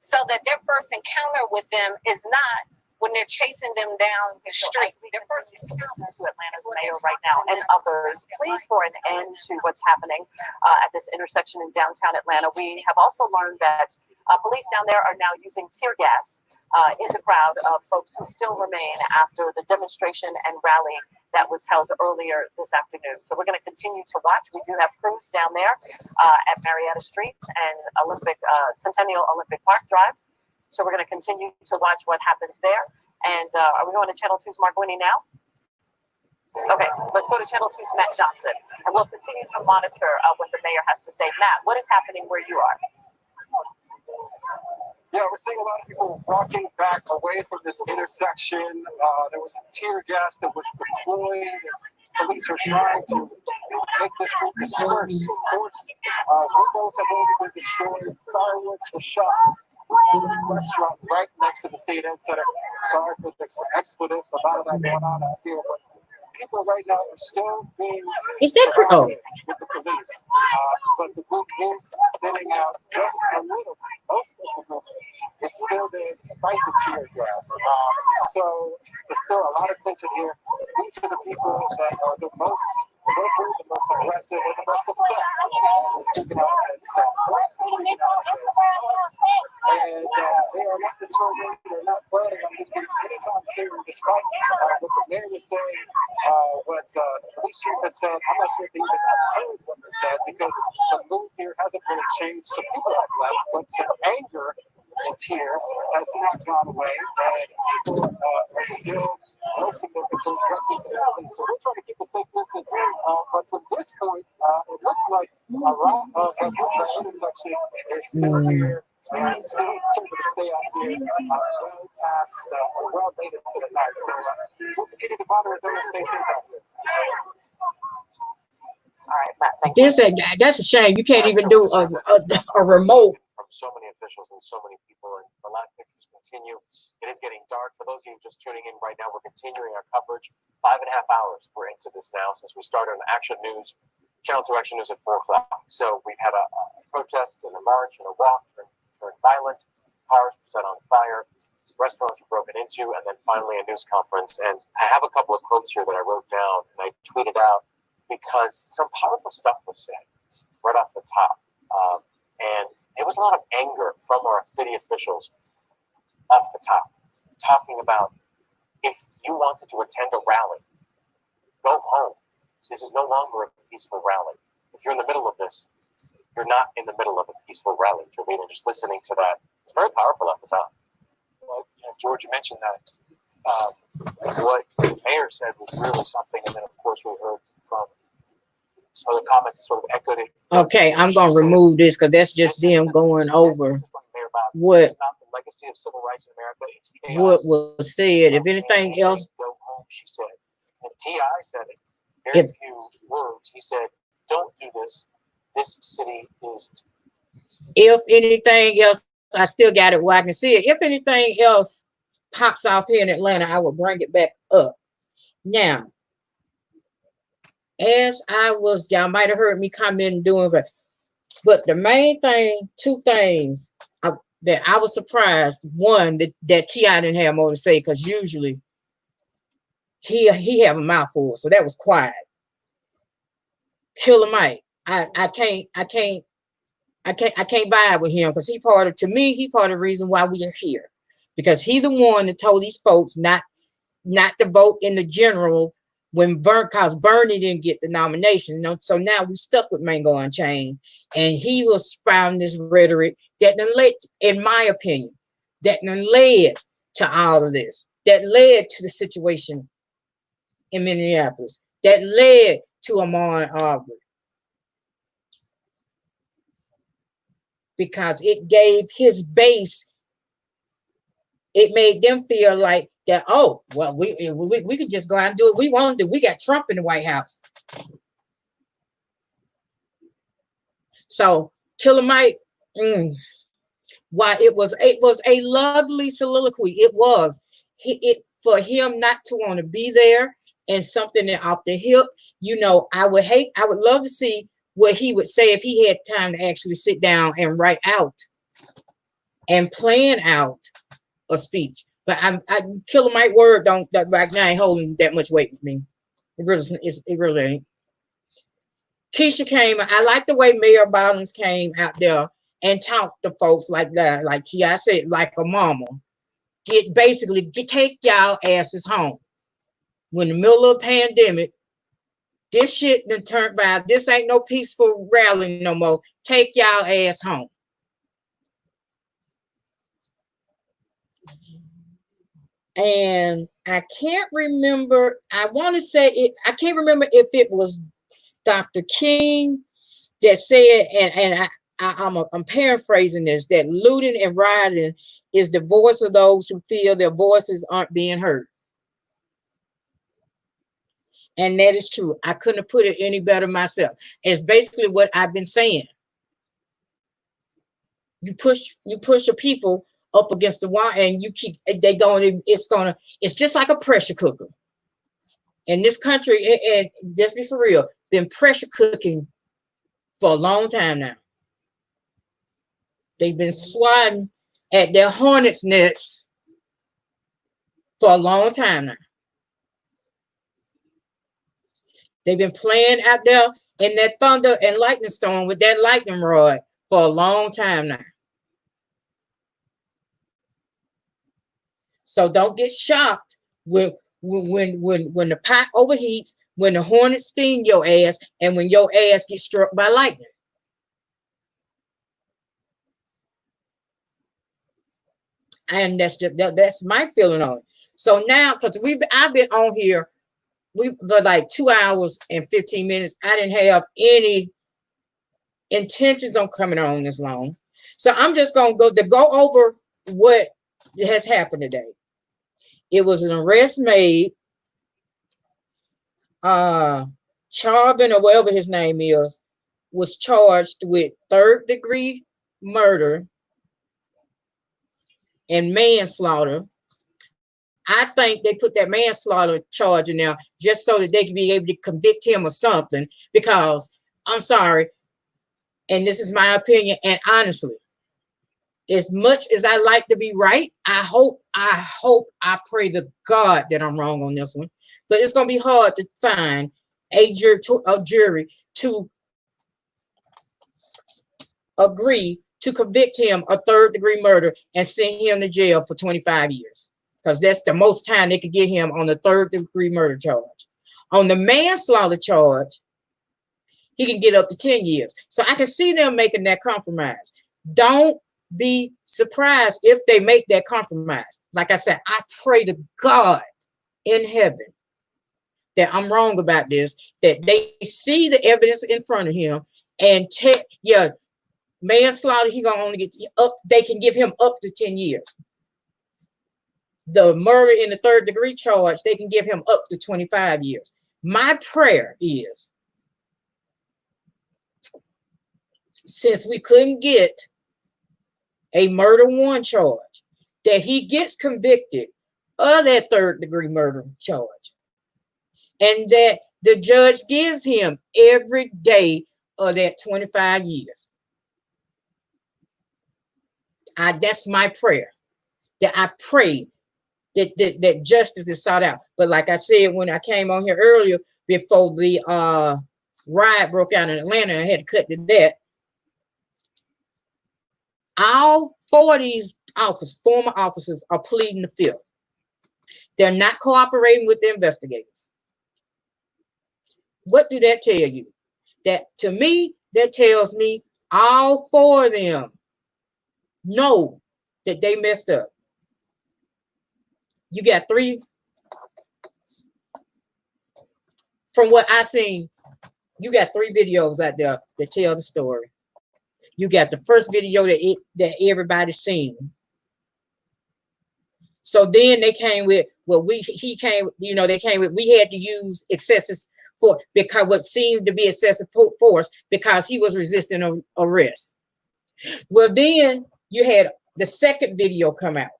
so that their first encounter with them is not when they're chasing them down the street. Their first encounter to Atlanta's mayor right now and others plead for an end to what's happening at this intersection in downtown Atlanta. We have also learned that police down there are now using tear gas in the crowd of folks who still remain after the demonstration and rally that was held earlier this afternoon. So we're going to continue to watch. We do have crews down there at Marietta Street and Centennial Olympic Park Drive. So we're going to continue to watch what happens there. And are we going to Channel 2's Mark Winnie now? Okay, let's go to Channel 2's Matt Johnson. And we'll continue to monitor what the mayor has to say. Matt, what is happening where you are? Yeah, we're seeing a lot of people walking back away from this intersection. There was some tear gas that was deployed as police are trying to make this group disperse. Of course, windows have already been destroyed. Fireworks were shot. There's a restaurant right next to the CNN Center. Sorry for the expletives. A lot of that going on out here. But people right now are still being surrounded with the police. But the group is thinning out just a little bit. Most of the group is still there despite the tear gas. So there's still a lot of tension here. These are the people that are the most vocal, the most aggressive, and the most upset. They're speaking out against us. And they are not determined, they're not planning on this being anytime soon, despite what the mayor was saying, what the police chief has said. I'm not sure if they even heard what was said because the mood here hasn't really changed. So people have left, but the anger that's here has not gone away, and people are still voicing their concerns directly to the police. So we're trying to keep a safe distance, but from this point, it looks like a lot of the intersection is still here. And still able to stay out here well past, well late into the night. So we'll continue to monitor them and stay safe out here. All right, Matt, thank you. That's a shame. You can't even do a remote. From so many officials and so many people, and the live pictures continue. It is getting dark. For those of you just tuning in right now, we're continuing our coverage. 5.5 hours we're into this now since we started on Action News, Channel 2 Action News at 4 o'clock. So we've had a protest and a march and a walk turned violent. Cars were set on fire. Restaurants were broken into, and then finally a news conference. And I have a couple of quotes here that I wrote down and I tweeted out because some powerful stuff was said right off the top. And there was a lot of anger from our city officials off the top, talking about if you wanted to attend a rally, go home. This is no longer a peaceful rally. If you're in the middle of this, you're not in the middle of a peaceful rally. Trevina, just listening to that, it's very powerful off the top. Well, George, you mentioned that what the mayor said was really something, and then of course we heard from some of the comments that sort of echoed it. Okay, I'm going to remove this because that's just them going over what legacy of civil rights in America. It's what was said. If anything else, go home, she said. And T.I. said it. Very few words. He said, "Don't do this. This city is." If anything else, I still got it where I can see it. If anything else pops off here in Atlanta, I will bring it back up. Now, as I was, y'all might have heard me comment doing it, but the main thing, two things that I was surprised. One, that T.I. didn't have more to say, because usually he have a mouthful, so that was quiet. Killer Mike, I can't vibe with him because he part of the reason why we are here, because he the one that told these folks not to vote in the general when Bernie didn't get the nomination. So now we stuck with Mango Unchained, and he was spouting this rhetoric that led, in my opinion, that led to all of this, that led to the situation in Minneapolis, that led to Ahmaud Arbery, because it gave his base, it made them feel like that, oh, well, we could just go out and do what we want to do. We got Trump in the White House. So Killer Mike, why it was a lovely soliloquy. It was for him not to want to be there, and something that off the hip, I would love to see what he would say if he had time to actually sit down and write out and plan out a speech. But Killer Mike word don't right now ain't holding that much weight with me. It really ain't. Keisha came. I like the way Mayor Bottoms came out there and talked to folks like that, like T.I. said, like a mama. Take y'all asses home. When in the middle of a pandemic, this shit done turned by. This ain't no peaceful rally no more. Take y'all ass home. And I can't remember. I want to say it. I can't remember if it was Dr. King that said, and I'm paraphrasing this, that looting and rioting is the voice of those who feel their voices aren't being heard. And that is true. I couldn't have put it any better myself. It's basically what I've been saying. You push your people up against the wall, and you keep it's just like a pressure cooker. In this country, and let's be for real, been pressure cooking for a long time now. They've been swatting at their hornet's nests for a long time now. They've been playing out there in that thunder and lightning storm with that lightning rod for a long time now. So don't get shocked when the pot overheats, when the hornets sting your ass, and when your ass gets struck by lightning. And that's my feeling on it. So now, because I've been on here for like 2 hours and 15 minutes. I didn't have any intentions on coming on this long. So I'm just gonna go over what has happened today. It was an arrest made Charvin or whatever his name is, was charged with 3rd-degree murder and manslaughter. I think they put that manslaughter charge in there just so that they can be able to convict him or something, because I'm sorry, and this is my opinion, and honestly, as much as I like to be right, I pray to God that I'm wrong on this one, but it's going to be hard to find a jury to agree to convict him of 3rd-degree murder and send him to jail for 25 years. Because that's the most time they could get him on the 3rd-degree murder charge. On the manslaughter charge, he can get up to 10 years. So I can see them making that compromise. Don't be surprised if they make that compromise. Like I said, I pray to God in heaven that I'm wrong about this, that they see the evidence in front of him and manslaughter, he gonna only get up, they can give him up to 10 years. The murder in the 3rd-degree charge, they can give him up to 25 years. My prayer is, since we couldn't get a murder 1 charge, that he gets convicted of that 3rd-degree murder charge, and that the judge gives him every day of that 25 years. That's my prayer. That I pray that justice is sought out. But like I said, when I came on here earlier, before the riot broke out in Atlanta, I had to cut to that. All 4 of these former officers are pleading the 5th. They're not cooperating with the investigators. What do that tell you? That, to me, that tells me all 4 of them know that they messed up. You got 3, from what I seen, you got 3 videos out there that tell the story. You got the first video that everybody's seen. So then they came with they came with, we had to use excessive force, because what seemed to be excessive force, because he was resisting arrest. Well, then you had the second video come out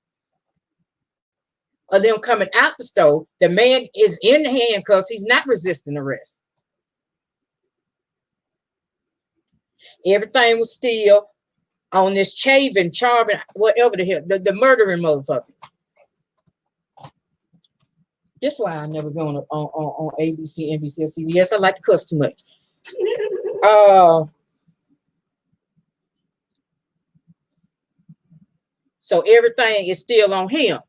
of them coming out the store. The man is in handcuffs. He's not resisting arrest. Everything was still on this Charvin, whatever the hell, the murdering motherfucker. That's why I never go on ABC, NBC, or CBS. I like to cuss too much. So everything is still on him.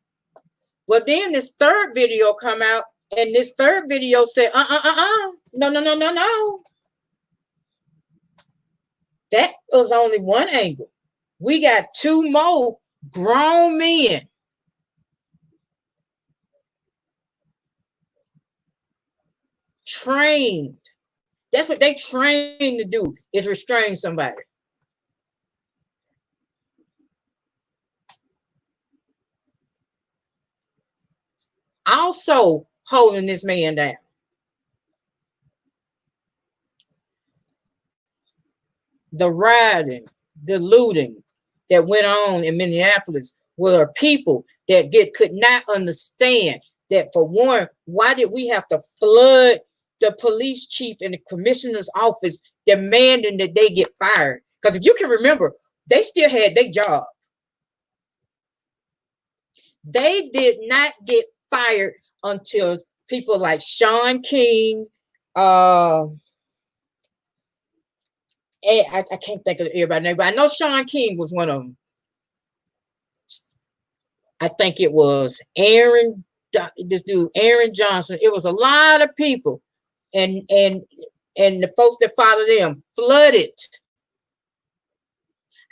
Well, then this 3rd video come out, and this 3rd video said, no. That was only one angle. We got 2 more grown men trained. That's what they trained to do, is restrain somebody. Also holding this man down. The rioting, the looting that went on in Minneapolis were people that could not understand that, for one, why did we have to flood the police chief and the commissioner's office demanding that they get fired? Because if you can remember, they still had their job. They did not get fired until people like Sean King, I can't think of everybody's name, but I know Sean King was one of them. I think it was this dude, Aaron Johnson. It was a lot of people, and the folks that followed them flooded.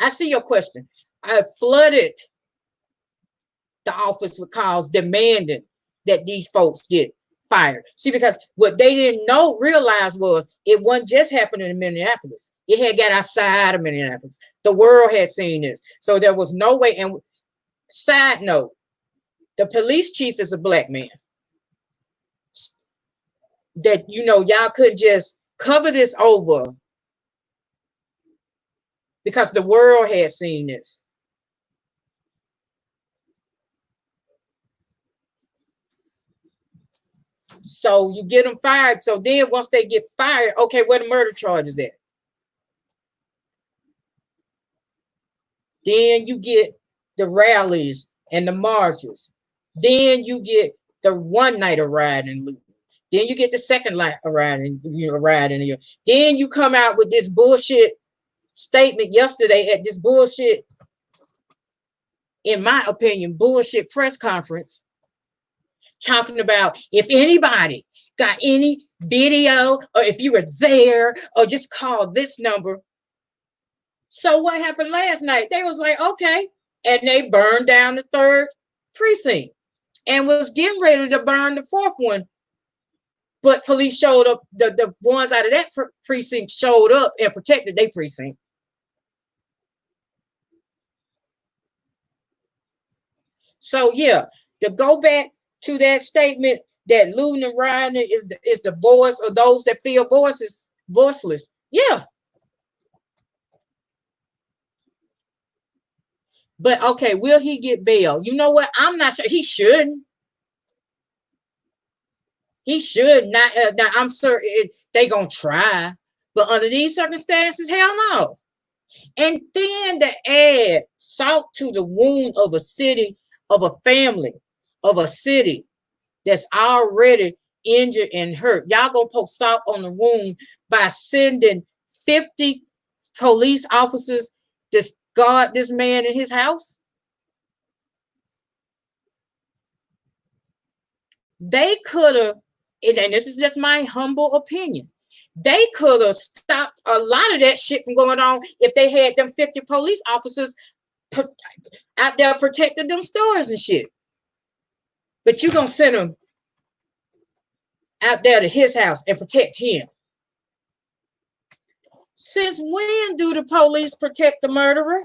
I see your question. I flooded the office with calls demanding that these folks get fired. See, because what they didn't realize was it wasn't just happening in Minneapolis. It had got outside of Minneapolis. The world had seen this. So there was no way. And side note, the police chief is a black man. that, you know, y'all could just cover this over because the world has seen this. So you get them fired. So then once they get fired, okay, where the murder charges at? Then you get the rallies and the marches. Then you get the one night of rioting. Then you get the second night of rioting. Then you come out with this bullshit statement yesterday at this bullshit, in my opinion, bullshit press conference, talking about if anybody got any video or if you were there or just call this number. So what happened last night? They was like, okay. And they burned down the 3rd precinct and was getting ready to burn the 4th one. But police showed up, the ones out of that precinct showed up and protected their precinct. So yeah, to go back to that statement that looting and rioting is the voice of those that feel voiceless. Yeah. But okay, will he get bail? You know what? I'm not sure. He shouldn't. He should not. Now I'm certain they gonna try, but under these circumstances, hell no. And then to add salt to the wound of a city, of a family, of a city that's already injured and hurt. Y'all gonna put salt on the wound by sending 50 police officers to guard this man in his house? They could have, and this is just my humble opinion, they could have stopped a lot of that shit from going on if they had them 50 police officers out there protecting them stores and shit. But you're going to send them out there to his house and protect him. Since when do the police protect the murderer?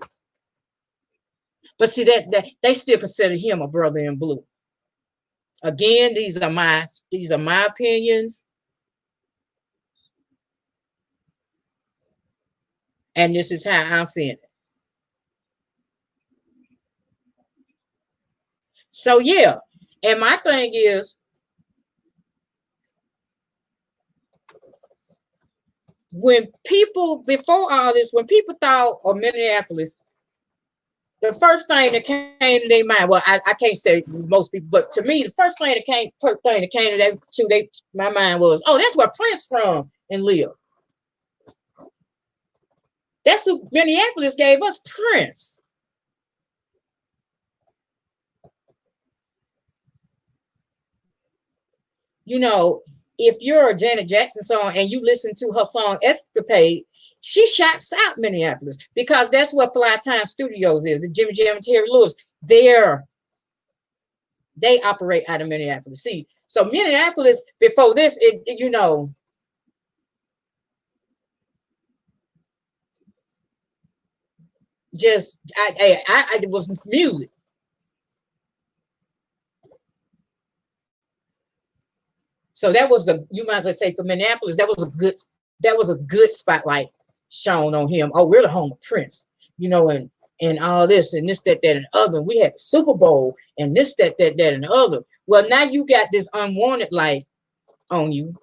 But see, that they still consider him a brother in blue. Again, these are my opinions. And this is how I'm seeing it. So yeah, and my thing is, when people, before all this, when people thought of Minneapolis, the first thing that came to their mind, well, I can't say most people, but to me, the first thing that came to my mind was, oh, that's where Prince from and lived. That's who Minneapolis gave us, Prince. You know, if you're a Janet Jackson song and you listen to her song Escapade, she shouts out Minneapolis because that's what Fly Time Studios is. The Jimmy Jam and Terry Lewis, they operate out of Minneapolis. See, so Minneapolis before this, you know, just it was music. So that was you might as well say for Minneapolis, that was a good spotlight shown on him. Oh, we're the home of Prince, you know, and all this and this, that, and the other. We had the Super Bowl and this, that, and the other. Well, now you got this unwanted light on you.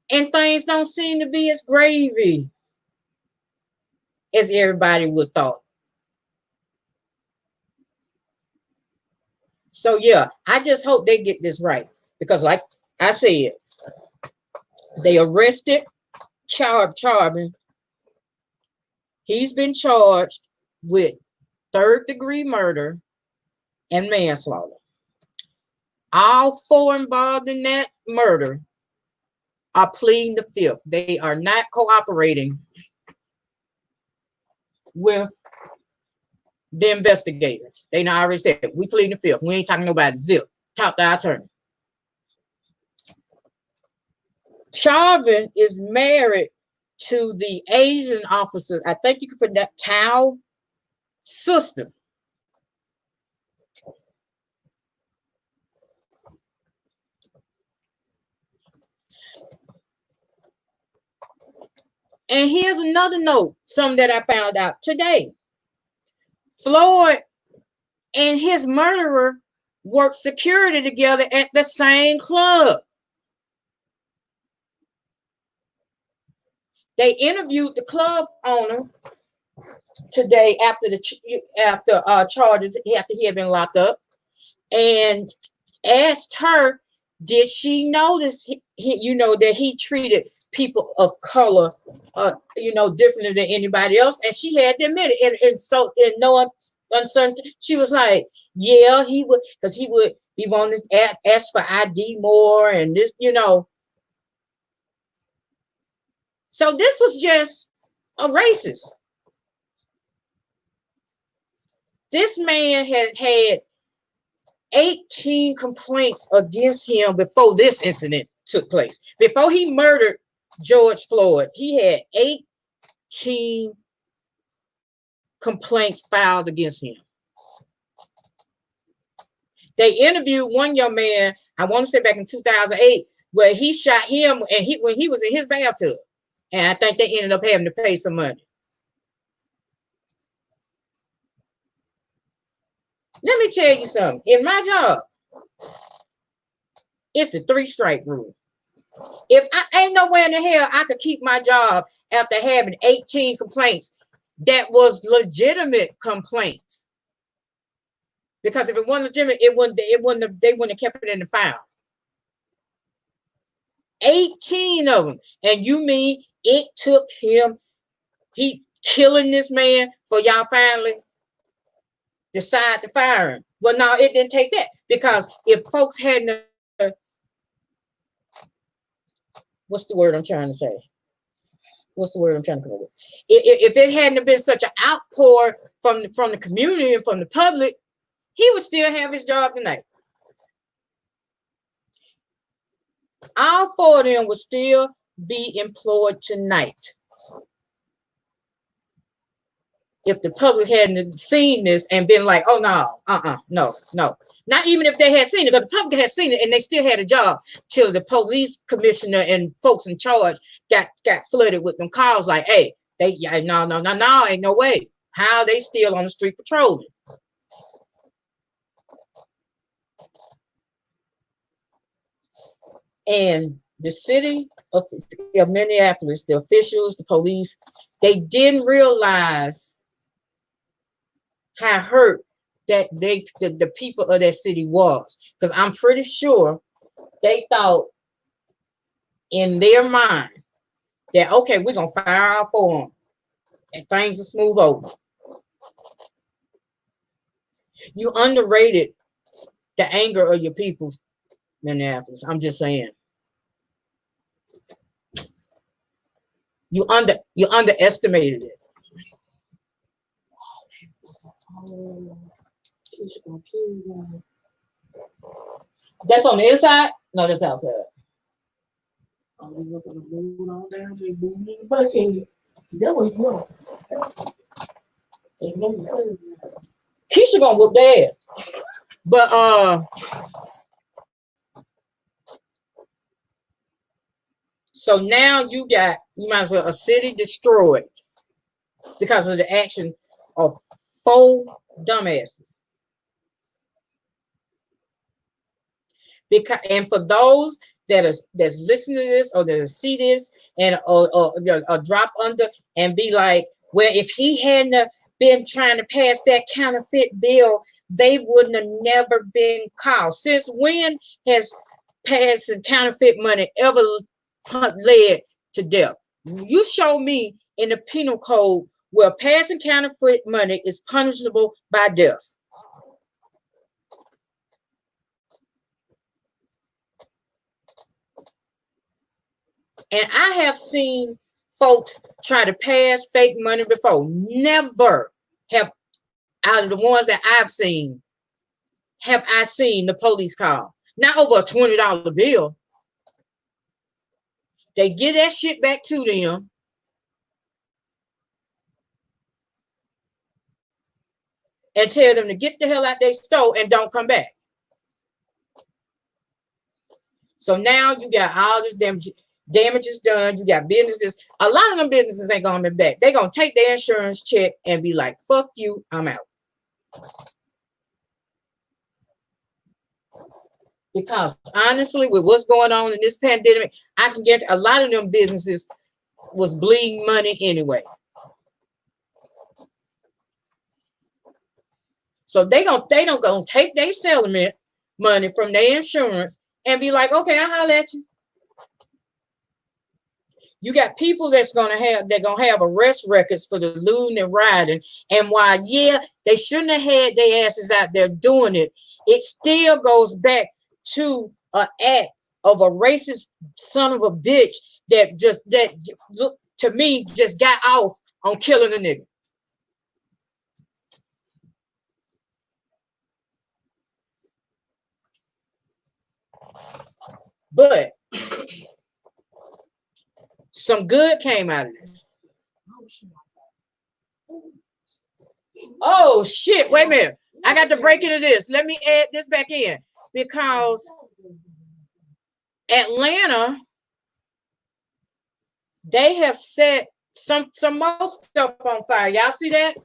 And things don't seem to be as gravy as everybody would thought. So yeah, I just hope they get this right. Because like I said, they arrested Charbin. He's been charged with 3rd-degree murder and manslaughter. All 4 involved in that murder are pleading the 5th. They are not cooperating with the investigators. They already said, we plead the 5th. We ain't talking nobody. Zip. Talk to our attorney. Charbin is married to the Asian officer. I think you could put that Tao sister. And here's another note, something that I found out today. Floyd and his murderer worked security together at the same club. They interviewed the club owner today after charges, after he had been locked up, and asked her, did she notice that he treated people of color differently than anybody else? And she had to admit it, and so in no uncertainty, she was like, yeah, he would, because he wanted to ask for ID more, and this, so this was just a racist. This man had 18 complaints against him before this incident took place. Before he murdered George Floyd, he had 18 complaints filed against him. They interviewed one young man, I want to say back in 2008, where he shot him when he was in his bathtub. And I think they ended up having to pay some money. Let me tell you something. In my job, it's the 3-strike rule. If I ain't nowhere in the hell I could keep my job after having 18 complaints that was legitimate complaints. Because if it wasn't legitimate, they wouldn't have kept it in the file. 18 of them. And you mean it took him, he killing this man, for y'all finally decide to fire him? Well, no, it didn't take that. Because if folks hadn't, what's the word I'm trying to say? What's the word I'm trying to come up with? If it hadn't been such an outpour from the community and from the public, he would still have his job tonight. All 4 of them would still be employed tonight. If the public hadn't seen this and been like, oh, no. Not even if they had seen it, because the public had seen it and they still had a job till the police commissioner and folks in charge got flooded with them calls like, hey, no, ain't no way. How they still on the street patrolling? And the city of Minneapolis, the officials, the police, they didn't realize how hurt that the people of that city was. Because I'm pretty sure they thought in their mind that, okay, we're going to fire our 4 them and things will smooth over. You underrated the anger of your people, Minneapolis. I'm just saying. You underestimated it. That's on the inside? No, that's outside. Oh, we look at the moon on down there, moving in the bucket. That was wrong. Keisha gonna whoop their ass. But so now you might as well a city destroyed because of the action of 4 dumbasses. And for those that's listening to this or that see this and or drop under and be like, well, if he hadn't been trying to pass that counterfeit bill, they wouldn't have never been caught. Since when has passing counterfeit money ever led to death? You show me in the penal code where passing counterfeit money is punishable by death. And I have seen folks try to pass fake money before. Never have, out of the ones that I've seen, have I seen the police call. Not over a $20 bill. They get that shit back to them. And tell them to get the hell out their store and don't come back. So now you got all this damage. damage is done. You got businesses. A lot of them businesses ain't gonna be back. They're gonna take their insurance check and be like, fuck you, I'm out. Because honestly, with what's going on in this pandemic, I can get a lot of them businesses was bleeding money anyway. So they don't gonna take their settlement money from their insurance and be like, okay, I'll holler at you. You got people they're gonna have arrest records for the looting and rioting. And while they shouldn't have had their asses out there doing it, it still goes back to an act of a racist son of a bitch that look to me just got off on killing a nigga. But some good came out of this. Oh shit, wait a minute. I got to break into this. Let me add this back in because Atlanta, they have set some more stuff on fire. Y'all see that?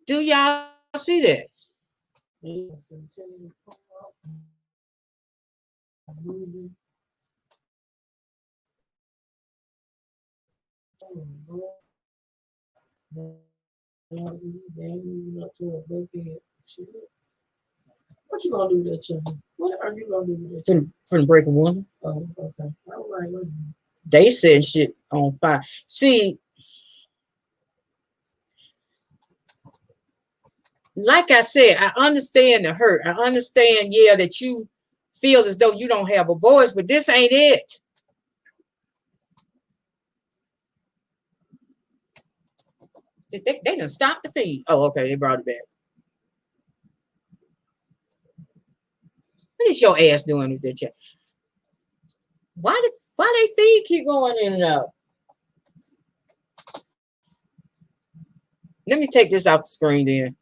Do y'all see that? What you gonna do with that chicken? What are you gonna do with that? From breaking one. Oh, okay. They said shit on fire. See, like I said, I understand the hurt. I understand, that you feel as though you don't have a voice, but this ain't it. They done stopped the feed. Oh, okay, they brought it back. What is your ass doing with that chat? Why they feed keep going in and out? Let me take this off the screen then.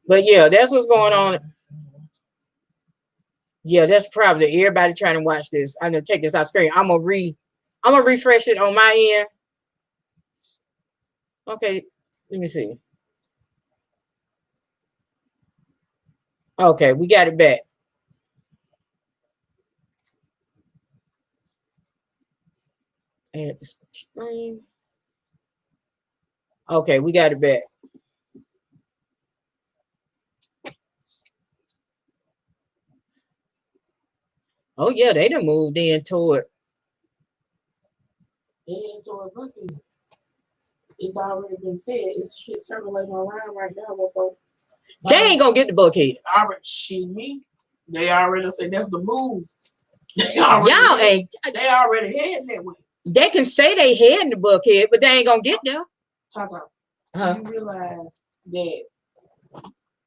But yeah, that's what's going on. Yeah, that's probably everybody trying to watch this. I'm gonna take this off screen. I'm gonna refresh it on my end. Okay, let me see. Okay, we got it back. Add the screen. Okay, we got it back. Oh yeah, they done moved into it. It's already been said. It's shit circulating around right now with folks. They ain't gonna get the Buckhead. They already said that's the move. They already heading that way. They can say they heading the Buckhead, but they ain't gonna get there. You realize that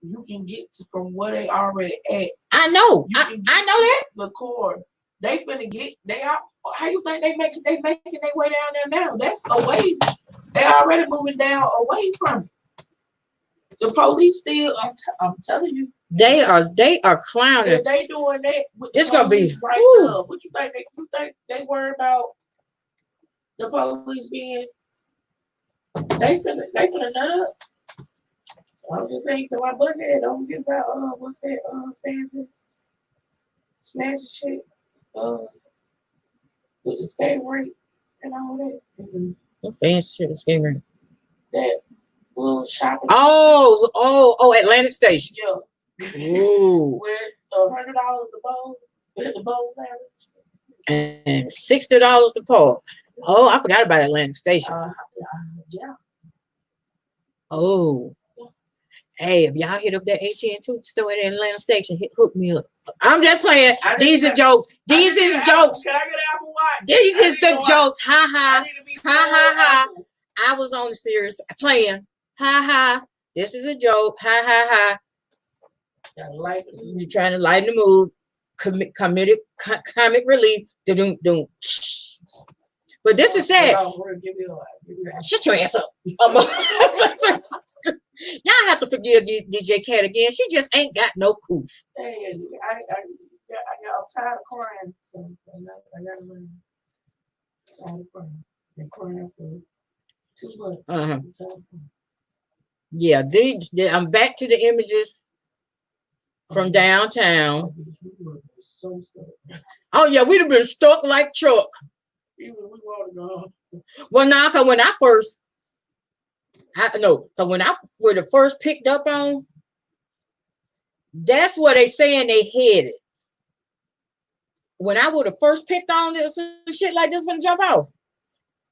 you can get from where they already at. I know. I know that. The core. They finna get. They are. How you think they making their way down there now? That's away. They already moving down away from it. The police still. I'm telling you. They are clowning. If they doing that, it's gonna be right now. What you think? You think they worry about the police being? They finna nut up. I'm just saying to my Buckhead, don't forget about what's that fancy smashy shit with the skate rink and all that. What fancy shit is skate rink? That little shopping. Oh, Atlantic Station. Yeah. Ooh. Where it's $100 the bowl and $60 to park. Oh, I forgot about Atlantic Station. Yeah. Oh. Hey, if y'all hit up that AT&T store at Atlanta Station, hook me up. I'm just playing. These are jokes. These is jokes. Can I get an Apple Watch? These is the jokes. Ha ha. Ha ha ha. I was on the serious playing. Ha ha. This is a joke. Ha ha ha. You're trying to lighten the mood. Comic relief. Doom. But this is sad. Shut your ass up. Y'all have to figure forgive DJ Cat again. She just ain't got no coof. Hey, I'm tired of crying. So I gotta learn. Tired of crying. Been crying for 2 months. I'm tired of crying. Yeah, I'm back to the images from downtown. Oh yeah, we'd have been stuck like Chuck. Well, now, cause when I first picked up on, that's where they saying they headed. When I would have first picked on this shit like this when jump off.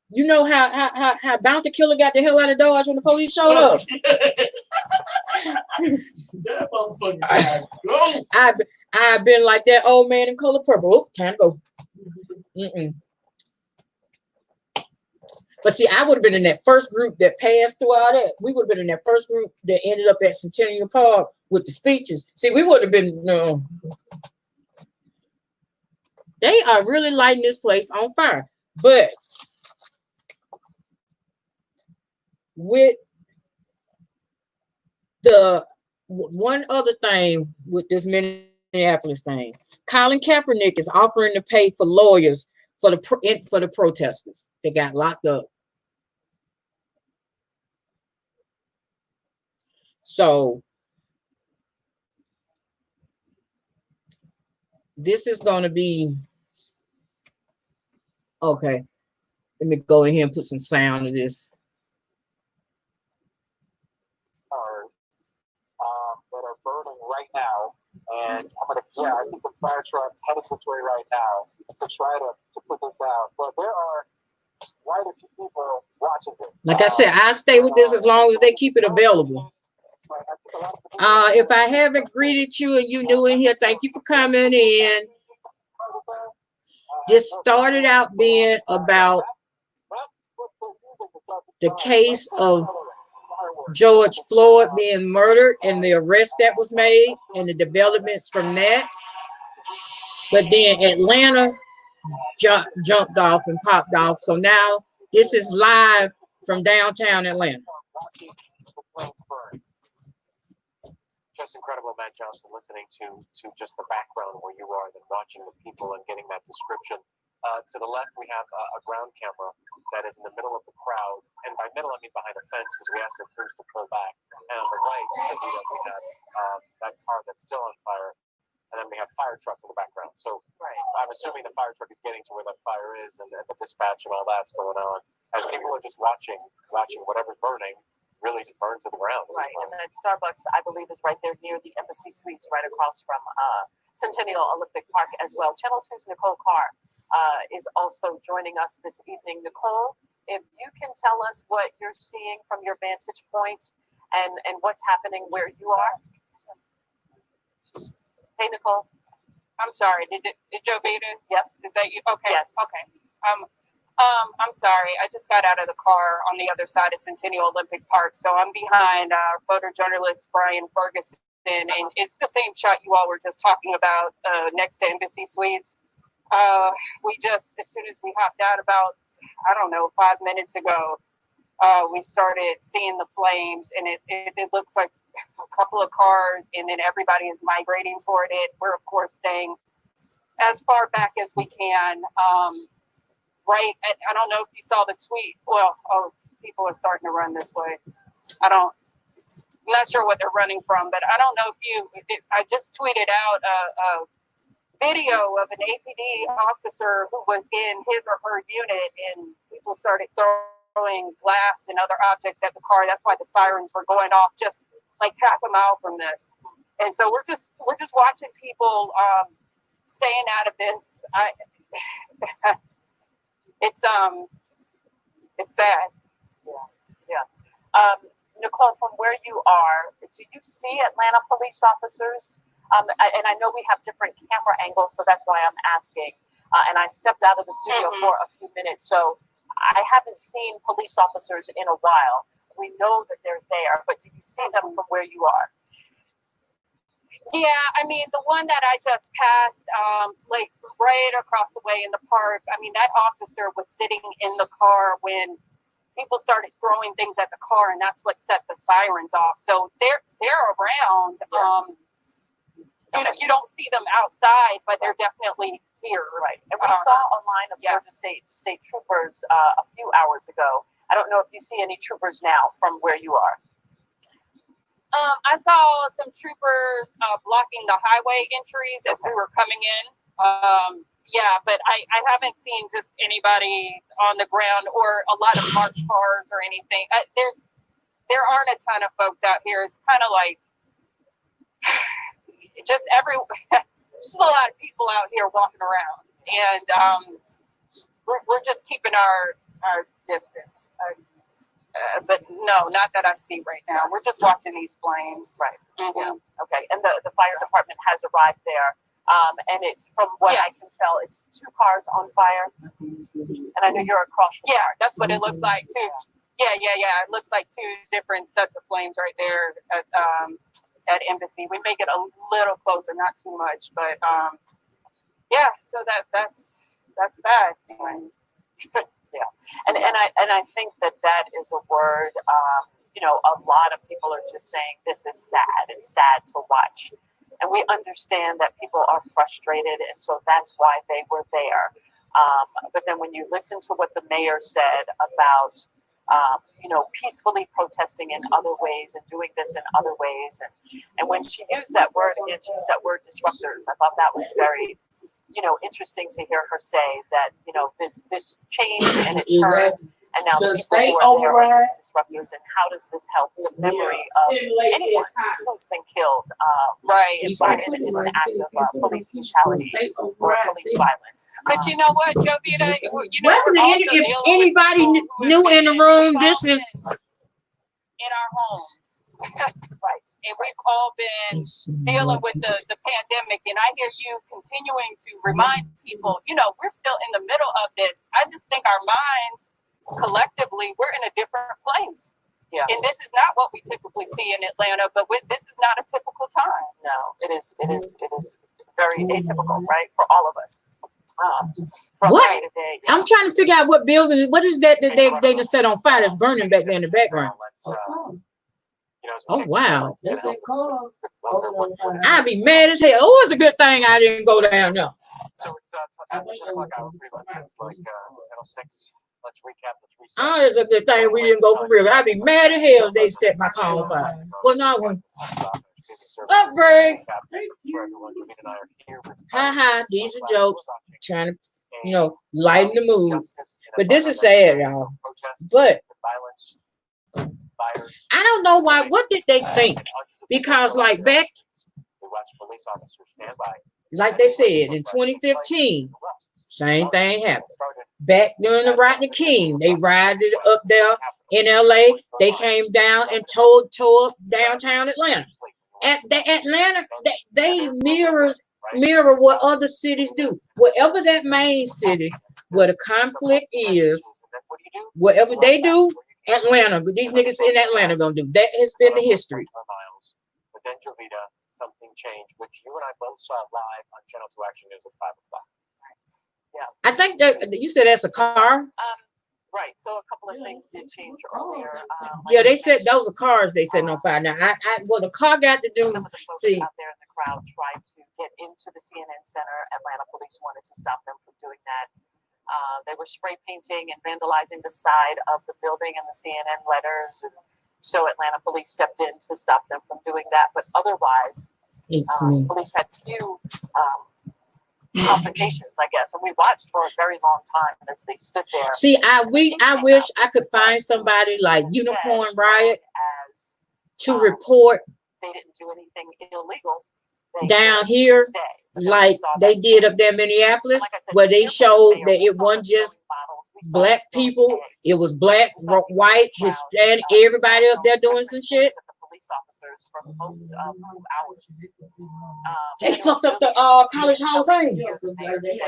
You know how Bounty Killer got the hell out of Dodge when the police showed up. That motherfucker gotta go. I've been like that old man in Color Purple. Oh, time to go. But see, I would have been in that first group that passed through all that. We would have been in that first group that ended up at Centennial Park with the speeches. See, we would have been, no. They are really lighting this place on fire. But with the one other thing with this Minneapolis thing, Colin Kaepernick is offering to pay for lawyers for the protesters that got locked up. So this is going to be okay. Let me go in here and put some sound to this. That are burning right now, and I think the fire truck headed this way right now to try to put this out. But there are quite a few people watching this. Like I said, I stay with this as long as they keep it available. If I haven't greeted you and you new in here, thank you for coming in. This started out being about the case of George Floyd being murdered and the arrest that was made and the developments from that. But then Atlanta jumped off and popped off. So now this is live from downtown Atlanta. Just incredible, Matt Johnson, listening to just the background where you are, then watching the people and getting that description. To the left, we have a ground camera that is in the middle of the crowd, and by middle I mean behind a fence because we asked the crews to pull back. And on the right, we have that car that's still on fire, and then we have fire trucks in the background. So I'm assuming the fire truck is getting to where that fire is, and the dispatch and all that's going on. As people are just watching whatever's burning really just burn to the ground. Right, and then Starbucks, I believe, is right there near the Embassy Suites, right across from Centennial Olympic Park as well. Channel 2's Nicole Carr is also joining us this evening. Nicole, if you can tell us what you're seeing from your vantage point and what's happening where you are. Hey, Nicole. I'm sorry. Did Joe Biden? Yes. Is that you? Okay. Yes. Okay. I'm sorry. I just got out of the car on the other side of Centennial Olympic Park, so I'm behind photojournalist Brian Ferguson, and it's the same shot you all were just talking about next to Embassy Suites. We just, as soon as we hopped out about, 5 minutes ago, we started seeing the flames, and it looks like a couple of cars, and then everybody is migrating toward it. We're, of course, staying as far back as we can. Right, I don't know if you saw the tweet. Well, people are starting to run this way. I'm not sure what they're running from, but I don't know I just tweeted out a video of an APD officer who was in his or her unit, and people started throwing glass and other objects at the car. That's why the sirens were going off, just like half a mile from this. And so we're just watching people staying out of this. It's sad. Yeah. Nicole, from where you are, do you see Atlanta police officers? And I know we have different camera angles, so that's why I'm asking. And I stepped out of the studio for a few minutes, so I haven't seen police officers in a while. We know that they're there, but do you see them from where you are? Yeah, I mean, the one that I just passed, like right across the way in the park, I mean, that officer was sitting in the car when people started throwing things at the car, and that's what set the sirens off. So they're around. You don't see them outside, but they're definitely here. Right. And we saw a line of Georgia State troopers a few hours ago. I don't know if you see any troopers now from where you are. I saw some troopers blocking the highway entries as we were coming in. But I haven't seen just anybody on the ground or a lot of marked cars or anything. There aren't a ton of folks out here. It's kind of like just a lot of people out here walking around, and we're just keeping our distance. But no, not that I see right now. We're just watching these flames. Right. Mm-hmm. Yeah. Okay. And the fire department has arrived there. And it's, from what I can tell, it's 2 cars on fire. And I know you're across from there. That's what it looks like too. Yeah. It looks like 2 different sets of flames right there at Embassy. We make it a little closer, not too much, but so that's that. And, yeah, and I think that is a word. A lot of people are just saying this is sad. It's sad to watch, and we understand that people are frustrated, and so that's why they were there. But then when you listen to what the mayor said about peacefully protesting in other ways and doing this in other ways, and when she used that word again, she used that word disruptors. I thought that was very interesting to hear her say that, this changed and it turned, and now the people who are there are just disruptors. And how does this help the memory of anyone who's been killed in an act of police brutality or police violence? But you know what, Jovita? If anybody new in the room, this is in our homes. Right. And we've all been dealing with the pandemic, and I hear you continuing to remind people, we're still in the middle of this. I just think our minds collectively, we're in a different place. Yeah. And this is not what we typically see in Atlanta, but this is not a typical time. No, it is very atypical, right, for all of us. What? I'm trying to figure out what building. What is that they just set on fire that's burning back there in the background? Oh wow! I'd be mad as hell. Oh, it's a good thing I didn't go down there. So it's 10 o'clock hour, pretty much. It's like 10:06. Let's recap. Oh, it's a good thing we didn't go for real. I'd be mad as hell if they set my car on fire. Well, no, I wouldn't. Upgrade. Ha. These are jokes. Trying to, lighten the mood. But this is sad, y'all. But I don't know why. What did they think? Because like back, like they said in 2015, same thing happened. Back during the Rodney King, they rioted up there in LA. They came down and tore up downtown Atlanta. At the Atlanta, they mirror what other cities do. Whatever that main city where the conflict is, whatever they do, Atlanta, but these niggas in Atlanta gonna do. That has been the history. But then, Jovita, something changed, which you and I both saw live on Channel 2 Action News at 5 o'clock. Yeah. I think that you said that's a car. Right. So a couple of things did change earlier. Yeah, they said those are cars. They said no fire. Now, what the car got to do? Some of the folks out there in the crowd tried to get into the CNN Center. Atlanta police wanted to stop them from doing that. They were spray painting and vandalizing the side of the building and the CNN letters, and so Atlanta police stepped in to stop them from doing that. But otherwise, police had few confrontations, I guess, and we watched for a very long time as they stood there. See, I wish I could find somebody like Unicorn Riot to report. They didn't do anything illegal down here, like they did up there in Minneapolis, where they showed that it wasn't just black people, it was black, white, Hispanic, everybody up there doing some shit. Officers for most of 2 hours. They fucked up the College Hall of Fame. They had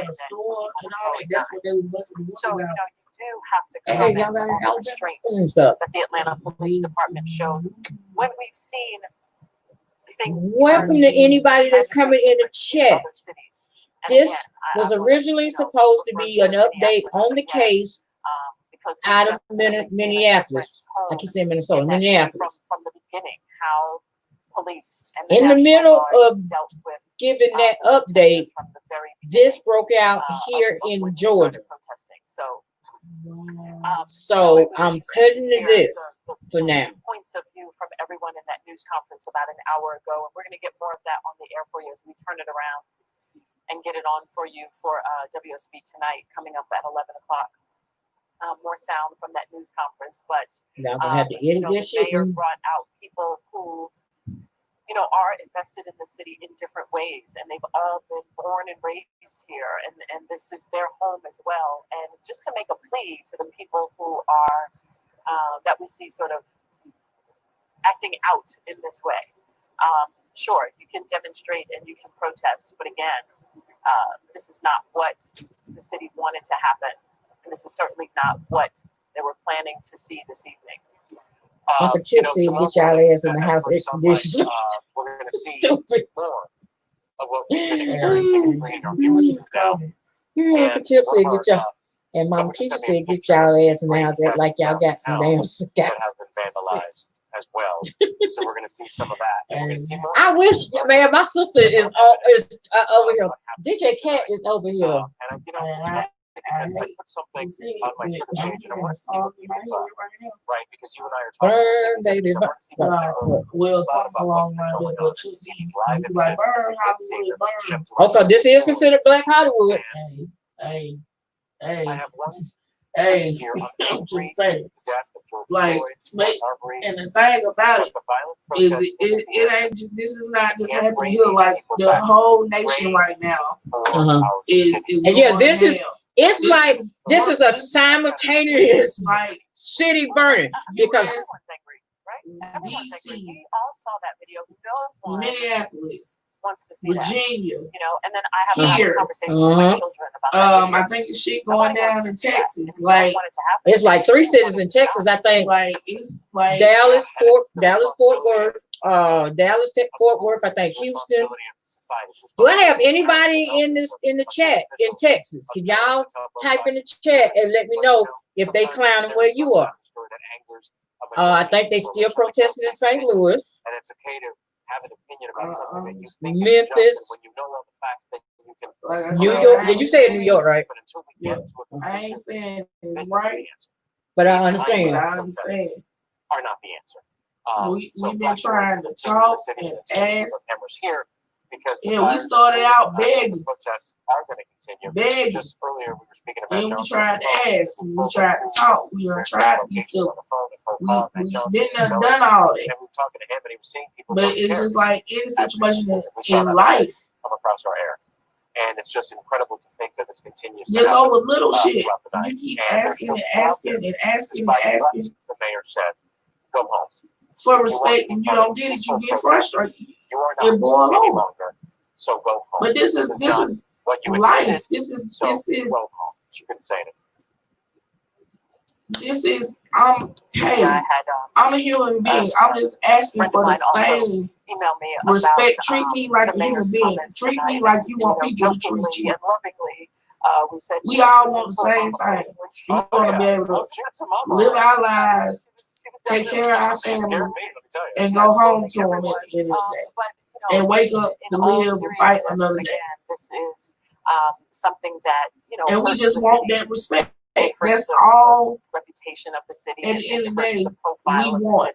a store and all that. That's what they were supposed to do. So, you do have to comment on the restraint that the Atlanta Police Department showed when we've seen things. Welcome to anybody that's coming in the chat. This was originally supposed to be an update on the case because out of Minneapolis. I keep saying Minnesota, Minneapolis. From the beginning, how police and in the middle of dealt with giving that update, this broke out here in Georgia. Protesting. So I'm cutting to this for now. Points of view from everyone in that news conference about an hour ago, and we're going to get more of that on the air for you as we turn it around and get it on for you for WSB tonight, coming up at 11 o'clock. More sound from that news conference, but now I'm gonna have to edit this the shit. mayor brought out people who are invested in the city in different ways, and they've all been born and raised here, and this is their home as well. And just to make a plea to the people who are that we see sort of acting out in this way. Sure, you can demonstrate and you can protest, but again, this is not what the city wanted to happen, and this is certainly not what they were planning to see this evening. Uncle Tipsy, get y'all ass in the house expedition. We're going to see more of what we've been experiencing in our viewers now. Yeah, Uncle Tipsy, get y'all. And Mama Keisha said, get y'all ass in the house like y'all got some damn that has been vandalized as well. So we're going to see some of that. And we're going to see more. I wish, man, my sister is over here. DJ Cat is over here. And because I put something on my Twitter page and I want to see what people thought. Right, because you and I are talking Burn, baby. Well, something along the lines. Okay, this is considered Black Hollywood. Hey. I have one. Hey, I'm just saying, like, and the thing about it is, it ain't. This is not just happening here. Like the whole nation right now is and yeah, this is. It's like this is a simultaneous city burning because DC, we all saw that video. No one Minneapolis, wants to see Virginia, that. And then I have a conversation with my children about that. I think it's shit going down in Texas. Like it's like 3 cities in Texas. I think like it's like Dallas, Fort Worth, Dallas, Fort Worth. I think Houston. Do I have anybody in the chat in Texas? Can y'all type in the chat and let me know if they clowning where you are? I think they still protesting in St. Louis. And it's okay to have an opinion about something that you think Memphis. is just, when you know all the facts that you can. New York. Yeah, you said New York, right? But until we get to a I ain't saying this it's is right, But I These understand. I understand. are not the answer. We've been trying to talk and ask. Cameras here because We started out begging. Protests are going to continue. Begging. Just earlier we were speaking about. And we tried to ask. We tried to talk. We were trying to be civil. We didn't have done all that. And we were talking to him, and he was seeing people. But it's just like any situation in life. Come across our air. And it's just incredible to think that this continues. Just over little shit. You keep and asking and asking and asking and asking. The mayor said, "Go home." For respect, and you don't get it, you get frustrated. You are not boil any over. longer. So go home. But this is what you life. intended. This is Go home. You can say it. This is I'm a human being. I'm just asking for the same respect. Treat me like a human being. Treat me like you want people to treat you. We all want the same thing. We want to be able to live our lives, take care of our families, and go home to them at the end of the day, and wake up to live and fight another day. This is something that and we just want that respect. That's all. Reputation of the city. At the end of the day, we want.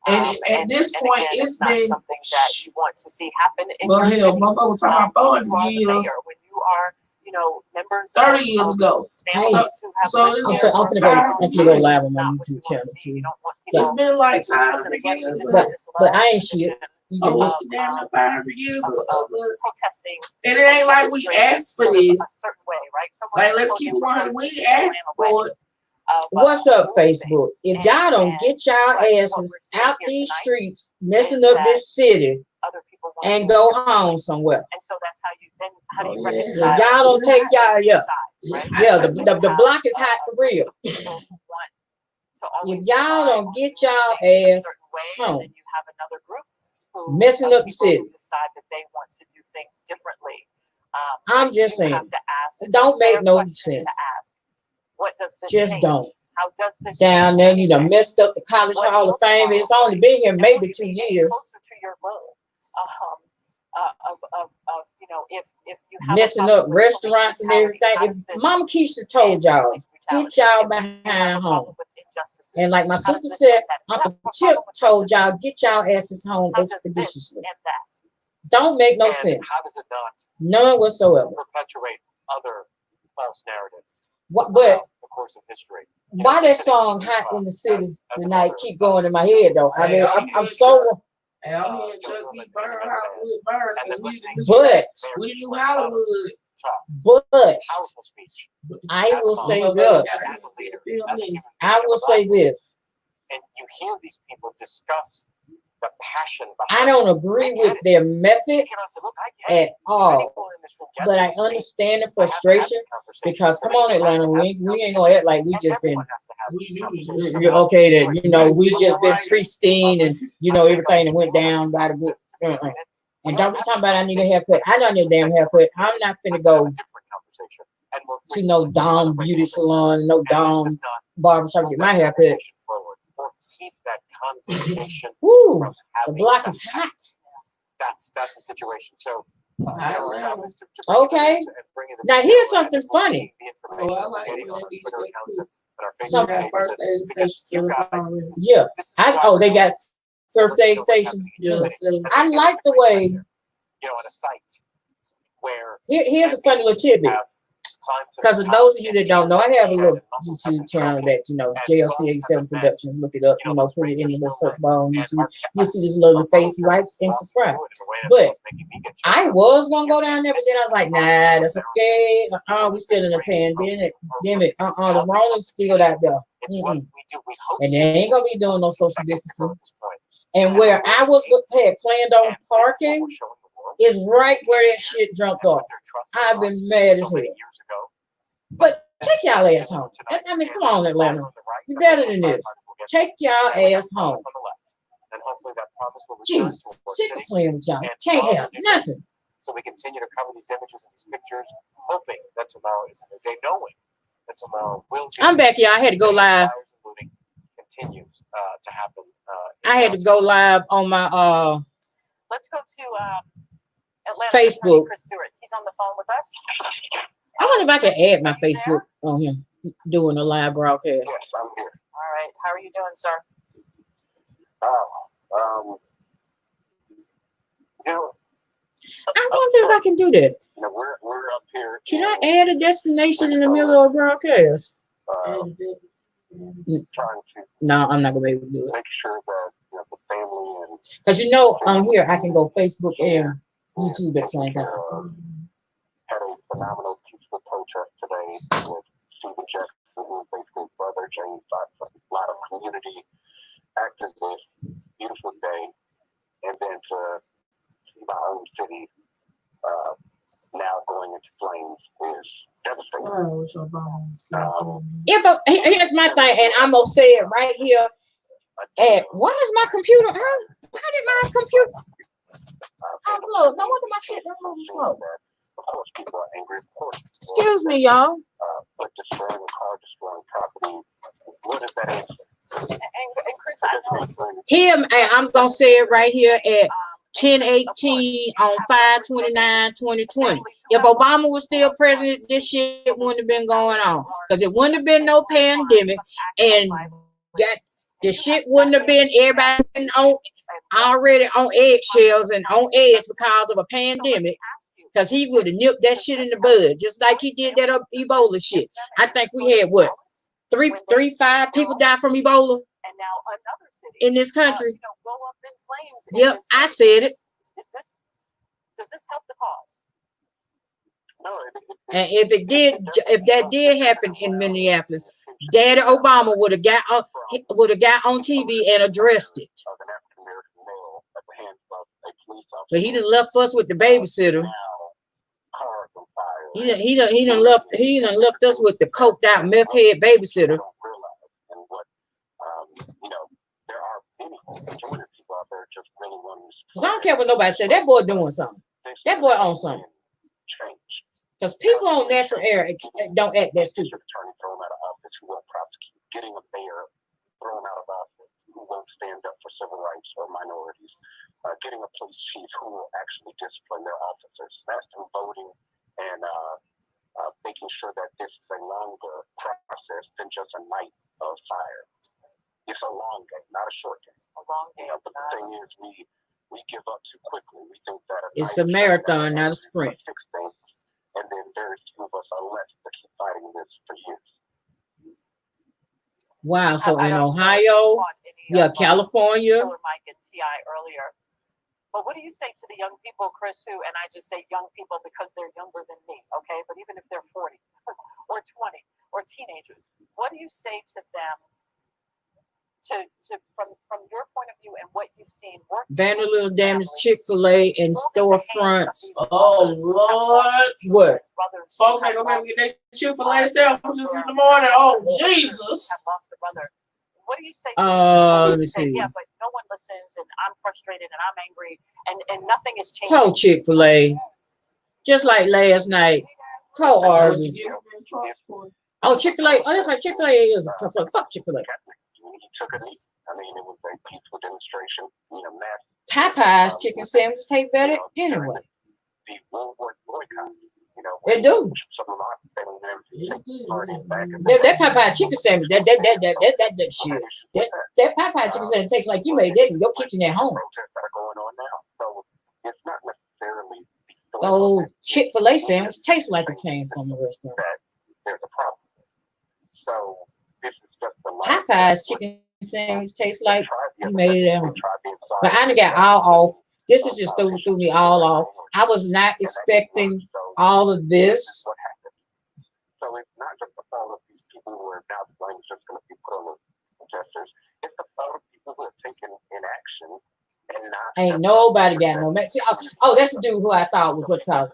And at this point, it's been something that you want to see happen in well, your city. Motherfucker was talking about 400 years. When you are, members 30 years ago. So it's been I'm gonna go live on my YouTube channel too. It's been like 500 years. But I ain't shit. Damn, 500 years of us protesting. And it ain't like we asked for this. Like, let's keep it 100. We asked for it. What's up, Facebook? If y'all don't get y'all asses out these streets, messing up this city, and go home somewhere. And so that's how do you If y'all don't take y'all, the block is hot for real. If y'all don't get y'all ass home, messing up the city. Decide that they want to do things differently. I'm just saying, it don't make no sense. What does this just change? don't. How does this down there, you know, messed up the College Hall of Fame. It's only been here maybe 2 years. Closer to your goal. You know, if you have Messing up restaurants and everything. If Mama Keisha told y'all, get y'all behind home. And like my sister said, Uncle Chip told y'all, get y'all asses home expeditiously. Don't make no sense. How does it not None whatsoever. perpetuate other false narratives? But The course of history. why that song "Hot in the City" tonight keep going in my head though? I mean, I'm so. Hey, I'm here Chuck B. Burn, Hollywood Burn. But We knew Hollywood. But I will say this. I will say this. And you hear these people discuss the passion I don't agree with their method at all, but I understand the frustration because come on, Atlanta, we ain't gonna act like we just been okay. That you know we just been pristine and you know everything that went down by the book. And don't be talking about I need a haircut. I don't need a damn haircut. I'm not finna go to no Dom beauty salon, no Dom barbershop to get my haircut. Keep that conversation. Woo, the block is hot. That's a situation. So okay. Now here's something funny. Yeah. They got first aid stations. Yeah. I like the way. You know, at a site where here's a funny little tidbit. Because of those of you that don't know, I have a little YouTube channel that, you know, JLC 87 Productions. Look it up, you know, put it in the little search bar on YouTube. You'll see this little face, like, and subscribe. But I was going to go down there, but then I was like, nah, that's okay. We still in a pandemic. The Rona's still out there. And they ain't going to be doing no social distancing. And where I had planned on parking is right where that shit jumped off. I've been mad as hell. But take y'all ass home. I mean, come on, Atlanta. You better than this. Take y'all ass home. Jeez, sick of playing with y'all. Can't have nothing. So we continue to cover these images and these pictures, hoping that tomorrow is a new day, knowing that tomorrow will be. I'm back, y'all. I had to go live. Continues to happen. I had to go live on my Let's go to Atlanta. Facebook. Chris Stewart. He's on the phone with us. I wonder if I can add my Facebook on him doing a live broadcast. Yes, I'm here. All right. How are you doing, sir? You know, I wonder if I can do that. You know, we're up here. Can I add a destination in the middle of a broadcast? No, I'm not gonna be able to do it. Make sure that the family and because you know on here I can go Facebook and YouTube at the same time. Had a phenomenal peaceful protest today with Stephen Jackson, who is basically brother James Johnson, a lot of community activists, beautiful day, and then to see my own city now going into flames is devastating. Here's my thing, and I'm gonna say it right here. Why is my computer on? Why did my computer upload? No wonder my shit don't move slow. Of course, people are angry. Of course. Excuse me, y'all. But destroying a car, destroying property, what is that answer? And Chris, I know. Here, I'm gonna say it right here at 10/18 on 5/29/2020. If Obama was still president, this shit wouldn't have been going on because it wouldn't have been no pandemic, and the shit wouldn't have been everybody already on eggshells and on edge because of a pandemic. Because he would have nipped that shit in the bud, just like he did that Ebola shit. I think we had what 5 people died from Ebola. And now another city in this country. Go up in flames. Yep, I said it. Does this help the cause? No. And if that did happen in Minneapolis, Daddy Obama would have got on TV and addressed it. But he done left us with the babysitter. He done left us with the coked out meth head babysitter. Cause I don't care what nobody said. That boy doing something. That boy on something. Because people on natural air don't act that stupid. minorities, getting a police chief who will actually discipline their officers. That's through voting and making sure that this is a longer process than just a night of fire. It's a long game, not a short game. A long game. But the thing is, we give up too quickly. We think that it's a marathon, not a sprint. Fix things, and then very few of us are left to keep fighting this for years. Wow. So in Ohio, California. Killer Mike and T.I. earlier. But what do you say to the young people, Chris, who, and I just say young people because they're younger than me, okay? But even if they're 40 or 20 or teenagers, what do you say to them from your point of view and what you've seen? Vandalism, damage, Chick-fil-A and storefronts. Oh, Lord. What? Folks ain't gonna be able to get their Chick-fil-A sandwiches in the morning. Oh, Jesus. Have lost a brother. What do you say to let me see. Yeah, but no one listens, and I'm frustrated, and I'm angry, and nothing is changing. Told Chick-fil-A. Just like last night. Told Arby. Oh, Chick-fil-A. Oh, that's like Chick-fil-A is. Fuck Chick-fil-A. Took a knee. I mean, it was a peaceful demonstration. Mass. Popeyes chicken sandwiches taste better anyway. The World War boycott. They do. Some of my That Popeye chicken sandwich, that shit. That Popeye chicken sandwich tastes like you made that in your kitchen at home. So it's not necessarily. Oh, Chick-fil-A sandwich tastes like it came from a restaurant. There's a problem. So this is just the Popeye's chicken sandwich tastes like you made it at home. But I done got all off. This is just threw me all off. I was not expecting all of this. So it's not just the fault of these people who are now blame just going to be put on the protesters. It's the fault of people who have taken in action and not. Ain't nobody got no mess. That's the dude who I thought was what you call it.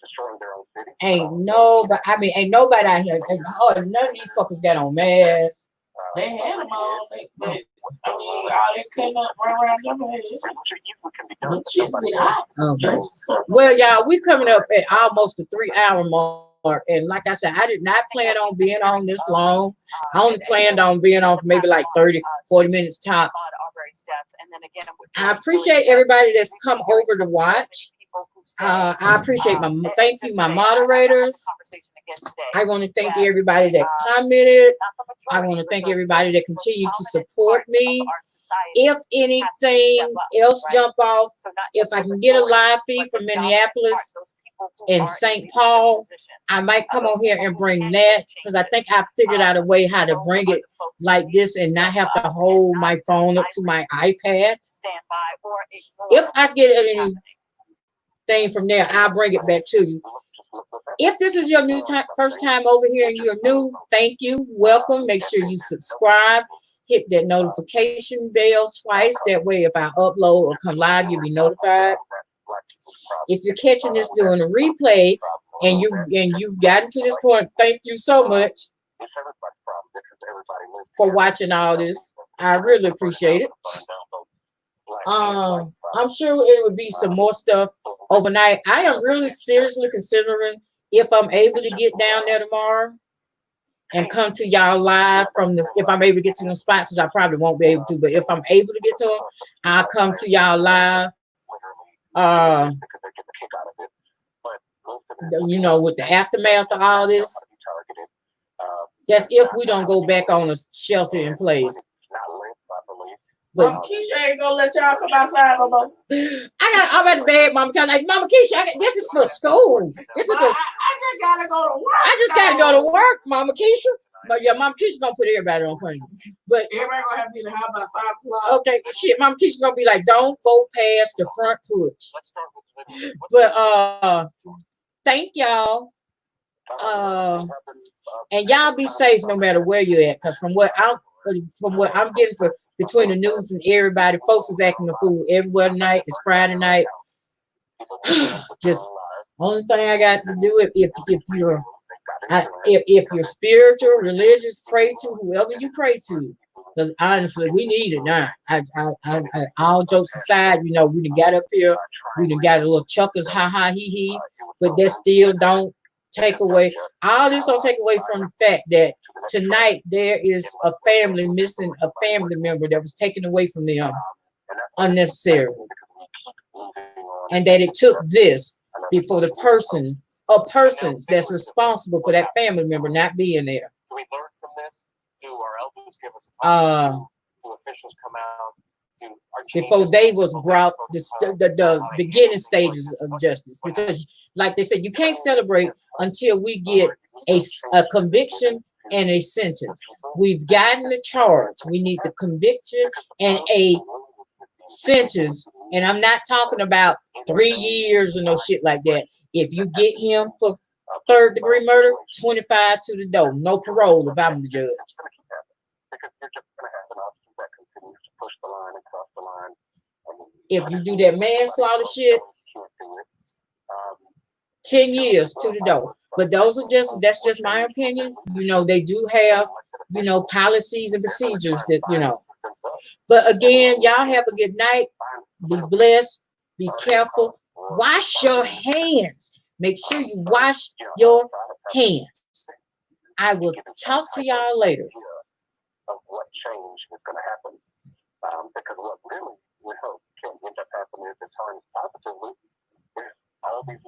Destroying their own city. Ain't nobody out here. None of these fuckers got on masks. They had them all. All they came up right around them heads. Well, y'all, we coming up at almost the 3-hour mark. And like I said, I did not plan on being on this long. I only planned on being on for maybe like 30, 40 minutes tops. I appreciate everybody that's come over to watch. I appreciate thank you, my moderators. I want to thank everybody that commented. I want to thank everybody that continue to support me. If anything else jump off, if I can get a live feed from Minneapolis and St. Paul, I might come on here and bring that because I think I figured out a way how to bring it like this and not have to hold my phone up to my iPad. If I get anything from there, I'll bring it back to you. If this is your first time over here and you're new, thank you. Welcome. Make sure you subscribe. Hit that notification bell twice. That way, if I upload or come live, you'll be notified. If you're catching this during a replay and you've gotten to this point, thank you so much for watching all this. I really appreciate it. I'm sure it would be some more stuff overnight. I am really seriously considering if I'm able to get down there tomorrow and come to y'all live if I'm able to get to the spots, which I probably won't be able to, but if I'm able to get to them, I'll come to y'all live. With the aftermath of all this. That's if we don't go back on a shelter in place. But Keisha ain't gonna let y'all come outside no more. I'm at the bed, Mama. Like, Mama Keisha, this is for school. This is for. I just gotta go to work. I just gotta go to work, Mama Keisha. But yeah, Mama Keisha gonna put everybody on point. But everybody gonna have to be in the house by 5 o'clock. Okay, shit, Mama Keisha gonna be like, don't go past the front porch. But thank y'all. And y'all be safe no matter where you're at, because from what I'm getting between the news and everybody, folks is acting the fool everywhere tonight. It's Friday night. Just only thing I got to do if you're spiritual, religious, pray to whoever you pray to. Because honestly, we need it now. All jokes aside, we done got up here, we done got a little chuckles, ha ha he he, but that still don't take away, all this don't take away from the fact that tonight there is a family missing a family member that was taken away from them unnecessarily. And that it took this before the person or persons that's responsible for that family member not being there. Do we learn from this? Do our elders give us a time? Do officials come out? Before they was brought the beginning stages of justice, because like they said, you can't celebrate until we get a conviction and a sentence. We've gotten the charge. We need the conviction and a sentence. And I'm not talking about 3 years or no shit like that. If you get him for 3rd-degree murder, 25 to the door, no parole if I'm the judge. If you do that manslaughter shit, 10 years to the door. But those are that's just my opinion. You know, they do have, you know, policies and procedures that, you know. But again, y'all have a good night. Be blessed. Be careful. Wash your hands. Make sure you wash your hands. I will talk to y'all later. Of what change is going to happen. Because what really we hope can end up happening is it's positively. There's all these